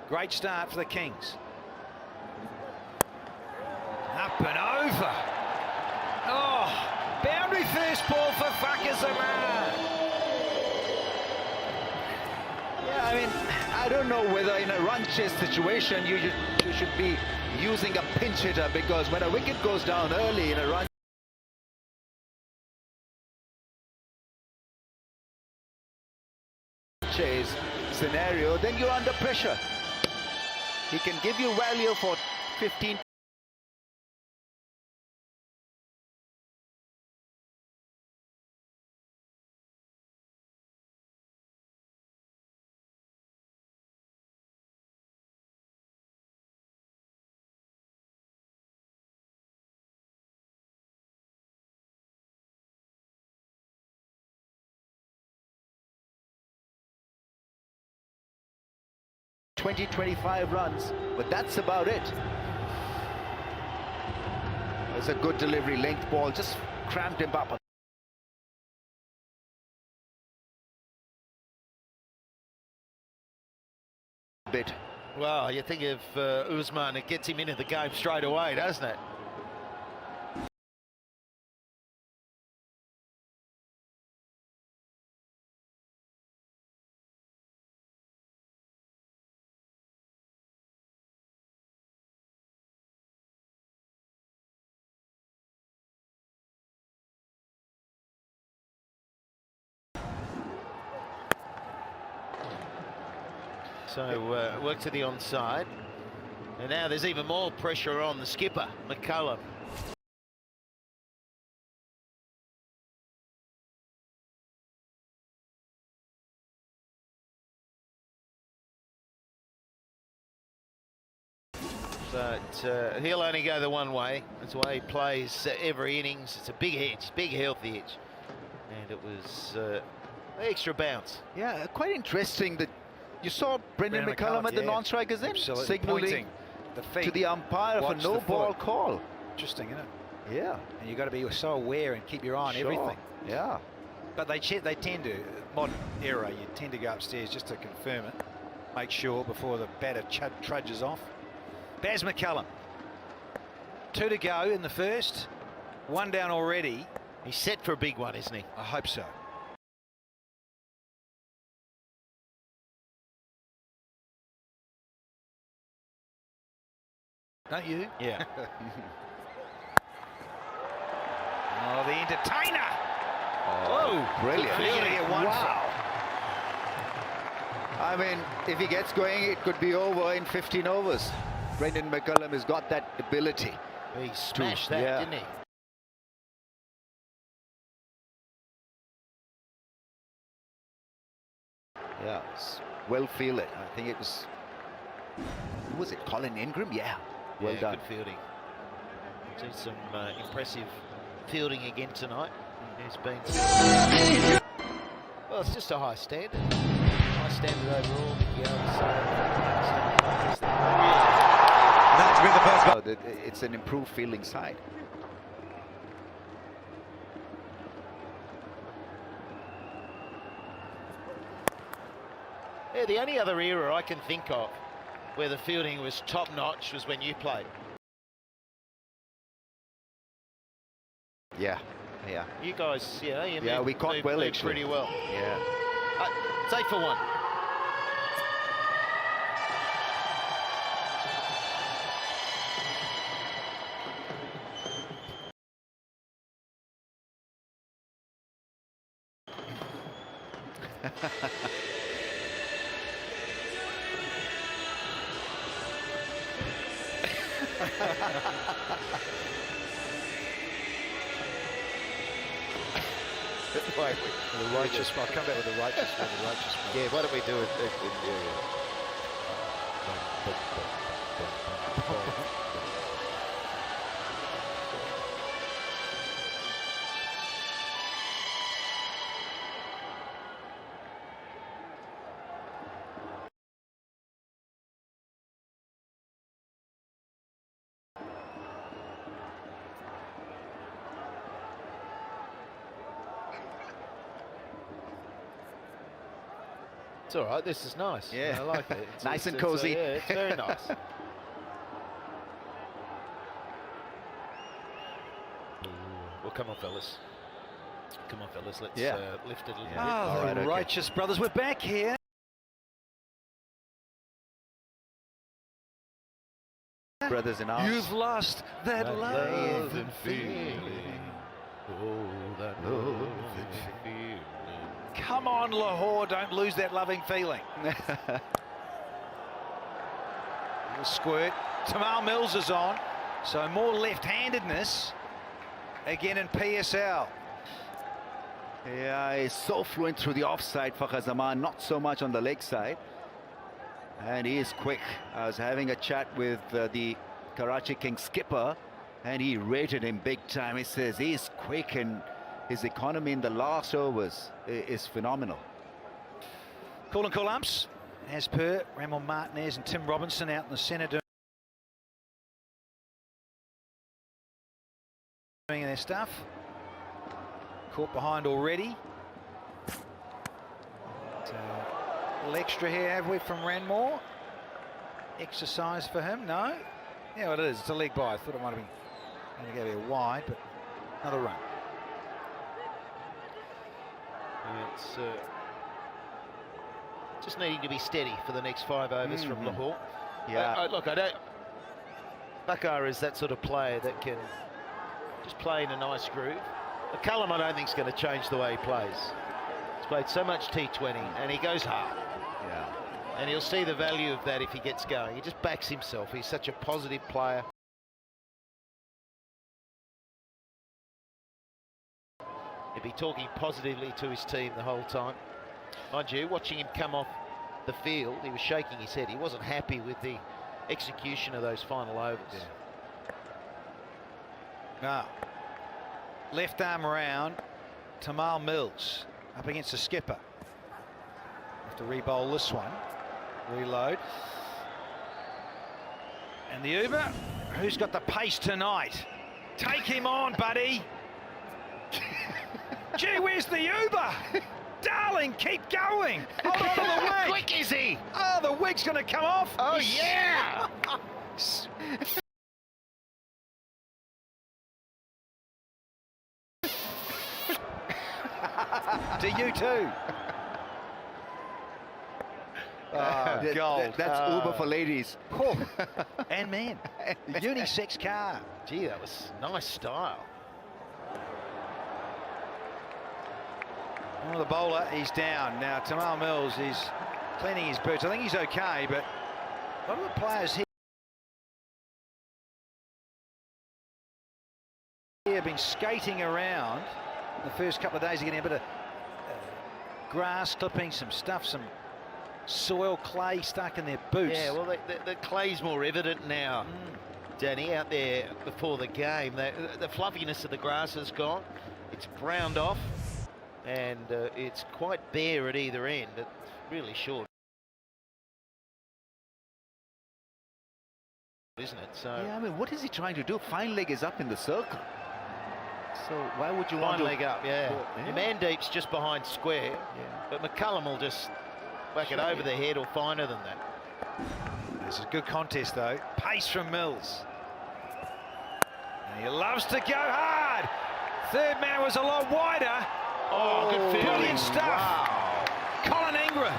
Great start for the Kings. Up and over. Oh, boundary first ball for Fakir Zaman. Yeah, I mean, I don't know whether in a run chase situation you should be using a pinch hitter, because when a wicket goes down early in a run chase scenario, then you're under pressure. He can give you value for 15. ...20-25 runs, but that's about it. It's a good delivery, length ball, just cramped him up a bit. Well, you think of Usman, it gets him into the game straight away, doesn't it? So work to the onside, and now there's even more pressure on the skipper, McCullum. But he'll only go the one way. That's why he plays every innings. It's a big edge, big healthy edge, and it was extra bounce. Yeah, quite interesting that you saw Brendan McCullum at the non-strikers end, signaling to the umpire for no ball call. Interesting, isn't it? Yeah. And you've got to be so aware and keep your eye on everything. Yeah. But they tend to, modern era, you tend to go upstairs just to confirm it, make sure before the batter trudges off. Baz McCullum. 2 to go in the first, 1 down already. He's set for a big one, isn't he? I hope so. Don't you? Yeah. Oh, the entertainer. Oh, brilliant. Wow. I mean, if he gets going, it could be over in 15 overs. Brendan McCullum has got that ability. He smashed that, didn't he? Yeah, it's well fielded. I think it was, who was it, Colin Ingram? Yeah. Well done. Good fielding. Seen some impressive fielding again tonight. There's been well, it's just a high standard. High standard overall. That's with the first ball. It's an improved fielding side. Yeah, the only other era I can think of where the fielding was top-notch was when you played. Yeah, yeah. You guys, you we caught well, actually. Pretty well. Yeah. It's 8 for 1. The righteous, I'll come back with the righteous one. The righteous one. Yeah, why don't we do it? It's all right. This is nice. Yeah. I like it. Nice and cozy. Yeah, it's very nice. Well, come on, fellas. Come on, fellas. Let's lift it a little bit. Oh, the righteous brothers, we're back here. Brothers in arms. You've lost that love and feeling. Oh, that love and feeling. Come on, Lahore, don't lose that loving feeling. Little squirt. Tamal Mills is on, so more left-handedness again in PSL. Yeah, he's so fluent through the offside for Zaman, not so much on the leg side. And he is quick. I was having a chat with the Karachi Kings skipper, and he rated him big time. He says he's quick, and his economy in the last overs is phenomenal. Call and call umps, as per Ramon Martinez and Tim Robinson out in the centre doing their stuff. Caught behind already. So, a little extra here, have we, from Ranmore? Exercise for him? No? Yeah, well, it is. It's a leg by. I thought it might have been going to go wide, but another run. It's just needing to be steady for the next 5 overs from Lahore. Yeah. Look, I don't. Bakar is that sort of player that can just play in a nice groove. McCullum, I don't think, is going to change the way he plays. He's played so much T20, and he goes hard. Yeah. And he'll see the value of that if he gets going. He just backs himself. He's such a positive player. He'll be talking positively to his team the whole time. Mind you, watching him come off the field, he was shaking his head. He wasn't happy with the execution of those final overs. Now, left arm around, Tamal Mills up against the skipper. Have to re-bowl this one. Reload. And the Uber, who's got the pace tonight? Take him on, buddy. Gee, where's the Uber? Darling, keep going. Hold on to the wig. Quick is he? Oh, the wig's going to come off. Oh, yeah. To you too. Gold. That's Uber for ladies. Oh, and men. Unisex car. Gee, that was nice style. Oh, the bowler, he's down. Now, Tamal Mills is cleaning his boots. I think he's okay, but a lot of the players here have been skating around the first couple of days, getting a bit of grass clipping, some stuff, some soil clay stuck in their boots. Yeah, well, the clay's more evident now, Danny, out there before the game. The fluffiness of the grass has gone. It's browned off, and it's quite bare at either end. It's really short, isn't it? So Yeah, I mean, what is he trying to do? Fine leg is up in the circle. So why would you want fine to... leg up, yeah. Yeah. Your man deep's just behind square, but McCullum will just whack it over the head or finer than that. This is a good contest, though. Pace from Mills. And he loves to go hard. Third man was a lot wider. Oh, good fielding. Brilliant stuff. Wow. Colin Ingram.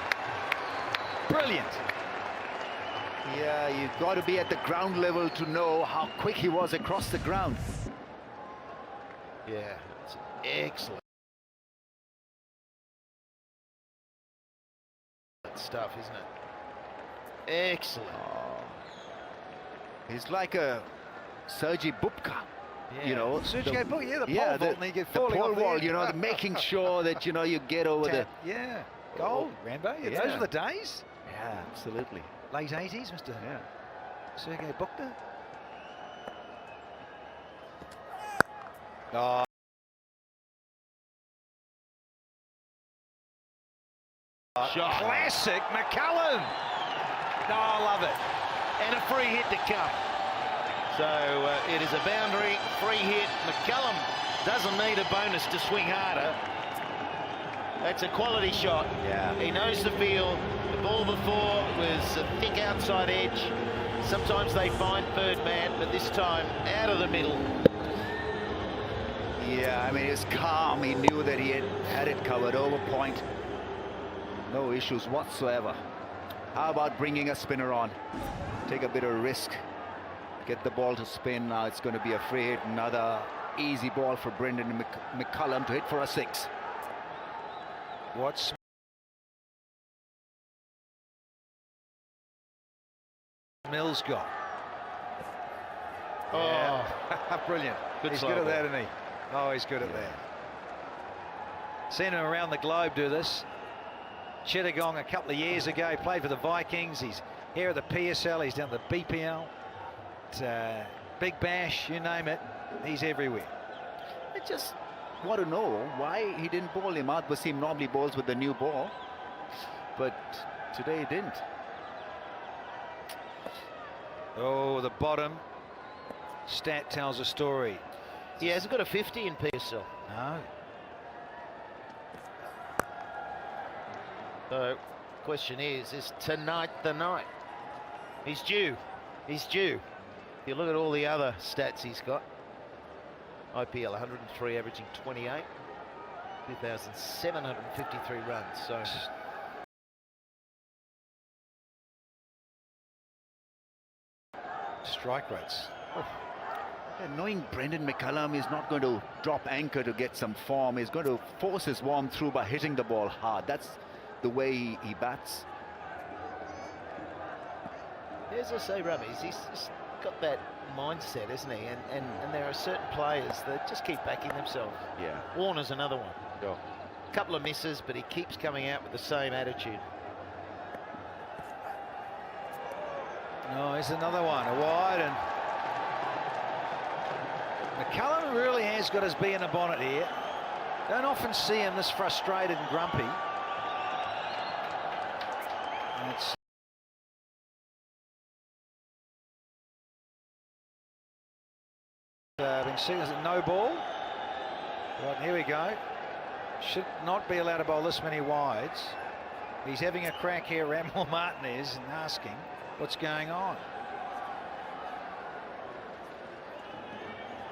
Brilliant. Yeah, you've got to be at the ground level to know how quick he was across the ground. Yeah, it's excellent stuff, isn't it? Excellent. Oh. He's like a Sergei Bubka. Yeah. You know, Sergei Bubka, yeah, the pole yeah, vault, and he get the falling pole off the wall, end. you know, making sure that, you know, you get over the... Yeah, gold, Rambo. Yeah, those Yeah. were the days. Yeah, absolutely. Late 80s, Mr. Yeah. Sergei Bubka. Oh. Shot. Classic McCullum. No, I love it. And a free hit to come. So it is a boundary, free hit. McCullum doesn't need a bonus to swing harder. That's a quality shot. Yeah. He knows the field. The ball before was a thick outside edge. Sometimes they find third man, but this time out of the middle. Yeah, I mean, he was calm. He knew that he had it covered over point. No issues whatsoever. How about bringing a spinner on? Take a bit of risk. Get the ball to spin. Now it's going to be a free hit. Another easy ball for Brendan McCullum to hit for a 6. What's Mills got? Oh, Yeah. Brilliant. Good He's slow good at ball. that, isn't he? Oh, he's good at that. Seen him around the globe do this. Chittagong a couple of years ago, played for the Vikings. He's here at the PSL. He's down the BPL. Big Bash, you name it. He's everywhere. I just want to know why he didn't bowl him out. Wasim normally bowls with the new ball, but today he didn't. Oh, the bottom stat tells a story. he hasn't got a 50 in PSL. No. So, question is tonight the night? He's due. He's due. If you look at all the other stats he's got, IPL 103, averaging 28, 2,753 runs. So Strike rates. And knowing Brendan McCullum is not going to drop anchor to get some form, he's going to force his warm through by hitting the ball hard. That's the way he bats. as I say, Rummies, he's just got that mindset, isn't he? And there are certain players that just keep backing themselves. Yeah. Warner's another one. Sure. A couple of misses, but he keeps coming out with the same attitude. No, here's another one, a wide, and McCullum really has got his bee in the bonnet here. Don't often see him this frustrated and grumpy. And it's been seen as a no ball. Right, here we go. Should not be allowed to bowl this many wides. He's having a crack here, Ramil Martinez, and asking what's going on.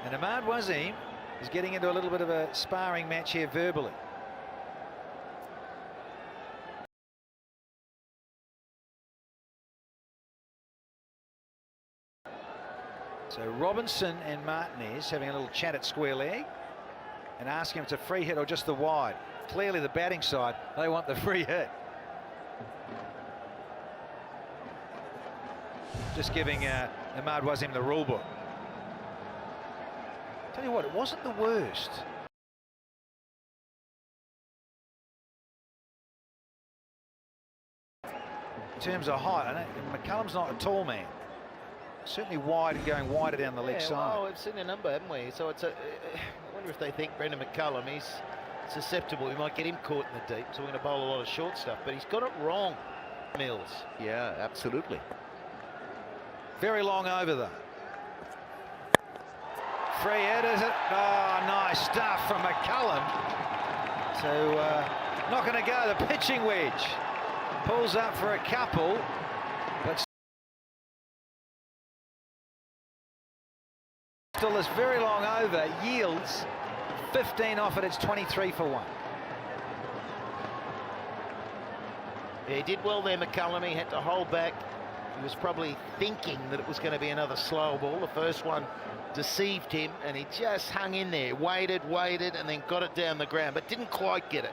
And Ahmad Wasim is getting into a little bit of a sparring match here verbally. So Robinson and Martinez having a little chat at square leg and asking him if it's a free hit or just the wide. Clearly the batting side, they want the free hit. Just giving Ahmad Wasim the rule book. Tell you what, it wasn't the worst. In terms of height, I know McCullum's not a tall man. Certainly wide and going wider down the leg side. Well, we've seen a number, haven't we? So it's I wonder if they think Brendan McCullum, he's susceptible. We might get him caught in the deep, so we're going to bowl a lot of short stuff. But he's got it wrong, Mills. Yeah, absolutely. Very long over though. Free hit, is it? Oh, nice stuff from McCullum. So not going to go. The pitching wedge pulls up for a couple, but still this very long over yields 15 off it. It's 23 for 1. Yeah, he did well there, McCullum. He had to hold back. He was probably thinking that it was going to be another slow ball. The first one deceived him, and he just hung in there, waited, and then got it down the ground, but didn't quite get it.